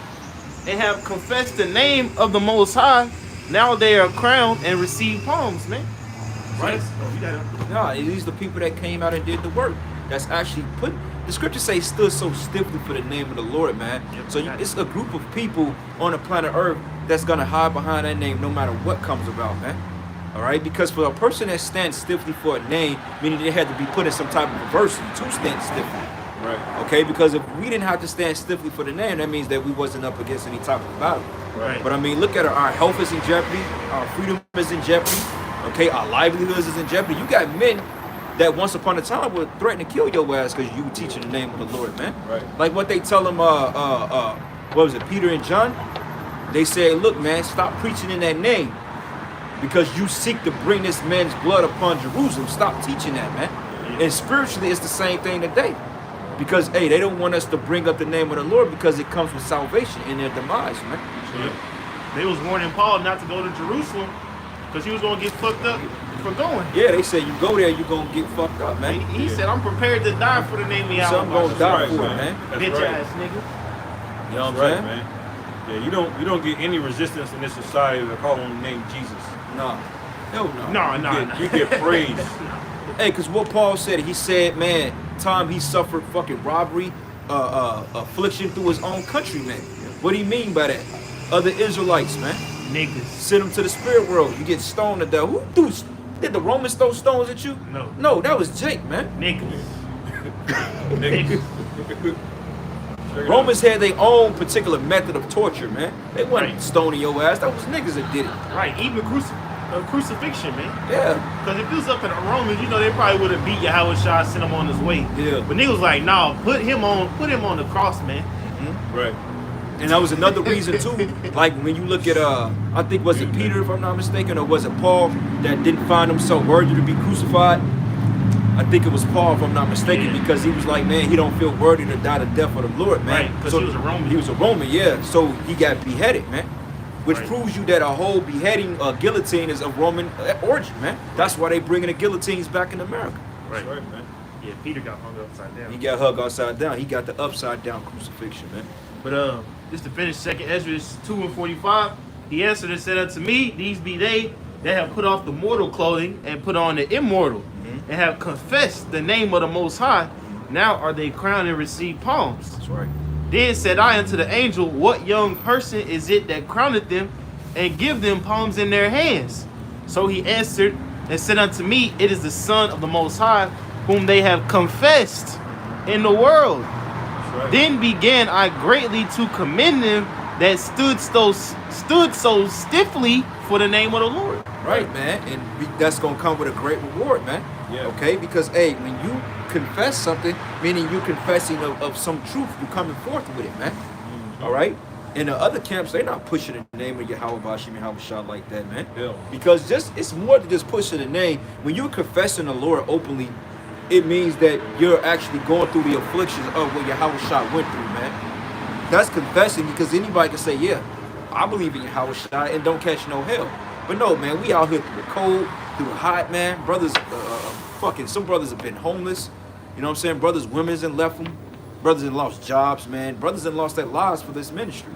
and have confessed the name of the Most High. Now they are crowned and receive palms, man. Right? Oh, you gotta- No, these are the people that came out and did the work. That's actually put. The scriptures say stood so stiffly for the name of the Lord, man. Yep. So it's a group of people on the planet Earth that's gonna hide behind that name no matter what comes about, man. All right, because for a person that stands stiffly for a name, meaning they had to be put in some type of adversity to stand stiffly. Right. Okay, because if we didn't have to stand stiffly for the name, that means that we wasn't up against any type of battle. Right. But I mean, look at our health is in jeopardy, our freedom is in jeopardy, okay, our livelihoods is in jeopardy. You got men that once upon a time would threaten to kill your ass because you teaching the name of the Lord, man. Right. Like what they tell them, what was it, Peter and John? They said, look, man, stop preaching in that name because you seek to bring this man's blood upon Jerusalem. Stop teaching that, man. And spiritually, it's the same thing today. Because, hey, they don't want us to bring up the name of the Lord because it comes with salvation in their demise, man. Yeah. They was warning Paul not to go to Jerusalem because he was going to get fucked up for going. Yeah, they say you go there, you're going to get fucked up, man. He said, I'm prepared to die for the name of Yahweh. Some gonna die right, for it, man. man. That's Bitch right. ass nigga. You know what I'm Right, saying? man. Yeah, you don't get any resistance in this society to call on the name Jesus. No. Hell no. No. You get praise. Hey, because what Paul said, he said, man, time he suffered fucking robbery, affliction through his own countrymen. What do you mean by that? Other Israelites, man. Niggas. Send them to the spirit world. You get stoned to death. Who did the Romans throw stones at you? No. No, that was Jake, man. Niggas. Niggas. Romans had their own particular method of torture, man. They wasn't Right. stoning your ass. That was niggas that did it. Right, even crucifixion, man. Yeah. Because if it was up in the Romans, they probably would have beat Yahweh Shah, sent him on his way. Yeah. But niggas was like, nah, put him on the cross, man. Right. And that was another reason too. Like when you look at I think was it Peter, if I'm not mistaken, or was it Paul that didn't find himself worthy to be crucified? I think it was Paul, if I'm not mistaken, because he was like, man, he don't feel worthy to die the death of the Lord, man. Right, because he was a Roman. He was a Roman, yeah. So he got beheaded, man. Which Right. proves you that a whole beheading guillotine is of Roman origin, man. That's why they bringing the guillotines back in America. Right, man. Yeah, Peter got hung upside down. He got hung upside down. He got the upside down crucifixion, man. But just to finish 2nd Ezra 2:45, he answered and said unto me, these be they that have put off the mortal clothing and put on the immortal, and have confessed the name of the Most High. Now are they crowned and receive palms. That's right. Then said I unto the angel, what young person is it that crowneth them and give them palms in their hands? So he answered and said unto me, it is the Son of the Most High, whom they have confessed in the world. Right. Then began I greatly to commend them that stood so stiffly for the name of the Lord. Right, man. And that's going to come with a great reward, man. Yeah. Okay? Because, hey, when you confess something, meaning you confessing of some truth, you coming forth with it, man. All right? In the other camps, they're not pushing the name of Yahweh Bashim Yahweh like that, man. Yeah. Because it's more than just pushing the name. When you're confessing the Lord openly, it means that you're actually going through the afflictions of what Yahweh Shah went through, man. That's confessing, because anybody can say, yeah, I believe in Yahweh Shah and don't catch no hell. But no, man, we out here through the cold, through the hot, man. Brothers, some brothers have been homeless. You know what I'm saying? Brothers, women's and left them. Brothers and lost jobs, man. Brothers and lost their lives for this ministry.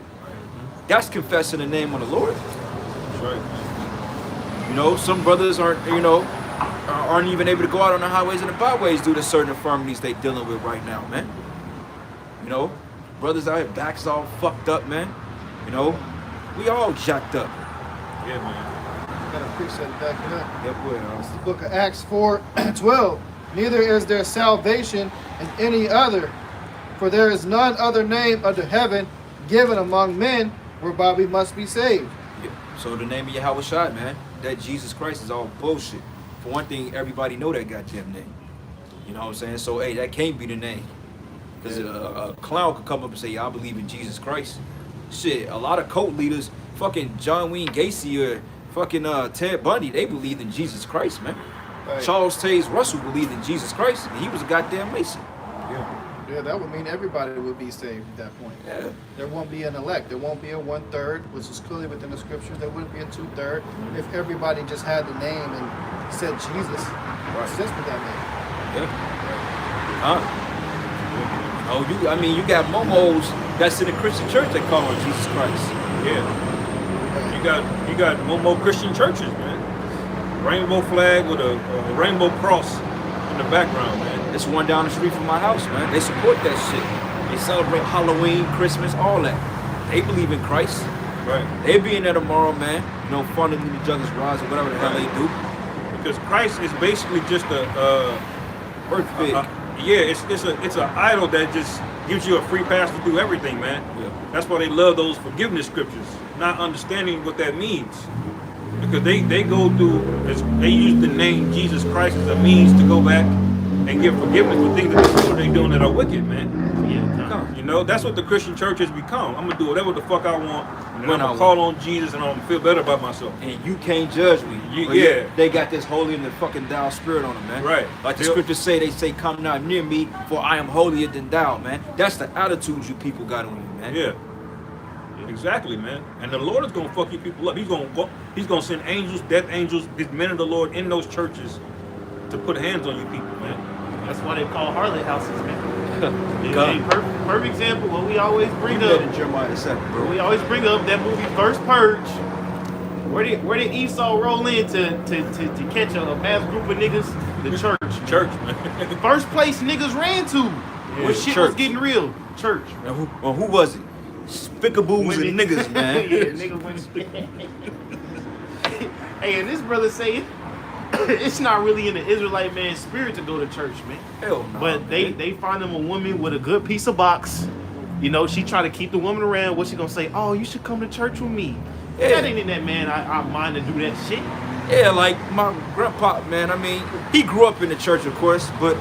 That's confessing the name of the Lord. That's right. You know, some brothers aren't even able to go out on the highways and the byways due to certain infirmities they dealing with right now, man. You know, brothers out here, backs all fucked up, man. You know, we all jacked up. Yeah, man. Got a precept back it up. Yep, well, It's the book of Acts 4:12. Neither is there salvation in any other, for there is none other name under heaven given among men whereby we must be saved. yeah. So the name of Yahweh Shai, man, that Jesus Christ is all bullshit. For one thing, everybody know that goddamn name. You know what I'm saying? So, hey, that can't be the name. Because a clown could come up and say, yeah, I believe in Jesus Christ. Shit, a lot of cult leaders, fucking John Wayne Gacy or fucking Ted Bundy, they believed in Jesus Christ, man. Right. Charles Taze Russell believed in Jesus Christ, and he was a goddamn Mason. Yeah, that would mean everybody would be saved at that point. Yeah. There won't be an elect. There won't be a 1/3, which is clearly within the scriptures. There wouldn't be a 2/3 if everybody just had the name and said Jesus. Right. Just with that name. Yeah. Huh? Oh, you got momos that's in the Christian church that call on Jesus Christ. Yeah. You got Momo Christian churches, man. Rainbow flag with a rainbow cross in the background, man. There's one down the street from my house, man. They support that shit. They celebrate Halloween, Christmas, all that. They believe in Christ. Right. They be in there tomorrow, man. You know, funding the Judges Rise or whatever the hell they do. Because Christ is basically just a Earth big. it's an idol that just gives you a free pass to do everything, man. Yeah. That's why they love those forgiveness scriptures, not understanding what that means. Because they go through, they use the name Jesus Christ as a means to go back and give forgiveness for things that they're doing that are wicked, man. Yeah, You know, that's what the Christian church has become. I'm gonna do whatever the fuck I want, and When I'm I gonna call on Jesus, and I'm gonna feel better about myself. And you can't judge me. But Yeah. They got this holy and the fucking thou spirit on them, man. Right. Like the Yep. scriptures say, they say, come not near me, for I am holier than thou, man. That's the attitude you people got on you, man. Yeah. Exactly, man. And the Lord is gonna fuck you people up. He's gonna send angels, death angels, these men of the Lord in those churches to put hands on you people, man. that's why they call harlot houses, man. God. Perfect example. What we always bring Read that up. in Jeremiah 7, bro. We always bring up that movie First Purge. Where did Esau roll in to catch a mass group of niggas? The church. Church, man. First place niggas ran to when shit was church. getting real. Church. And who was it? Spickaboos and niggas, man. Yeah, niggas went. Hey, and this brother say it's not really in the Israelite man's spirit to go to church, man. Hell no. But man. they find them a woman with a good piece of box. You know, she try to keep the woman around. What she gonna say? Oh, you should come to church with me. Yeah. That ain't in that man. I mind to do that shit. Yeah, like my grandpa, man. I mean, he grew up in the church, of course, but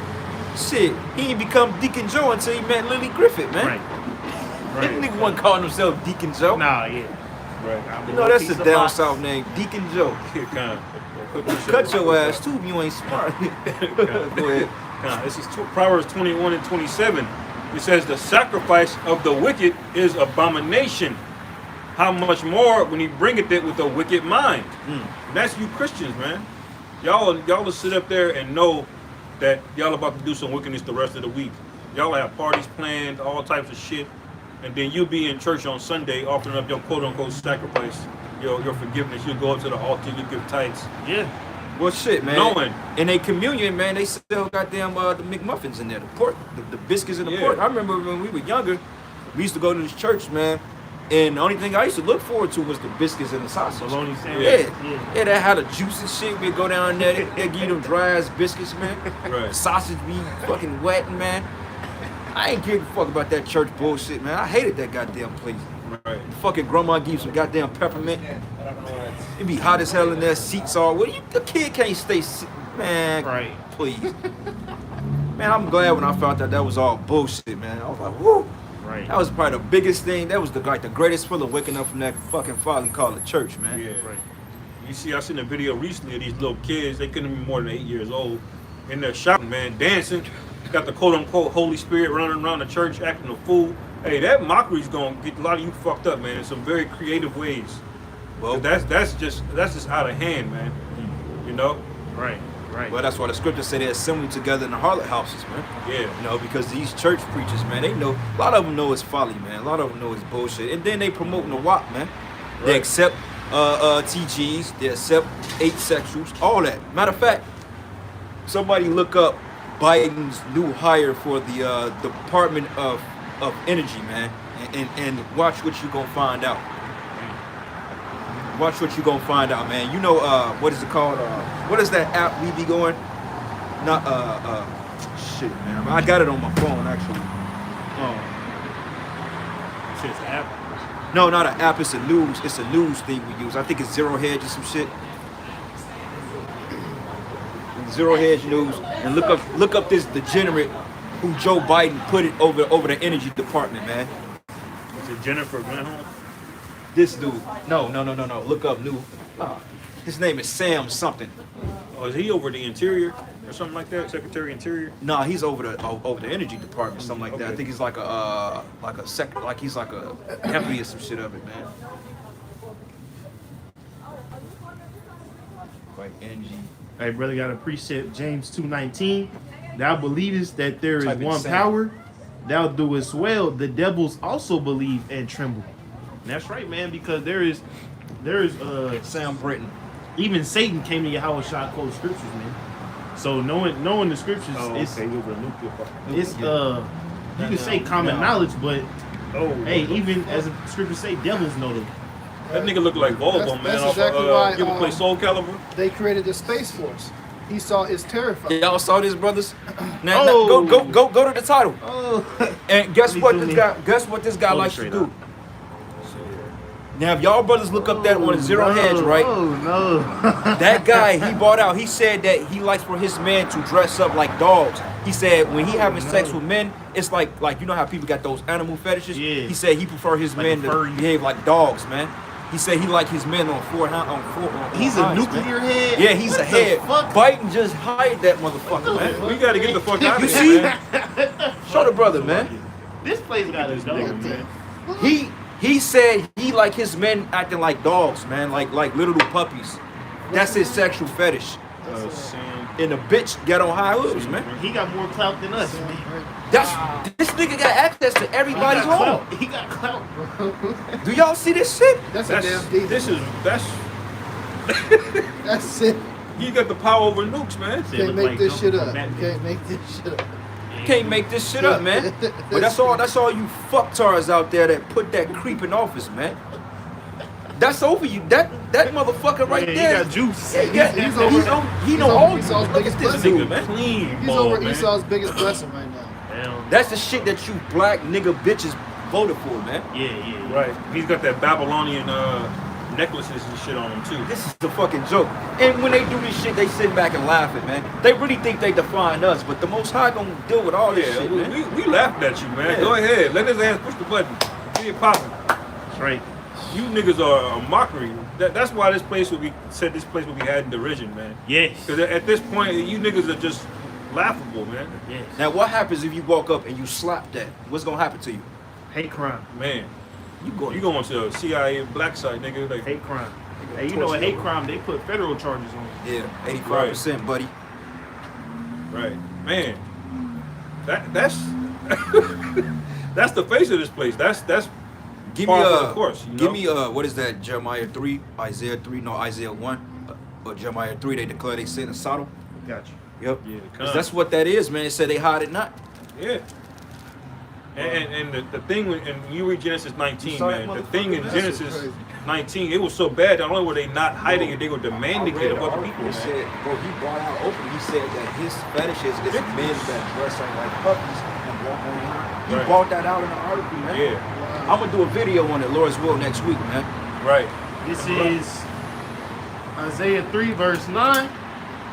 shit, he ain't become Deacon Joe until he met Lily Griffith, man. Right. This nigga wasn't calling himself Deacon Joe. Nah, yeah. Right. You know that's a Piece of down box. south name, Deacon Joe. Here, kind Cut your ass too if you ain't smart. Go ahead. This is Proverbs 21 and 27. It says, the sacrifice of the wicked is abomination. How much more when he bringeth it with a wicked mind? And that's you Christians, man. Y'all will sit up there and know that y'all about to do some wickedness the rest of the week. Y'all have parties planned, all types of shit. And then you'll be in church on Sunday offering up your quote-unquote sacrifice, your forgiveness. You'll go up to the altar, you give tithes. Yeah. Well, shit, man. Knowing. In a communion, man, they sell goddamn the McMuffins in there, the pork, the biscuits and the pork. I remember when we were younger, we used to go to this church, man, and the only thing I used to look forward to was the biscuits and the sausage. Bologna sandwich. Yeah, that had a juice and shit. We'd go down there, they give you them dry ass biscuits, man. Right. Sausage be fucking wet, man. I ain't give a fuck about that church bullshit, man. I hated that goddamn place. Right. Fucking grandma gives some goddamn peppermint. It be hot as hell in there. Seats all. Well, the kid can't stay. Man, Right. please. Man, I'm glad when I found out that was all bullshit, man. I was like, whoo. Right. That was probably the biggest thing. That was the greatest feeling waking up from that fucking folly called a church, man. Yeah. Right. You see, I seen a video recently of these little kids. They couldn't be more than 8 years old. And they're shouting, man, dancing. Got the quote-unquote Holy Spirit running around the church acting a fool. Hey, that mockery's gonna get a lot of you fucked up, man, in some very creative ways. Well, That's just out of hand, man. You know? Right. Right. well, that's why the scriptures say they're assembling together in the harlot houses, man. Yeah. You know, because these church preachers, man, they know, a lot of them know it's folly, man. A lot of them know it's bullshit. And then they promoting the WAP, man. They Right. accept TGs, they accept asexuals, all that. Matter of fact, somebody look up Biden's new hire for the Department of Energy, man, and watch what you gonna find out. Watch what you gonna find out, man. You know, what is it called? What is that app we be going? Not shit, man. I got it on my phone actually. Shit's app. No, not an app. It's a news. It's a news thing we use. I think it's Zero Hedge or some shit. Zero Hedge News, and look up this degenerate who Joe Biden put it over the energy department, man. Is it Jennifer Granholm? This dude. No. Look up new. His name is Sam something. Oh, is he over the interior or something like that? Secretary of Interior? Nah, he's over the energy department, something like that. I Okay. think he's like he's like a deputy or some shit of it, man. Like energy. Hey, brother, got a precept, James 2:19. Thou believest that there is Type in one Sam. power, thou doest well. The devils also believe and tremble. And that's right, man, because there is Sam Britton. even Satan came to Yahweh Shah quote scriptures, man. So knowing the scriptures, it's You over nuclear it's you can say common knowledge, but hey, even as the scriptures say, devils know them. That nigga look like Volvo, man. That's Off exactly why, you ever play Soul Calibur? They created the Space Force. Esau is terrified. Y'all saw this, brothers? Now, Oh. go to the title. Oh, And guess Let me what zoom this in. guy? Guess what this guy Hold it likes to straight do? up. Now, if y'all brothers look up that on Zero Hedge, right? Oh no. That guy he bought out. He said that he likes for his men to dress up like dogs. He said when he having sex with men, it's like you know how people got those animal fetishes. Yeah. He said he prefer his Like men a to furry. behave like dogs, man. He said he like his men on four. He's a hinds, nuclear man. head. Yeah, he's What a the head. fuck? Biden just hired that motherfucker, man. We gotta get the fuck out You of see? here, man. Show the brother, man. This place got to go, man. He said he like his men acting like dogs, man, like little puppies. That's his sexual fetish. Sam. And the bitch got on high hooves, man. He got more clout than us, man. This nigga got access to everybody's home. He got clout. Do y'all see this shit? That's a damn demon. That's it. He got the power over nukes, man. You can't make this shit up. You can't make this shit up. Can't make this shit up, man. But that's all you fucktards out there that put that creep in office, man. That's over you. That motherfucker right Yeah, there. He got juice. Yeah, He's he know over all Esau's Look biggest at this blessing. dude, man. Clean He's ball, over man. Esau's biggest blessing right now. Damn. That's the shit that you black nigga bitches voted for, man. Yeah. Right. He's got that Babylonian necklaces and shit on him too. This is the fucking joke. And when they do this shit, they sit back and laughing, man. They really think they define us, but the Most High gonna deal with all this Yeah, shit, man. we laughed at you, man. Yeah. Go ahead. Let his ass push the button. Get popping. That's right. You niggas are a mockery. That's why this place will be this place will be had in derision, man. Yes. Because at this point, you niggas are just laughable, man. Yes. Now, what happens if you walk up and you slap that? What's gonna happen to you? Hate crime. Man, You you going to a CIA black site, nigga? Like, Hate crime. Hey, you know a hate crime, they put federal charges on it. Yeah, 85%, buddy. right, man. That's that's the face of this place. That's Give me par for the course. You give know? me what is that? Jeremiah 3, Isaiah 3, no Isaiah 1, or Jeremiah 3. They declare they sin in Sodom. Got you. Yep. Yeah, 'Cause that's what that is, man. It said they hide it not. Yeah. And the thing, and you read Genesis 19, saw man. that The thing in motherfucker? Genesis That's crazy. 19, it was so bad. Not only were they not hiding it, they were demanding it of other people, He man. said, bro, he brought out open. He said that his fetishes is men that dress like puppies and walk on him. He Right. brought that out in the article, man. Yeah, I'm gonna do a video on it, Lord's will, next week, man. right. This is Isaiah 3, verse 9.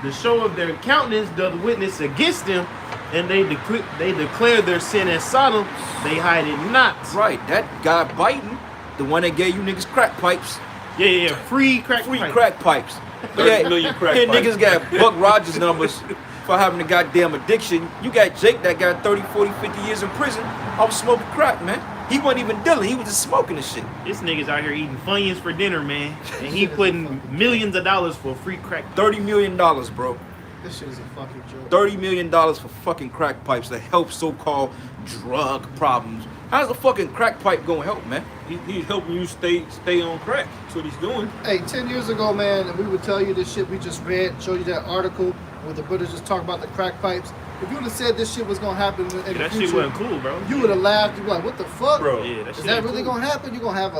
The show of their countenance doth witness against them, and they declare their sin as Sodom, they hide it not. Right, that guy biting, the one that gave you niggas crack pipes, Yeah. Free crack pipe. crack pipes. 30 million crack Here pipes. niggas got Buck Rogers numbers for having a goddamn addiction. You got Jake that got 30, 40, 50 years in prison. I was smoking crack, man. He wasn't even dealing, he was just smoking the shit. This nigga's out here eating Funyuns for dinner, man. And he putting millions of dollars for free crack. $30 million, bro. This shit is a fucking joke. $30 million for fucking crack pipes that help so-called drug problems. How's a fucking crack pipe gonna help, man? He's helping you stay on crack. That's what he's doing. Hey, 10 years ago, man, we would tell you this shit we just read, show you that article where the British just talk about the crack pipes. If you would have said this shit was gonna happen in the That future, shit wasn't cool, bro. you would have laughed. You'd be like, what the fuck? Bro. Yeah, that Is shit that ain't really cool. gonna happen? You're gonna have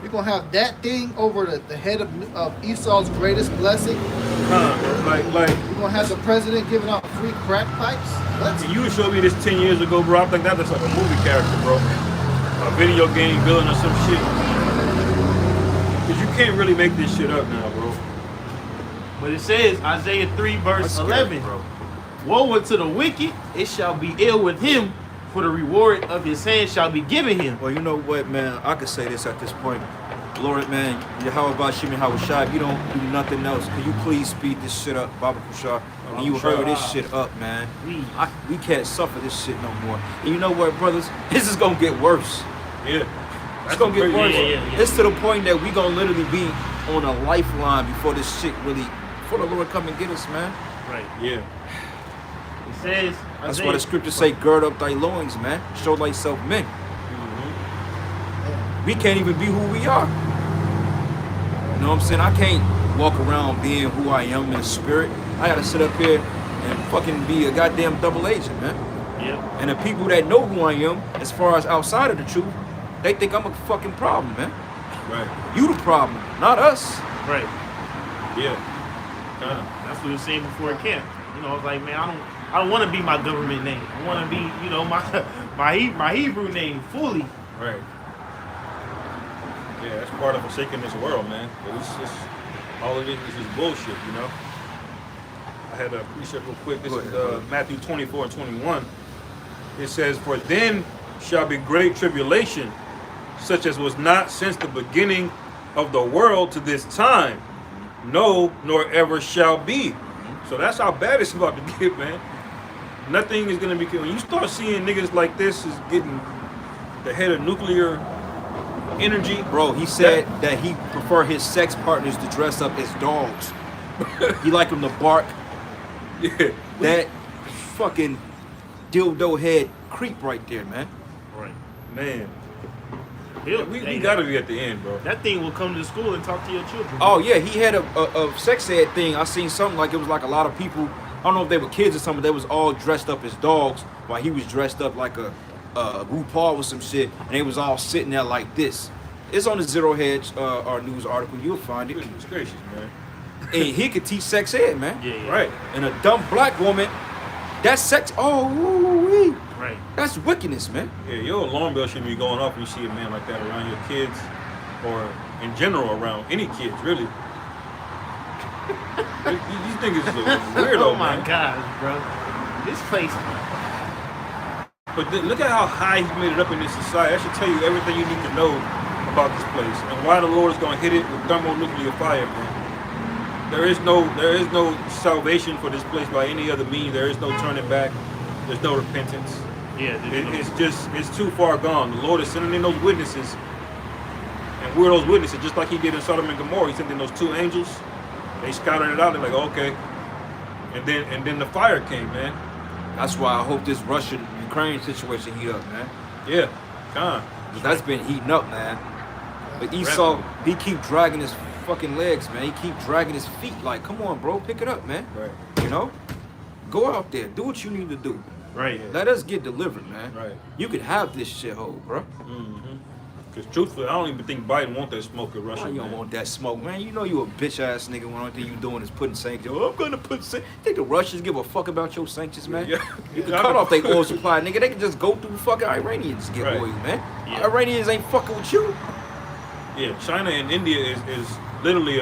you're gonna have that thing over the head of Esau's greatest blessing. Like You're gonna have the president giving out free crack pipes. What? you showed me this 10 years ago, bro. I think that's like a movie character, bro. A video game villain or some shit. Cause you can't really make this shit up now, bro. But it says, Isaiah 3, verse That's scary, 11. bro. Woe unto the wicked, it shall be ill with him, for the reward of his hand shall be given him. Well, you know what, man? I could say this at this point. Lord, man, Yahweh Bashim and Hawashai, you don't do nothing else. Can you please speed this shit up, Baba Kushar? And you hurry this shit up, man. We can't suffer this shit no more. And you know what, brothers? This is gonna get worse. Yeah. It's gonna get worse. Yeah. It's to the point that we gonna literally be on a lifeline before this shit before the Lord come and get us, man. Right. Yeah. It says, That's why the scriptures say, gird up thy loins, man. Show thyself men. We can't even be who we are. You know what I'm saying? I can't walk around being who I am in the spirit. I gotta sit up here and fucking be a goddamn double agent, man. Yep. And the people that know who I am, as far as outside of the truth, they think I'm a fucking problem, man. Right. You the problem, not us. Right. Yeah. Kinda. That's what we were saying before camp. You know, I was like, man, I don't want to be my government name. I want to be, you know, my Hebrew name fully. Right. Yeah, that's part of forsaking this world, man. But it's just all of it is just bullshit, you know. I had a precept real quick. This is Matthew 24 and 21. It says, "For then shall be great tribulation, such as was not since the beginning of the world to this time, no, nor ever shall be." So that's how bad it's about to get, man. Nothing is gonna be. When you start seeing niggas like this is getting the head of nuclear energy, Bro, he said that he prefer his sex partners to dress up as dogs. He like them to bark. yeah, That fucking dildo head creep right there, man. Right. man. He'll- We hey, gotta be at the end, bro. That thing will come to school and talk to your children. Oh yeah, he had a sex ed thing. I seen something like it was like a lot of people. I don't know if they were kids or something. They was all dressed up as dogs, while he was dressed up like a RuPaul or some shit, and they was all sitting there like this. It's on the Zero Hedge our news article. You'll find it. Goodness gracious, man. And he could teach sex ed, man. Yeah. Right. And a dumb black woman, that's sex. Oh, woo-wee. Right. That's wickedness, man. Yeah, your alarm bell shouldn't be going off when you see a man like that around your kids, or in general around any kids, really. These niggas is a weirdo, Oh my man. gosh, bro. This place. But look at how high he made it up in this society. That should tell you everything you need to know about this place and why the Lord is going to hit it with thermonuclear fire, man. There is no salvation for this place by any other means. There is no turning back. There's no repentance. Yeah, It's too far gone. The Lord is sending in those witnesses, and we're those witnesses, just like He did in Sodom and Gomorrah. He sent in those 2 angels. They scouted it out. They're like, okay, and then the fire came, man. That's why I hope this Russian-Ukraine situation heat up, man. Yeah, con. That's been heating up, man. But Esau, he keep dragging his fucking legs, man. He keep dragging his feet. Like, come on, bro, pick it up, man. Right. You know, go out there, do what you need to do. right. Let us get delivered, man. Right. You can have this shithole, bro. Because truthfully, I don't even think Biden want that smoke in Russia. Why you don't man. want that smoke, man? You know you a bitch ass nigga when the only thing you doing is putting sanctions. Oh, I'm gonna put sanctions. Think the Russians give a fuck about your sanctions, man? Yeah. You can cut off their oil supply, nigga. They can just go through fucking Iranians to get Right. oil, man. Yeah. Iranians ain't fucking with you. Yeah, China and India is literally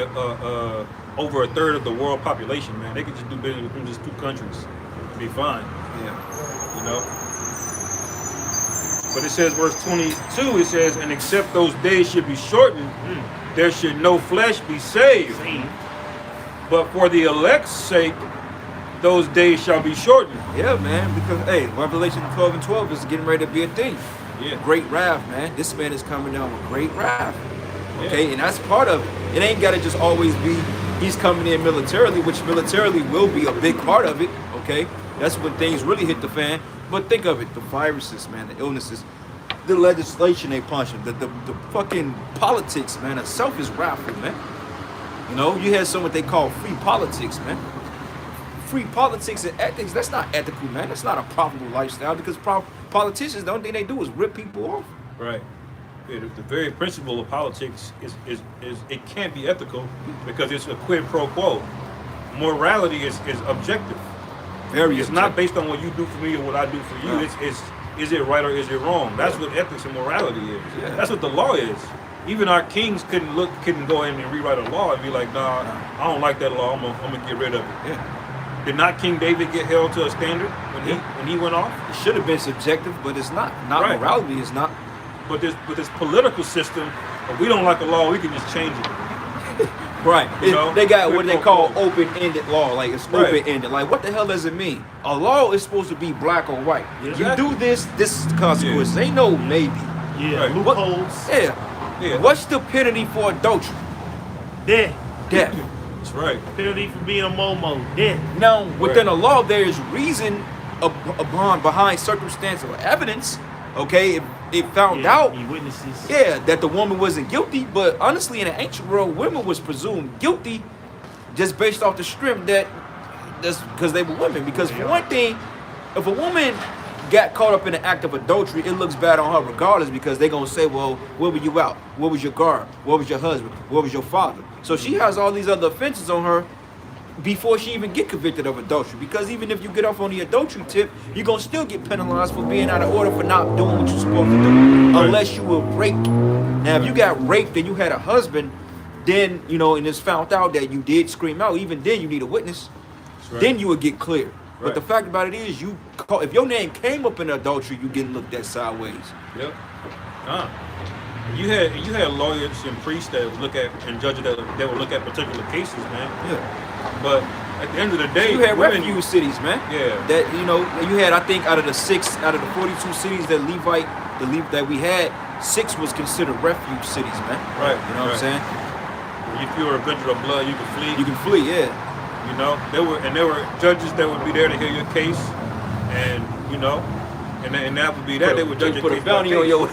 over a third of the world population, man. They could just do business between just 2 countries and be fine, Yeah. you know. But it says, verse 22, it says, and except those days should be shortened, there should no flesh be saved. But for the elect's sake, those days shall be shortened. Yeah, man, because, hey, Revelation 12 and 12 is getting ready to be a thing. Yeah. Great wrath, man. This man is coming down with great wrath. Okay, and that's part of it. It ain't got to just always be he's coming in militarily, which militarily will be a big part of it. Okay, that's when things really hit the fan. But think of it, the viruses, man, the illnesses, the legislation they punching, the fucking politics, man, itself is wrathful, man. You know, you had what they call free politics, man. Free politics and ethics, that's not ethical, man. That's not a profitable lifestyle because politicians, the only thing they do is rip people off. Right. Yeah, the very principle of politics is it can't be ethical because it's a quid pro quo. Morality is objective. Very It's not based on what you do for me or what I do for you. No. It's is it right or is it wrong? That's what ethics and morality is. Yeah. That's what the law is. Even our kings couldn't go in and rewrite a law and be like, nah, I don't like that law. I'm gonna get rid of it. Yeah. Did not King David get held to a standard when he went off? It should have been subjective, but it's not. Not Right. morality is not. But this political system, if we don't like a law, we can just change it. Right. You know? They got what they call Right. open-ended law. Like it's Right. open-ended. Like what the hell does it mean? A law is supposed to be black or white. Exactly. You do this is the consequences. Ain't no maybe. Yeah, Right. loopholes. Yeah. Yeah. What's the penalty for adultery? Death. Death. That's right. Penalty for being a momo. Death. Now, within a law, there is reason behind circumstantial evidence. Okay, it found out. He witnesses. Yeah, that the woman wasn't guilty, but honestly, in the ancient world, women was presumed guilty just based off the strength that's because they were women. Because for one thing, if a woman got caught up in the act of adultery, it looks bad on her regardless because they're gonna say, well, where were you out? Where was your guard? Where was your husband? Where was your father? So she has all these other offenses on her before she even get convicted of adultery. Because even if you get off on the adultery tip, you're gonna still get penalized for being out of order for not doing what you're supposed to do, unless you were raped. Now, if you got raped and you had a husband, then and it's found out that you did scream out. Even then, you need a witness. Right. Then you would get cleared. But Right. the fact about it is, if your name came up in adultery, you getting looked at sideways. Yep. You had lawyers and priests that would look at and judges that would look at particular cases, man. Yeah. But at the end of the day, You had women, refuge cities, man. Yeah. That you had, I think, out of the 42 cities that that we had, 6 was considered refuge cities, man. Right. You know what I'm saying? If you were a avenger of blood, you could flee. You can flee, yeah. You know, there were judges that would be there to hear your case, and and that would be that. They would judge your put case a by bounty on case. your.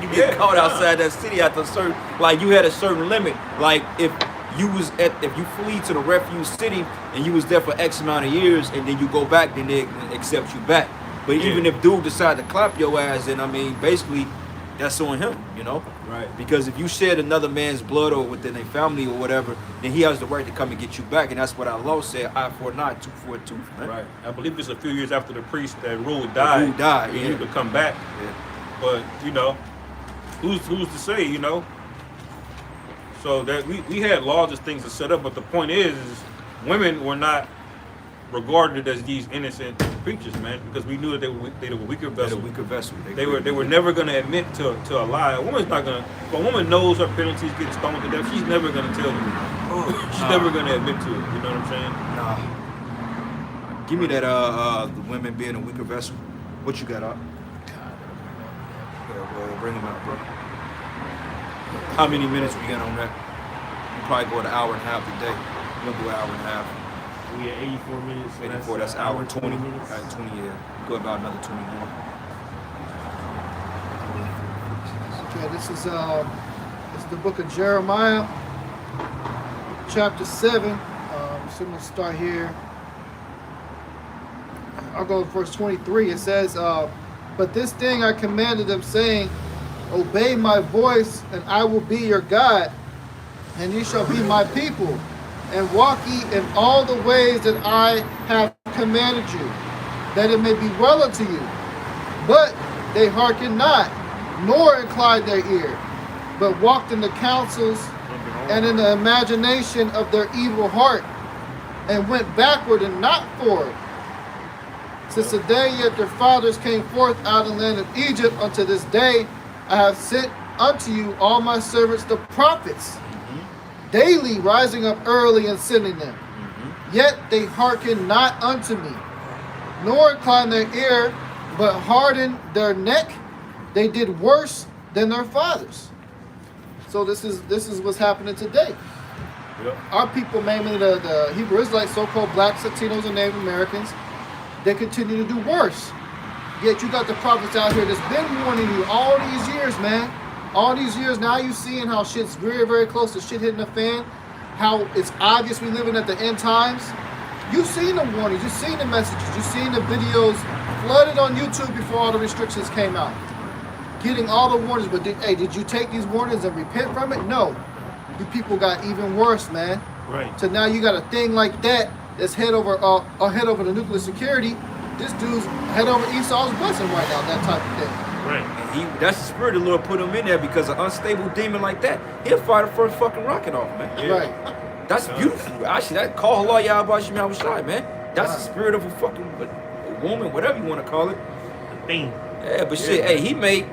You get caught outside that city after a certain, like you had a certain limit. Like if you flee to the refuge city and you was there for X amount of years and then you go back, then they accept you back. But even if dude decide to clap your ass, then basically that's on him, Right. Because if you shed another man's blood or within a family or whatever, then he has the right to come and get you back, and that's what our law said: eye for an eye, tooth for a tooth. Man. Right. I believe it's a few years after the priest that rule died. Rule died, he yeah. could come back. Yeah. But who's to say? So that we had laws and things to set up, but the point is women were not regarded as these innocent creatures, man, because we knew that they were weaker They're the vessels. weaker vessel. They were never gonna admit to a lie. A woman's not gonna. If a woman knows her penalty is getting stoned to death, she's never gonna tell you. She's never gonna admit to it. You know what I'm saying? Nah. Give me that the women being a weaker vessel. What you got up? Bring them out, bro. How many minutes we got on that? We'll probably go an hour and a half today. We'll do an hour and a half. We at 84 minutes. So 84, that's hour and 20. minutes. 20, yeah. Go about another 20 more. Okay, this is the book of Jeremiah, chapter 7. So I'm gonna start here. I'll go to verse 23. It says, "But this thing I commanded them, saying, Obey my voice, and I will be your God, and ye shall be my people, and walk ye in all the ways that I have commanded you, that it may be well unto you. But they hearkened not, nor inclined their ear, but walked in the counsels and in the imagination of their evil heart, and went backward and not forward. Since the day yet their fathers came forth out of the land of Egypt unto this day, I have sent unto you all my servants the prophets, daily rising up early and sending them. Yet they hearken not unto me, nor incline their ear, but hardened their neck. They did worse than their fathers." So this is what's happening today. Yep. Our people, mainly the Hebrew Israelites, so-called blacks, Latinos, and Native Americans, they continue to do worse. Yet you got the prophets out here that's been warning you all these years, man. All these years, now you seeing how shit's very, very close to shit hitting the fan. How it's obvious we living at the end times. You've seen the warnings, you've seen the messages, you've seen the videos flooded on YouTube before all the restrictions came out. Getting all the warnings, but did you take these warnings and repent from it? No. You people got even worse, man. Right. So now you got a thing like that that's head over the nuclear security. This dude's head over Esau's blessing right now, that type of thing. Right. And that's the spirit the Lord put him in there, because an unstable demon like that, he'll fire the first fucking rocket off, man. Yeah. Right. That's beautiful. Actually, that call Allah Yahweh Shem Yahushai, man. That's the spirit of a fucking a woman, whatever you want to call it. Thing. Yeah, but shit, hey, he made.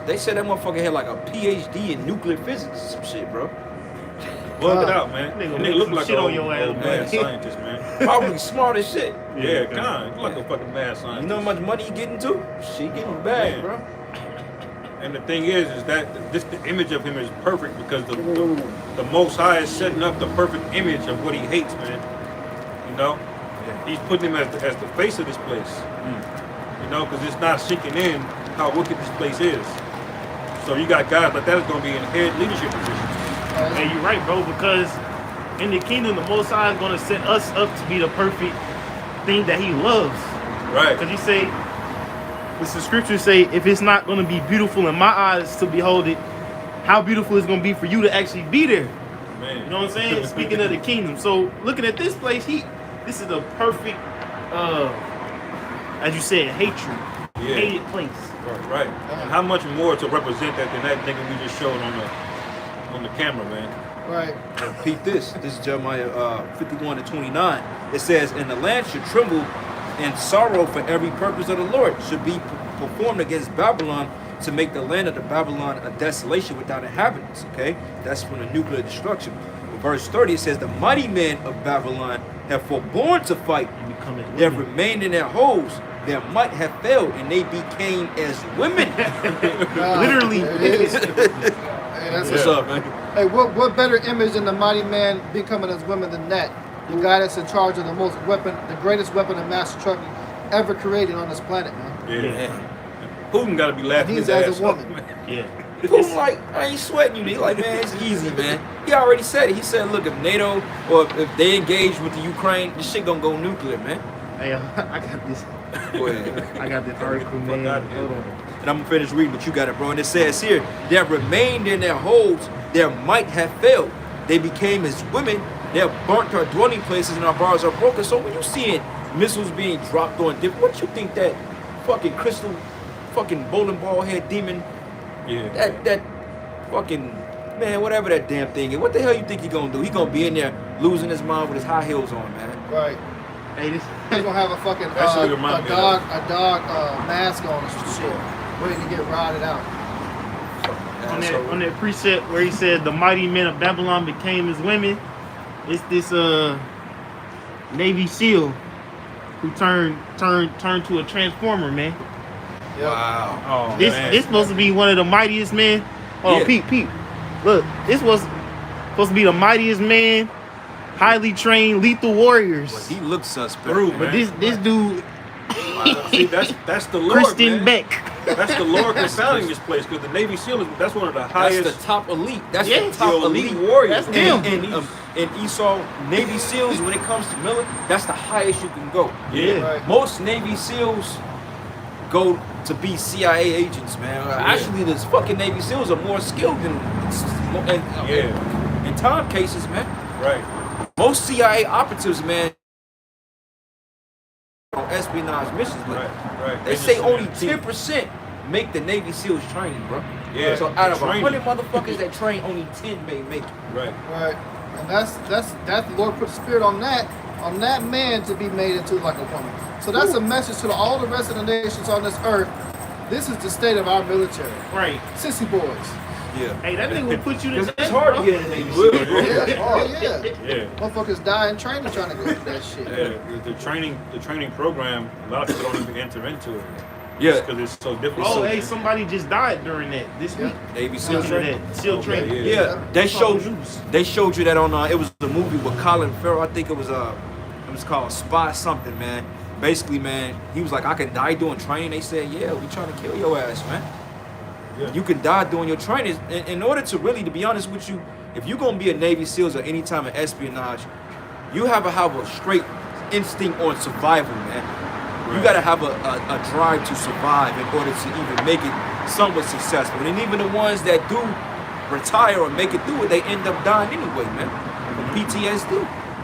They said that motherfucker had like a PhD in nuclear physics, some shit, bro. Bug it out, man. Nigga Nigga make look some like shit a on your ass, old man. mad scientist, man. Probably smart as shit. Yeah, God, look like a fucking mad scientist. You know how much money he getting to? Shit, getting the bag, Man. bro. And the thing is that the image of him is perfect, because the Most High is setting up the perfect image of what he hates, man. You know, he's putting him as the face of this place. You know, because it's not sinking in how wicked this place is. So you got guys like that is going to be in head leadership positions. Hey, you're right, bro, because in the kingdom, the Most High is going to set us up to be the perfect thing that he loves. Right. Because he say, the scriptures say, if it's not going to be beautiful in my eyes to behold it, how beautiful it's going to be for you to actually be there. Man. You know what I'm saying? Speaking of the kingdom. So looking at this place, this is the perfect, as you said, hated place. Right. And how much more to represent that than that nigga we just showed on the camera, man. Right. Repeat this. This is Jeremiah 51-29. It says, "And the land should tremble in sorrow for every purpose of the Lord should be performed against Babylon, to make the land of the Babylon a desolation without inhabitants." Okay, that's from the nuclear destruction. Well, verse 30, it says, "The mighty men of Babylon have forborne to fight. They have remained in their holes. Their might have failed, and they became as women." Literally. There it is. Hey, that's What's up, man? Hey, what better image than the mighty man becoming as women than that? The guy that's in charge of the greatest weapon of mass destruction ever created on this planet, man. Yeah. Putin got to be laughing He's his as ass a off, woman. man. Yeah. Putin like, I ain't sweating you. He like, man, it's easy, man. He already said it. He said, look, if NATO or if they engage with the Ukraine, this shit gonna go nuclear, man. Hey, I got this. Go ahead. I got this article, Fuck man. outta here. Hold on. And I'm gonna finish reading, but you got it, bro. And it says here, "They have remained in their holes, their might have failed. They became as women, they have burnt our dwelling places, and our bars are broken." So when you seeing missiles being dropped on different, what you think that fucking crystal, fucking bowling ball head demon, Yeah. that fucking, man, whatever that damn thing is, what the hell you think he gonna do? He gonna be in there losing his mind with his high heels on, man. Right. Hey, this. He's gonna have a fucking Actually, remind me of dog mask on or some shit, waiting to get rotted out. On that precept where he said the mighty men of Babylon became his women, it's this Navy SEAL who turned to a transformer, man. Yep. Wow. Oh, This man. this supposed to be one of the mightiest men. Oh, Yeah. Pete. Look, this was supposed to be the mightiest man, highly trained, lethal warriors. He looks suspect. Through, man. But this dude, See, that's the Lord, Kristen man. Beck. That's the Lord confounding this place because the Navy SEAL that's one of the That's highest the top elite. That's Yeah. the top elite. warriors. That's them. In Esau, Navy SEALs, when it comes to military, that's the highest you can go. Yeah. Right. Most Navy SEALs go to be CIA agents, man. Actually, this fucking Navy SEALs are more skilled than in time cases, man. Right. Most CIA operatives, man, on espionage missions, but Right. they say only 10% make the Navy SEAls training, bro. Yeah, So out of training. 100 motherfuckers that train, only 10 may make it. Right. Right. And that's the Lord put the spirit on that man to be made into like a woman. So that's a message to all the rest of the nations on this earth. This is the state of our military. Right. Sissy boys. Yeah. Hey, that nigga will put you to It's death, hard bro. to get in the Navy SEAls, bro. Yeah. Oh yeah. Yeah. Motherfuckers die in training trying to go through that shit. Yeah. The training program, a lot of people don't even enter into it. Yeah. Because it's so difficult. Oh, hey, somebody just died during that this week. Navy SEAL Under training. that SEAL training. yeah. Yeah, they It's on showed the news. you that on it was a movie with Colin Farrell. I think it was called Spy something, man. Basically, man, he was like, I can die doing training. They said, yeah, we trying to kill your ass, man. Yeah. You can die doing your training. In order to really, to be honest with you, if you're gonna be a Navy SEALs or any time of espionage, you have to have a straight instinct on survival, man. You gotta have a drive to survive in order to even make it somewhat successful. And even the ones that do retire or make it through it, they end up dying anyway, man. From PTSD.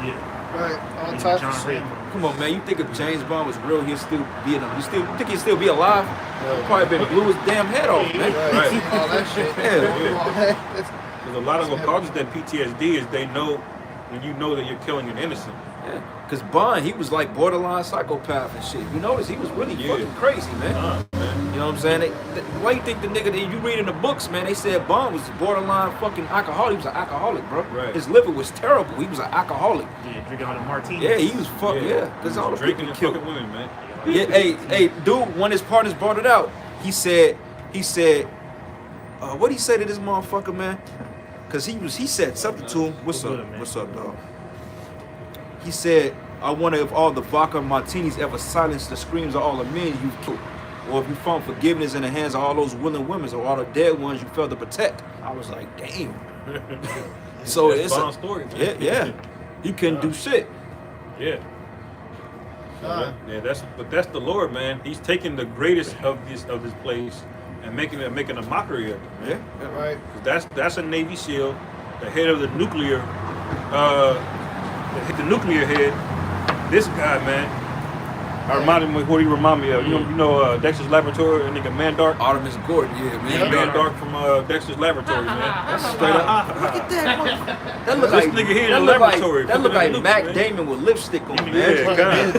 Yeah. Right. All types John of shit. Redmond. Come on, man. You think if James Bond was real, he'd still be in you think he'd still be alive? Probably been blew his damn head off, man. Right. All that shit. Yeah. All that. Because a lot of what causes that PTSD is they know when you know that you're killing an innocent. Yeah. Cause Bond, he was like borderline psychopath and shit. You notice he was really fucking crazy, man. Man. You know what I'm saying? Why you think the nigga that you read in the books, man? They said Bond was borderline fucking alcoholic. He was an alcoholic, bro. Right. His liver was terrible. He was an alcoholic. Yeah, drinking all the martinis. Yeah, he was fucking yeah. Cause all the Drinking people and killed. fucking women, man. Yeah, hey, dude. When his partners brought it out, he said, what he say to this motherfucker, man? Cause he said something to him. What's What's up? good, man? What's up, dog? He said, I wonder if all the vodka martinis ever silenced the screams of all the men you've killed, or if you found forgiveness in the hands of all those willing women, or all the dead ones you failed to protect. I was like, damn. So That's it's Bond's story, man. yeah. He couldn't do shit. Yeah. Yeah, that's the Lord, man. He's taking the greatest of this place and making a mockery of it. Yeah. Right. That's a Navy SEAL, the head of the nuclear head. This guy, man. I reminded me what he reminded me of. You know Dexter's Laboratory, and nigga Mandark. Artemis Gordon, yeah, man. Mandark from Dexter's Laboratory, man. Straight up. Look at that. That look This like nigga here in that the look laboratory. Like, that look cooking like the Mac nukes, man. Damon with lipstick on, man. Yeah, Look God.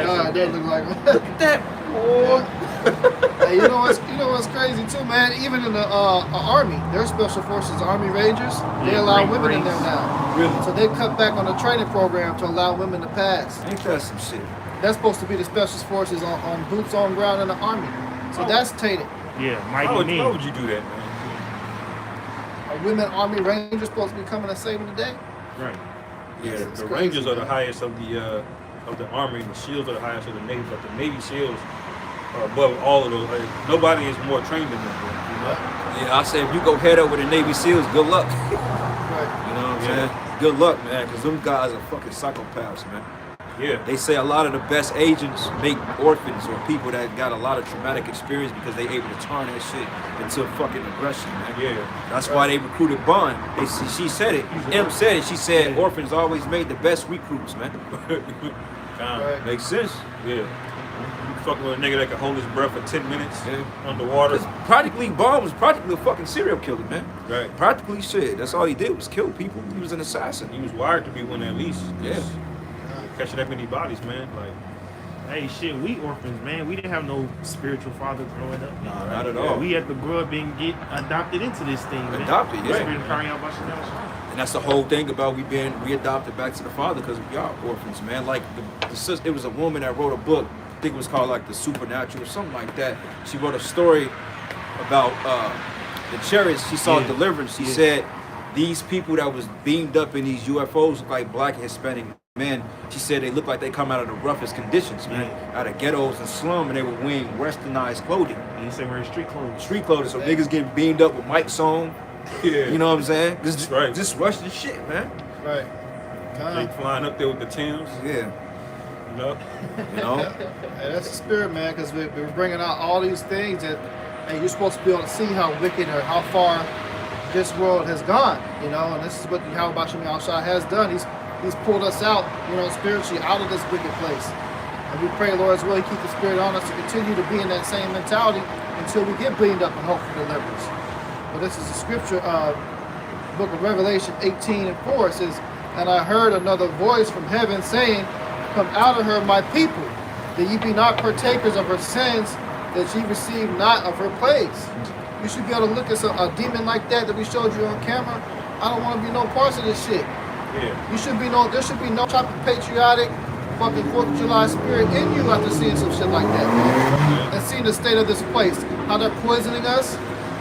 God, that look like. at that. Hey, you know what's crazy too, man? Even in the army, their special forces, Army Rangers, they Yeah, allow Green women in Berets. there now. Really? So they cut back on the training program to allow women to pass. Ain't that some shit? That's supposed to be the special forces on boots on ground in the army. So that's tainted. Yeah, Why mighty would men. you do that, man? A women Army Rangers supposed to be coming and saving the day. Right. Yeah, It's the crazy, Rangers are the man. highest of the Army, and the SEALs are the highest of the Navy, but the Navy SEAls are above all of those. Like, nobody is more trained than them, you know? Yeah, I say if you go head up with the Navy SEAls, good luck. You Right. know what I'm Yeah. saying? Good luck, man, because them guys are fucking psychopaths, man. Yeah. They say a lot of the best agents make orphans or people that got a lot of traumatic experience because they able to turn that shit into fucking aggression, man. Yeah. That's why they recruited Bond. She said it. M said it. She said orphans always made the best recruits, man. Right. Makes sense. Yeah. You fucking with a nigga that can hold his breath for 10 minutes Yeah. underwater. Because practically, Bond was practically a fucking serial killer, man. Right. Practically shit. That's all he did was kill people. He was an assassin. He was wired to be one at least. Yeah. catching that many bodies, man. Like, Hey, shit, we orphans, man. We didn't have no spiritual father growing up. Nah, not at all. We had to grow up and get adopted into this thing, man. Adopted, yeah. Spirit of carrying out by Shania. And that's the whole thing about we being readopted back to the Father because we are orphans, man. Like it was a woman that wrote a book. I think it was called like The Supernatural or something like that. She wrote a story about the chariots. She saw deliverance. She said these people that was beamed up in these UFOs look like black and Hispanic men. She said they look like they come out of the roughest conditions, man. Out of ghettos and slum, and they were wearing westernized clothing. And you say wearing street clothes. Street clothing. So niggas getting beamed up with mics on. yeah. You know what I'm saying? Just, Right. just rush the shit, man. Right. They flying up there with the Timbs, Yeah. you know? You know? And that's the spirit, man, because we're bringing out all these things that, and you're supposed to be able to see how wicked or how far this world has gone, you know, and this is what Yahweh Bashim Yahushua has done. He's pulled us out, you know, spiritually out of this wicked place. And we pray, Lord, as well, He keep the spirit on us to continue to be in that same mentality until we get cleaned up and hope for deliverance. But this is the scripture, book of Revelation 18:4. It says, "And I heard another voice from heaven saying, Come out of her, my people, that ye be not partakers of her sins, that ye receive not of her plagues." You should be able to look at a demon like that we showed you on camera. I don't want to be no parts of this shit. Yeah. There should be no type of patriotic fucking 4th of July spirit in you after seeing some shit like that, man. And seeing the state of this place, how they're poisoning us,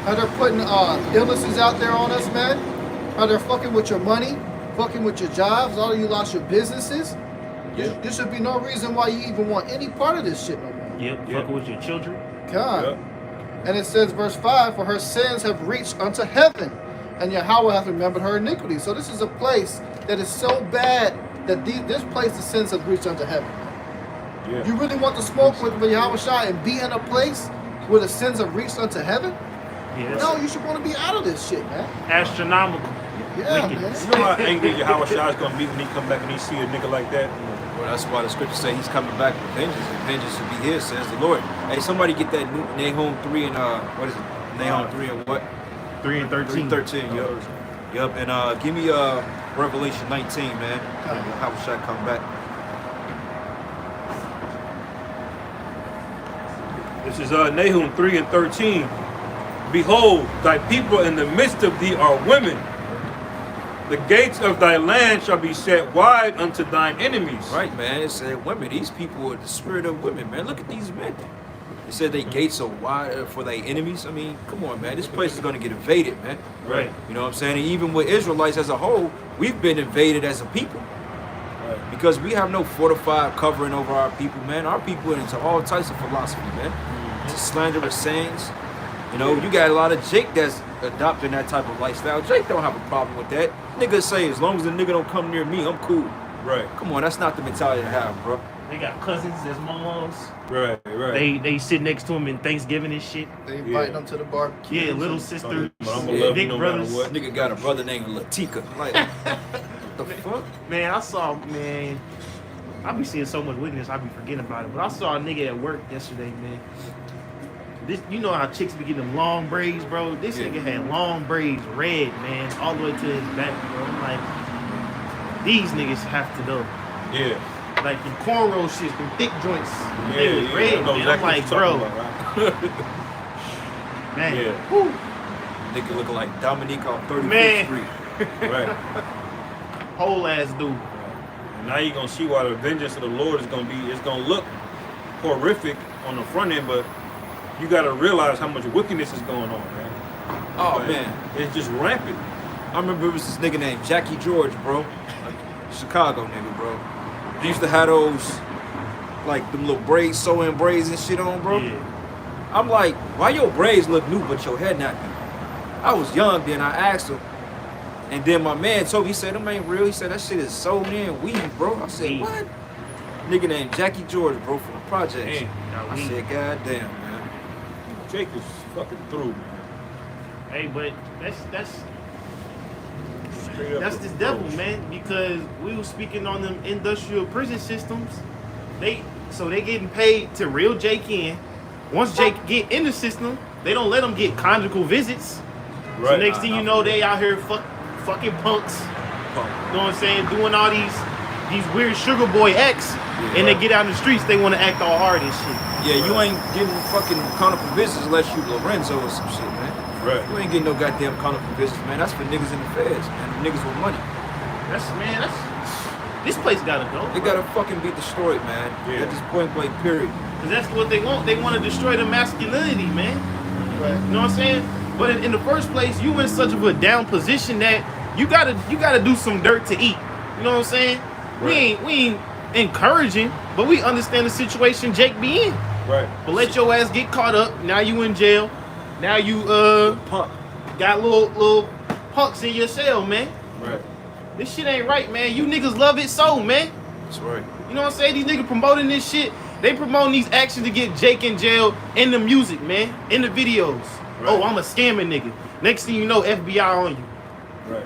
how they're putting illnesses out there on us, man. How they're fucking with your money, fucking with your jobs, all of you lost your businesses. There should be no reason why you even want any part of this shit no more. Yep, fucking with your children. God. Yep. And it says, verse 5, "For her sins have reached unto heaven, and Yahweh hath remembered her iniquity." So this is a place that is so bad that this place, the sins have reached unto heaven. Yeah. You really want to smoke with Yahweh Shai and be in a place where the sins have reached unto heaven? Yeah, that's No, you should want to be out of this shit, man. astronomical. Yeah, Wicked. man. You know how angry Yahweh Shai is gonna be when he come back and he see a nigga like that? Well, that's why the scripture say he's coming back with vengeance, and vengeance should be his, says the Lord. Hey, somebody get that new Nahum 3 and what is it? Nahum 3 and what? 3 and 13. 3:13, yup. Yup, and give me Revelation 19, man. How should I come back? This is Nahum 3 and 13. "Behold, thy people in the midst of thee are women. The gates of thy land shall be set wide unto thine enemies." Right, man. It said women. These people are the spirit of women, man. Look at these men. It said they gates are wide for their enemies. I mean, come on, man. This place is going to get invaded, man. Right. You know what I'm saying? And even with Israelites as a whole, we've been invaded as a people. Right. Because we have no fortified covering over our people, man. Our people are into all types of philosophy, man. It's slanderous sayings. You know, you got a lot of Jake that's adopting that type of lifestyle. Jake don't have a problem with that. Niggas say, as long as the nigga don't come near me, I'm cool. Right. Come on, that's not the mentality to have, bro. They got cousins as moms. Right. Right. They sit next to them in Thanksgiving and shit. They inviting them to the barbecue. Yeah, little sisters, But I'ma Yeah, love you big no brothers. matter what. Nigga got a brother named Latika. Like, what the fuck? Man, I be seeing so much wickedness, I be forgetting about it. But I saw a nigga at work yesterday, man. This, you know how chicks be getting them long braids, bro? This Yeah. nigga had long braids, red, man, all the way to his back, bro. I'm like, these niggas have to know. Yeah. Like the cornrow shit, them thick joints, Yeah. they was Yeah. red, I know man. exactly I'm like, what you're bro, talking about, right? man, Yeah. whew, Nigga looking like Dominique on 35th Man. Street. Right. whole ass dude. And now you're gonna see why the vengeance of the Lord is gonna be. It's gonna look horrific on the front end, but you gotta realize how much wickedness is going on, man. Oh, Like, man. it's just rampant. I remember it was this nigga named Jackie George, bro. Like, Chicago nigga, bro. He used to have those, like, them little braids, sew-in braids and shit on, bro. Yeah. I'm like, why your braids look new but your head not new? I was young then, I asked him. And then my man told me, he said, them ain't real. He said, that shit is sewn in weave, bro. I said, Weave. what? Nigga named Jackie George, bro, from the projects. Damn. Nah, I weave. said, God damn, man. Jake is fucking through, man. Hey, but that's Straight up That's this approach. devil, man, because we were speaking on them industrial prison systems. They getting paid to reel Jake in. Once Jake get in the system, they don't let him get conjugal visits. So next thing you know, they out here fucking punks. You know what I'm saying? Doing all these these weird sugar boy acts, and they get out in the streets, they want to act all hard and shit. Yeah, you ain't getting fucking carnival business unless you Lorenzo or some shit, man. Right. You ain't getting no goddamn carnival business, man. That's for niggas in the feds, man. Niggas with money. That's this place gotta go. They gotta fucking be destroyed, man. Yeah. At this point blank period. Cause that's what they want. They want to destroy the masculinity, man. Right. You know what I'm saying? But in the first place, you in such of a down position that you gotta do some dirt to eat. You know what I'm saying? Right. We ain't encouraging, but we understand the situation Jake be in. Right. But let your ass get caught up. Now you in jail. Now you Punk. got little punks in your cell, man. Right. This shit ain't right, man. You niggas love it so, man. That's right. You know what I'm saying? These niggas promoting this shit. They promoting these actions to get Jake in jail in the music, man. In the videos. Right. Oh, I'm a scamming nigga. Next thing you know, FBI on you. Right.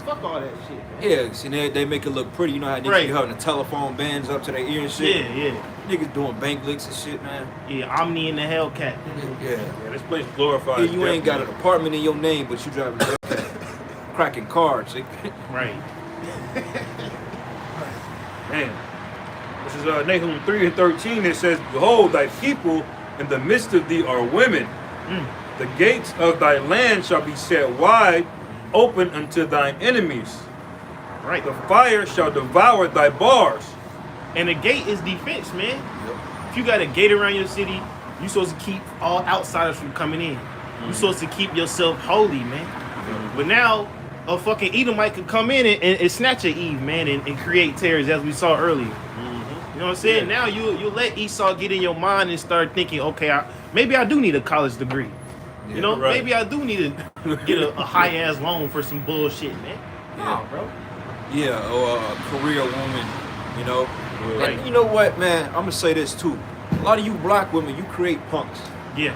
Fuck all that shit, man. Yeah, see, they make it look pretty. You know how niggas Right. be having the telephone bands up to their ear and shit? Yeah. Niggas doing bank licks and shit, man. Yeah, Omni and the Hellcat. Yeah. Yeah, this place glorifies. Yeah, you ain't got an definitely. apartment in your name, but you driving a Hellcat. Cracking cards. Right. Man. This is Nahum 3:13. It says, "Behold, thy people in the midst of thee are women. The gates of thy land shall be set wide, open unto thine enemies. Right. The fire shall devour thy bars." And the gate is defense, man. If you got a gate around your city, you supposed to keep all outsiders from coming in. You supposed to keep yourself holy, man. But now, a fucking Edomite could come in and snatch a Eve, man, and create terrors, as we saw earlier. You know what I'm saying? Now you let Esau get in your mind and start thinking, okay, maybe I do need a college degree. You know, right. maybe I do need to get a high ass loan for some bullshit, man. Yeah. Nah, bro. Yeah, or a career woman, you know. Right. And you know what, man? I'm gonna say this too. A lot of you black women, you create punks. Yeah,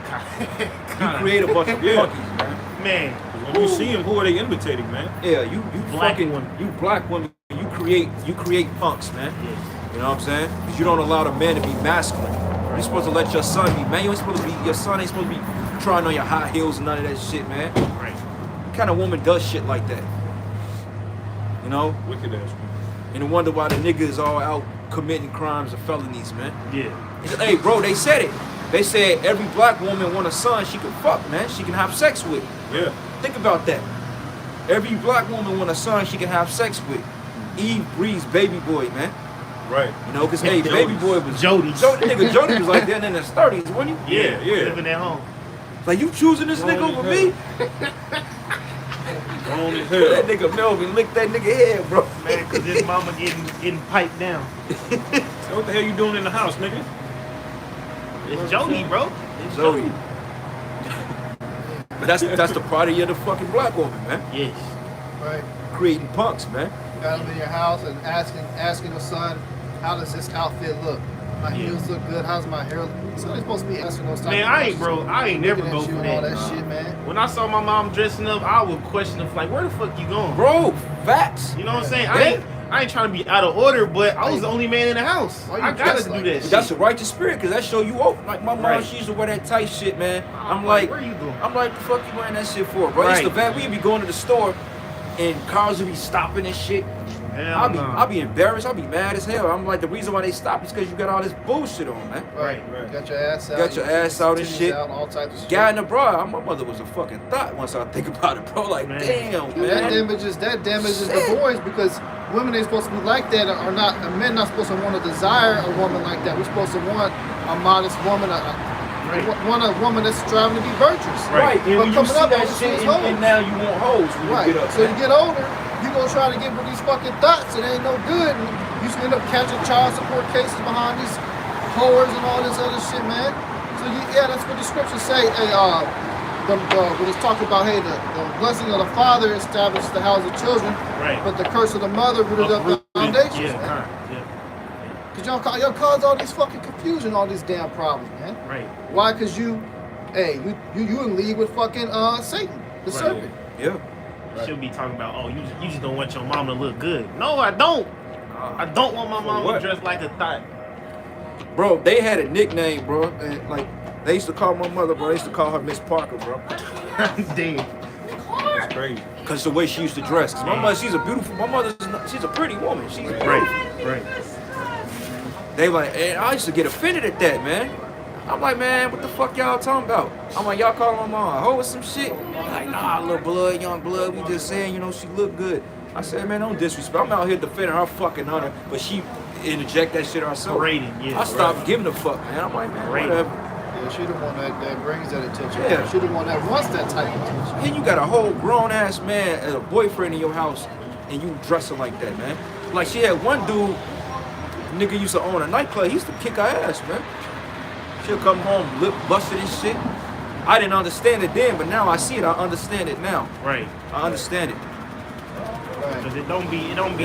You create a bunch of Yeah. punkies, man. man. When you see them, who are they imitating, man? Yeah, you Black fucking women. you black women, you create punks, man. Yeah. You know what I'm saying? Because you don't allow the man to be masculine. You're supposed to let your son be, man. You ain't supposed to be, your son ain't supposed to be trying on your high heels and none of that shit, man. Right. What kind of woman does shit like that? You know? Wicked ass. And you wonder why the nigga is all out committing crimes and felonies, man. Yeah. Hey, bro, they said it. They said every black woman want a son she can fuck, man. She can have sex with. Yeah. Think about that. Every black woman want a son she can have sex with. Eve breeds baby boy, man. Right. You know, because, hey, baby boy was... Jody. Jody was like that in his 30s, wasn't he? Yeah, yeah. Living at home. Like, you choosing this nigga over me? Grown as That hell. nigga Melvin licked that nigga head, bro. Man, cause his mama getting piped down. So what the hell you doing in the house, nigga? It's Jody, bro. It's Jody. But that's the party of the fucking black woman, man. Yes. Right. Creating punks, man. Got him in your house and asking your son, how does this outfit look? My heels look good. How's my hair look? So they're supposed to be asking those type Man, of I ain't, questions. bro. I ain't never Looking go at you for and all that. that shit, man. When I saw my mom dressing up, I would question her, like, where the fuck you going? Bro, facts. You know what I'm saying? Yeah. I ain't trying to be out of order, but I was the only man in the house. Why you I gotta dressed do like that. that? That's shit. a righteous spirit, because that show you open. Like my mom, Right. she used to wear that tight shit, man. I'm like, like, where you going? I'm like, the fuck you wearing that shit for, bro? It's Right. the van. We'd be going to the store, and cars would be stopping and shit. Hell no. I'll be embarrassed. I'll be mad as hell. I'm like, the reason why they stop is because you got all this bullshit on, man. Right. Got your ass out. Got your ass out and titties shit. Out, all types of shit. Guy in the bra. My mother was a fucking thought once I think about it, bro. Like, Man. damn, That man. damages the boys, because women ain't supposed to be like that, or not. Men not supposed to want to desire a woman like that. We're supposed to want a modest woman, want a woman that's striving to be virtuous. Right. And But when you coming see up, that all you see shit, is hoes. and now you want hoes when Right. you get up. So you get older, you gonna try to get with these fucking thoughts. It ain't no good. And you just end up catching child support cases behind these whores and all this other shit, man. So that's what the scriptures say. Hey, when it's talking about, hey, the blessing of the father establishes the house of children, Right. but the curse of the mother rooted up the foundations, Yeah, man. yeah. Cause y'all cause all these fucking confusion, all these damn problems, man. Right. Why? Cause you in league with fucking Satan, the serpent. Yeah. She'll be talking about, oh, you just don't want your mom to look good. No, I don't. I don't want my mom what? to dress like a thot. Bro, they had a nickname, bro. And like, they used to call my mother, bro. They used to call her Miss Parker, bro. Damn. It's crazy. Cause the way she used to dress. 'Cause my mother, she's a beautiful. My mother's not, she's a pretty woman. She's Right. They like, and I used to get offended at that, man. I'm like, man, what the fuck y'all talking about? I'm like, y'all calling my mom a hoe or some shit? Like, nah, little blood, young blood. We just saying, you know, she look good. I said, man, don't disrespect. I'm out here defending her fucking honor, but she interject that shit herself. Parading, yeah. I stopped giving a fuck, man. I'm like, man, Parading. whatever. Yeah, she the one that brings that attention. Yeah. She the one that wants that type of attention. Then you got a whole grown ass man and a boyfriend in your house, and you dressing like that, man. Like she had one dude, nigga used to own a nightclub. He used to kick her ass, man. She'll come home lip busted and shit. I didn't understand it then, but now I see it. I understand it now. Right. I understand it. Right. Because it don't be out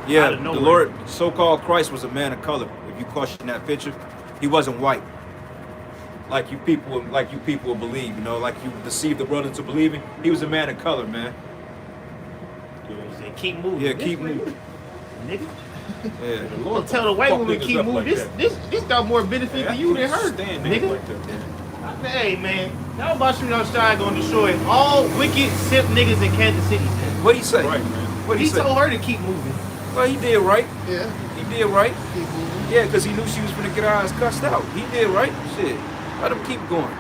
Yeah, of the nowhere. Lord, so-called Christ, was a man of color. If you question that picture, he wasn't white. Like you people will believe, you know, like you deceive the world into believing. He was a man of color, man. You know what I'm saying? Keep moving. Yeah, keep moving. Nigga. Yeah. The Lord tell the white Fuck woman niggas keep up moving. like This got more benefit to you than her, Stand nigga. like that. Hey man, y'all about to outside gonna destroy all wicked simp niggas in Kansas City. What'd he say? Right, man. What'd He he say? told her to keep moving. Well, he did right. Yeah. He did right. Keep moving. Yeah, because he knew she was gonna get her ass cussed out. He did right. Shit. Let him keep going.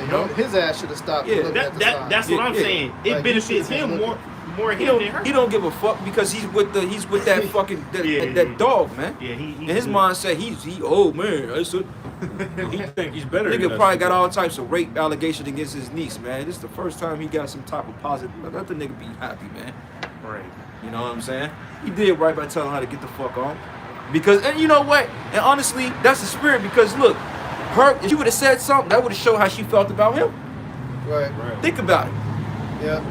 You know, his ass should have stopped. Yeah. and looked at the sign. That's what I'm Yeah. saying. It Like, benefits you should've him been more He him than her. don't give a fuck because he's with that fucking Yeah. that dog, man. Yeah, he In his mindset, he oh man, that's a, He think he's better than nigga us. probably got all types of rape allegations against his niece, man. This is the first time he got some type of positive. Let the nigga be happy, man. Right. You know what I'm saying? He did right by telling her to get the fuck on. Because, and you know what? And honestly, that's the spirit. Because look, her, if she would have said something, that would have showed how she felt about him. Right. Right. Think about it. Yeah.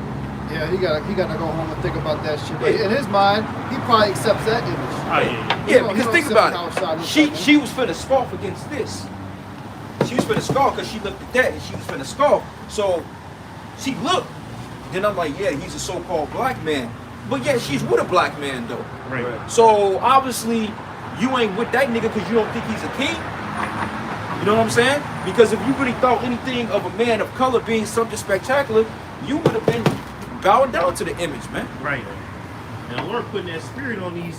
Yeah, he gotta go home and think about that shit. But Yeah. in his mind, he probably accepts that image. Oh yeah. He Yeah, don't- he because don't think accept about how it. outside looks She like, man. she was finna scoff against this. She was finna scoff because she looked at that and she was finna scoff. So she looked. Then I'm like, yeah, he's a so-called black man. But yeah, she's with a black man though. Right. So obviously, you ain't with that nigga because you don't think he's a king. You know what I'm saying? Because if you really thought anything of a man of color being something spectacular, you would have been bowing down to the image, man. Right. And the Lord putting that spirit on these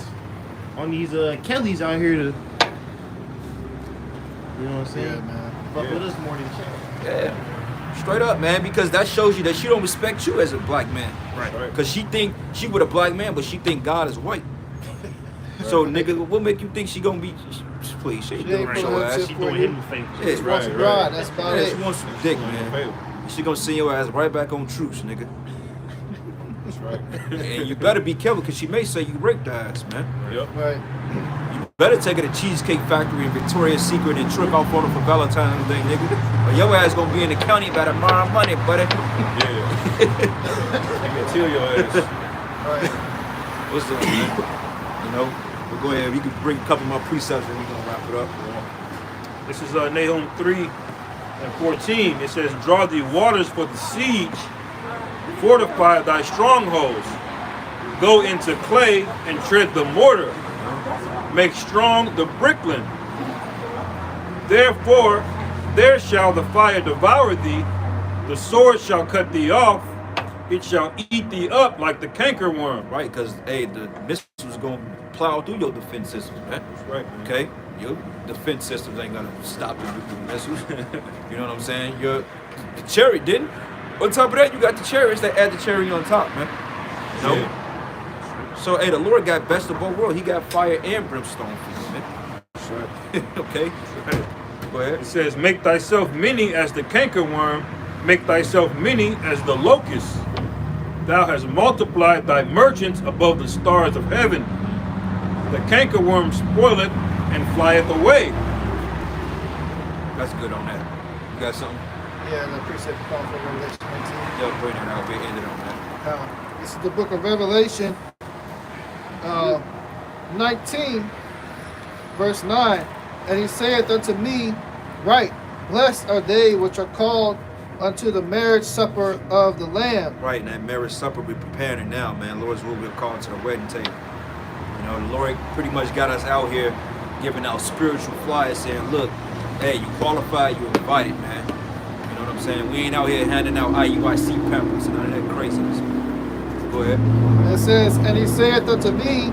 Kellys out here to, you know what I'm saying? Yeah, man. Fuck with us more than Chad. Yeah. Straight up, man, because that shows you that she don't respect you as a black man. Right. Right. Because she think she with a black man, but she think God is white. So, nigga, what make you think she gonna be, please, she ain't She doing ain't her put so her ass. tip She for doing you. him a favor. Yeah, Just wants right, God, right. that's about Yeah, it. she wants some dick, man. She gonna send your ass right back on truce, nigga. That's right. And you better be careful, because she may say you raped her ass, man. Yep. Right. You better take her to Cheesecake Factory and Victoria's Secret and trick off on her for Valentine's Day, nigga. Or your ass gonna be in the county by tomorrow money, buddy. Yeah. You can tell your ass. Right. What's up, man? You know, but go ahead. You can bring a couple more precepts and we're gonna wrap it up. This is Nahum 3:14. It says, draw the waters for the siege, fortify thy strongholds, go into clay and tread the mortar, make strong the brickland. Therefore, there shall the fire devour thee, the sword shall cut thee off, it shall eat thee up like the cankerworm. Right, because hey, the missiles gonna plow through your defense systems, man. That's right, man. Okay? Your defense systems ain't gonna stop you with the missiles. You know what I'm saying? The chariot didn't. On top of that, you got the chariots that add the cherry on top, man. No. Yeah. So hey, the Lord got best of both worlds. He got fire and brimstone for you, man. That's right. Okay? Go ahead. It says, make thyself many as the cankerworm, make thyself many as the locust. Thou hast multiplied thy merchants above the stars of heaven. The cankerworm spoileth and flieth away. That's good on that. You got something? Yeah, and the precept call for Revelation 19. Yeah, bring it out. We ended on that. This is the book of Revelation 19, verse 9. And he saith unto me, Right, blessed are they which are called unto the marriage supper of the Lamb. Right, and that marriage supper, we're preparing it now, man. Lord's will, we're called to the wedding table. You know, the Lord pretty much got us out here giving out spiritual flyers saying, look, hey, you qualified, you're invited, man. You know what I'm saying? We ain't out here handing out IUIC pamphlets and none of that craziness. Go ahead. It says, and he saith unto me,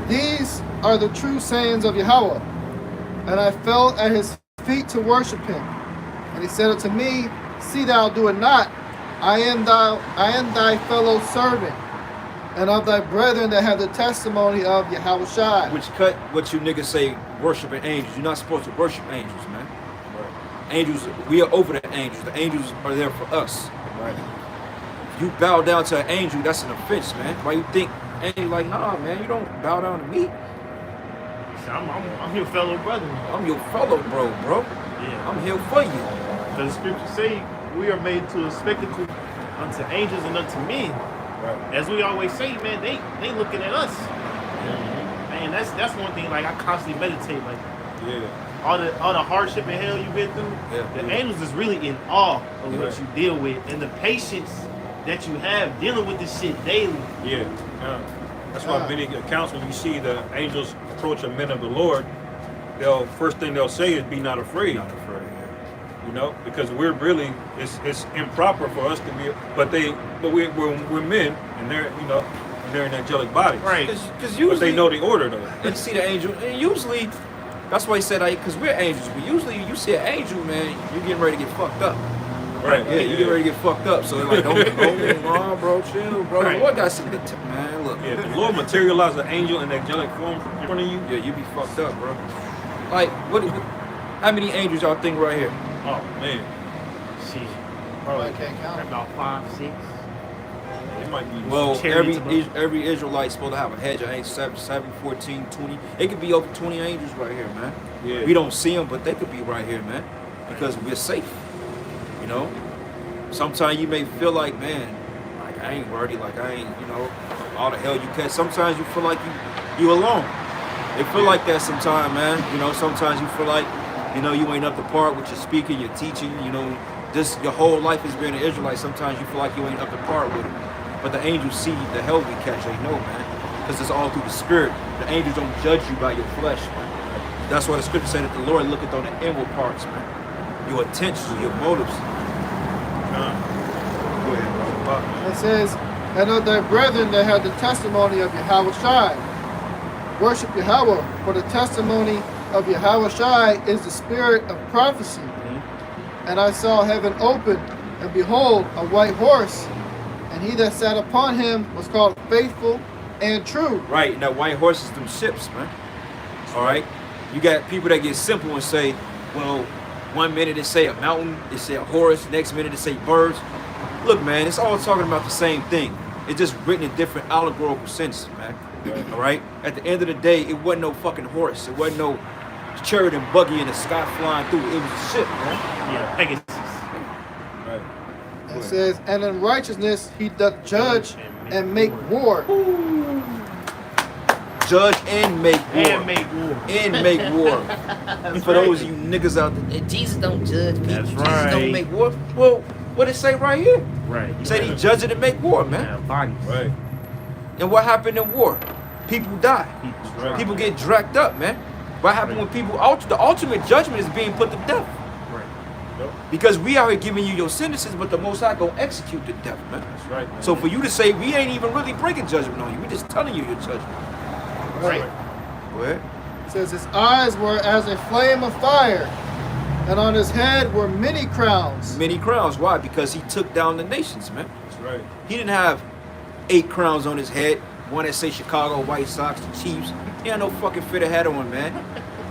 these are the true sayings of Yahweh. And I fell at his feet to worship him. And he said unto me, see thou do it not. I am thy fellow servant, and of thy brethren that have the testimony of Yahweh Shai. Which cut what you niggas say worshiping angels. You're not supposed to worship angels, man. Angels, we are over the angels. The angels are there for us. Right. If you bow down to an angel, that's an offense, man. Why you think angel like, nah, man, you don't bow down to me. I'm your fellow brother. I'm your fellow bro. Yeah. I'm here for you. The scriptures say we are made to a spectacle unto angels and unto men. Right. As we always say, man, they looking at us. Man, that's one thing. Like I constantly meditate. Like all the hardship and hell you've been through. The angels is really in awe of what you deal with and the patience that you have dealing with this shit daily. Yeah. That's why many accounts when you see the angels approach a men of the Lord, first thing they'll say is, "Be not afraid." Not afraid. You know, because we're really it's improper for us to be, but we're men and they're they're in angelic bodies, Right? Because But they know the order though. And you see the angel, and usually that's why he said, because we're angels. But usually you see an angel, man, you're getting ready to get fucked up. Right. Yeah, you get ready to get fucked up. So they're like, don't nah, bro, chill, bro. Right. What got some good man? Look. Yeah, the Lord materialized an angel in angelic form in front of you. Yeah, you be fucked up, bro. Like, how many angels y'all think right here? Oh man, Shit. I can't count. About 5, 6. it might be. Well, Chariots every Israelite's supposed to have a hedge of angels, 7, 14, 20. It could be over 20 angels right here, man. Yeah. We don't see them, but they could be right here, man, because we're safe. You know, sometimes you may feel like, man, like I ain't worthy, like I ain't, all the hell you catch. Sometimes you feel like you alone. It feel like that sometimes, man. Sometimes you feel like, you ain't up to par with your speaking, your teaching. This your whole life is being an Israelite. Sometimes you feel like you ain't up to par with it. But the angels see the hell we catch. They know, man, because it's all through the spirit. The angels don't judge you by your flesh, man. That's why the scripture said that the Lord looketh on the inward parts, man. Your intentions, your motives. Go ahead. It says, and of thy brethren that have the testimony of Yahweh Shai. Worship Yahweh, for the testimony of Yahweh Shai is the spirit of prophecy. And I saw heaven open, and behold, a white horse, and he that sat upon him was called Faithful and True. Right, and that white horse is them ships, man. All right? You got people that get simple and say, well, 1 minute they say a mountain, they say a horse, next minute they say birds. Look, man, it's all talking about the same thing. It's just written in different allegorical senses, man. All right? At the end of the day, it wasn't no fucking horse. It wasn't no chariot and buggy in the sky flying through. It was a ship, man. Yeah, Pegasus. Right. It says, and in righteousness he doth judge and make war. Judge and make war. And make war. And make war. For those of you niggas out there, Jesus don't judge people. That's Jesus right. don't make war. Well, what it say right here? Right. It say he judged it and make war, man. Yeah, bodies. Right. And what happened in war? People die. Right. People get dragged up, man. What happened when people, the ultimate judgment is being put to death. Right. Yep. Because we out here giving you your sentences, but the Most High gonna execute the death, man. That's right. Man. So for you to say we ain't even really bringing judgment on you, we just telling you your judgment. Right. Go ahead. It says his eyes were as a flame of fire, and on his head were many crowns. Many crowns. Why? Because he took down the nations, man. That's right. He didn't have 8 crowns on his head. One that say Chicago White Sox, the Chiefs. He had no fucking fit hat on, man.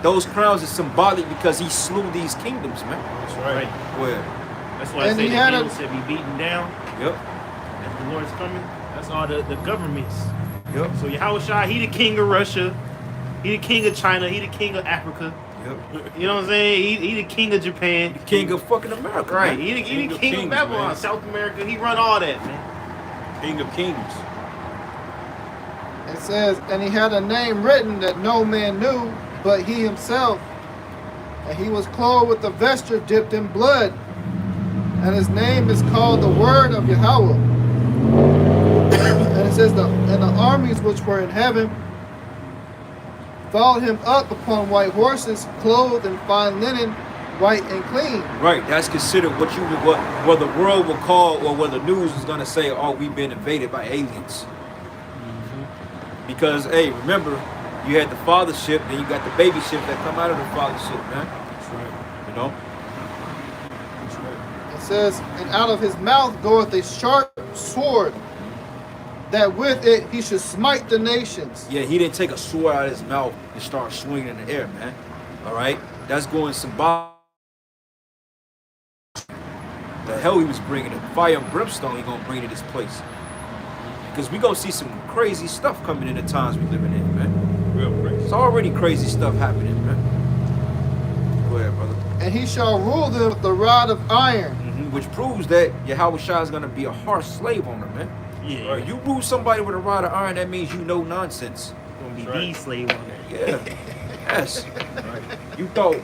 Those crowns are symbolic because he slew these kingdoms, man. That's right. Go ahead. That's why I And say he the had hills should be beaten down Yep. as the Lord's coming. That's all the governments. Yep. So Yahweh Shai, he the king of Russia. He the king of China. He the king of Africa. Yep. You know what I'm saying? He the king of Japan. King of fucking America. Right. Man. He the King of king of kings, Babylon, man. South America. He run all that, man. King of Kings. It says, and he had a name written that no man knew but he himself. And he was clothed with a vesture dipped in blood. And his name is called the Word of Yahweh. And it says, and the armies which were in heaven followed him up upon white horses, clothed in fine linen, white and clean. Right, that's considered what the world will call, or what the news is gonna say, oh, we've been invaded by aliens. Because, hey, remember, you had the fathership, then you got the baby ship that come out of the fathership, man. That's right. You know? That's right. It says, and out of his mouth goeth a sharp sword, that with it he should smite the nations. Yeah, he didn't take a sword out of his mouth and start swinging in the air, man. All right? That's going symbolic. The hell he was bringing, the fire and brimstone he gonna bring to this place. Because we gonna see some crazy stuff coming in the times we living in, man. Real crazy. It's already crazy stuff happening, man. Go ahead, brother. And he shall rule them with the rod of iron. Which proves that Yahweh Shah is gonna be a harsh slave owner, man. Yeah. You rule somebody with a rod of iron, that means you know nonsense. Gonna be That's right. the slave on that. Yeah. Yes. You thought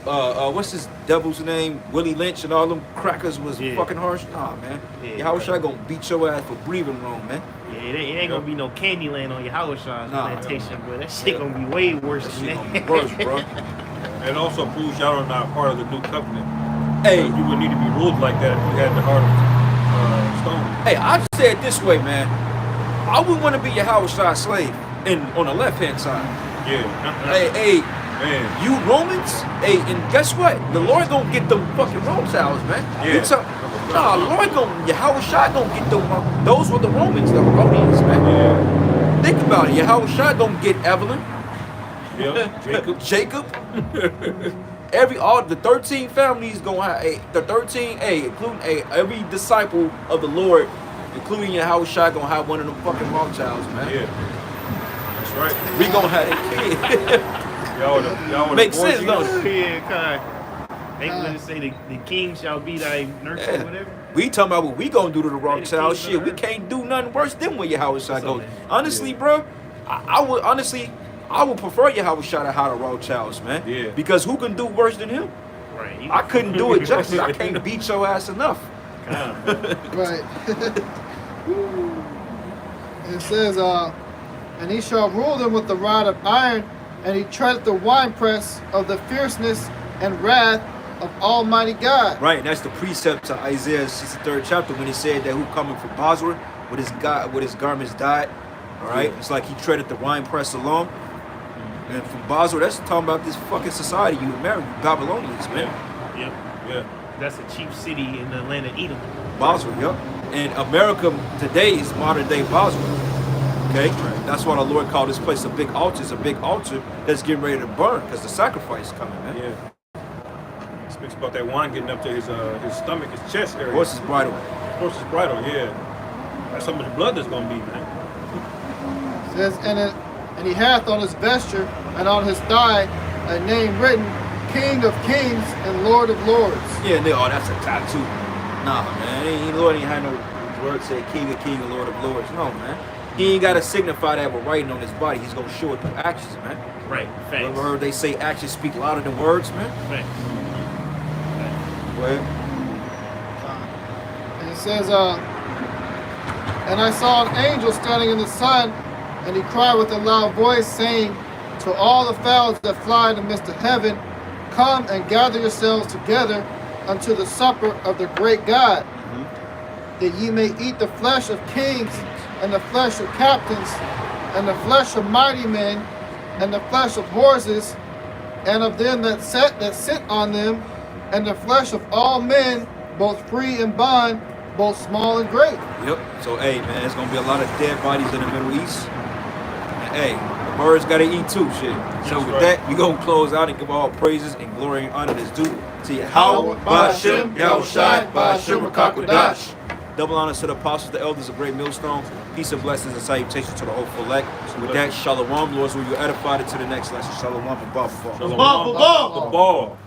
what's his devil's name? Willie Lynch and all them crackers was Yeah. fucking harsh? Nah, man. Yeah. Yahweh Shah gonna beat your ass for breathing wrong, man. Yeah, it ain't gonna be no candy land on your Howard Shaw's Nah. plantation, but that shit gonna be way worse That than shit that. gonna be worse, bro. And also proves y'all are not part of the new covenant. Hey, You would need to be ruled like that if you had the heart of stone. hey, I say it this way, man. I wouldn't want to be Yahweh Shah's slave on the left hand side. Yeah. Hey, Man. you Romans, hey, and guess what? The Lord gonna get them fucking Rothschilds, man. Yeah. Nah, Lord gonna, Yahweh Shah gonna get them. Those were the Romans, the Herodians, man. Yeah. Think about it. Yahweh Shah gonna get Evelyn, Yeah. Jacob. all the 13 families gonna have the 13, including every disciple of the Lord, including Yahweh Shah, gonna have one of them fucking Rothschilds, man. Yeah. That's right. We gonna have that kid. Y'all Makes sense, don't it? Yeah, kind. They gonna say the king shall be thy nurture or whatever. We talking about what we gonna do to the Rothschild Hey, the shit. We earth. can't do nothing worse than what Yahweh Shah What's goes. up, man? Honestly, bro, I would prefer Yahweh Shah to how the Rothschilds, man. Yeah. Because who can do worse than him? Right. I couldn't do it justice. I can't beat your ass enough. Right. It says, and he shall rule them with the rod of iron, and he treadeth the winepress of the fierceness and wrath of Almighty God. Right, and that's the precept to Isaiah 63rd chapter when he said that who coming from Basra with his garments dyed. All right, it's like he treaded the wine press along. And from Basra, that's talking about this fucking society you American Babylonians, man. Yep. Yeah. That's a cheap city in the land of Edom. Basra, yep. And America today is modern day Basra. Okay, that's why the Lord called this place a big altar. It's a big altar that's getting ready to burn because the sacrifice is coming, man. Yeah. He speaks about that wine getting up to his stomach, his chest area. Horse's bridle. Horse's bridle, yeah. That's some of the blood that's gonna be, man. It says, and he hath on his vesture and on his thigh a name written, King of Kings and Lord of Lords. Yeah, that's a tattoo. Nah, man. Lord ain't had no word said King of Kings and Lord of Lords. No, man. He ain't got to signify that with writing on his body. He's going to show it through actions, man. Right. You Facts. ever heard they say actions speak louder than words, man? Facts. Go ahead. And it says, and I saw an angel standing in the sun, and he cried with a loud voice, saying to all the fowls that fly in the midst of heaven, come and gather yourselves together unto the supper of the great God, that ye may eat the flesh of kings, and the flesh of captains, and the flesh of mighty men, and the flesh of horses, and of them that sit on them, and the flesh of all men, both free and bond, both small and great. Yep. So, hey, man, there's going to be a lot of dead bodies in the Middle East. And, hey, the birds got to eat too, shit. So, with that, we going to close out and give all praises and glory and honor that's due to Yahweh, Ba'ashem, Yahushai, Ba'ashem, Rakakwadash. Double honors to the apostles, the elders of Great Millstone. Peace and blessings and salutations to the whole elect. With that, shalom, Lords, will you edify it to the next lesson? Shalom, and blah, blah, blah. Shalom. Ball. The ball.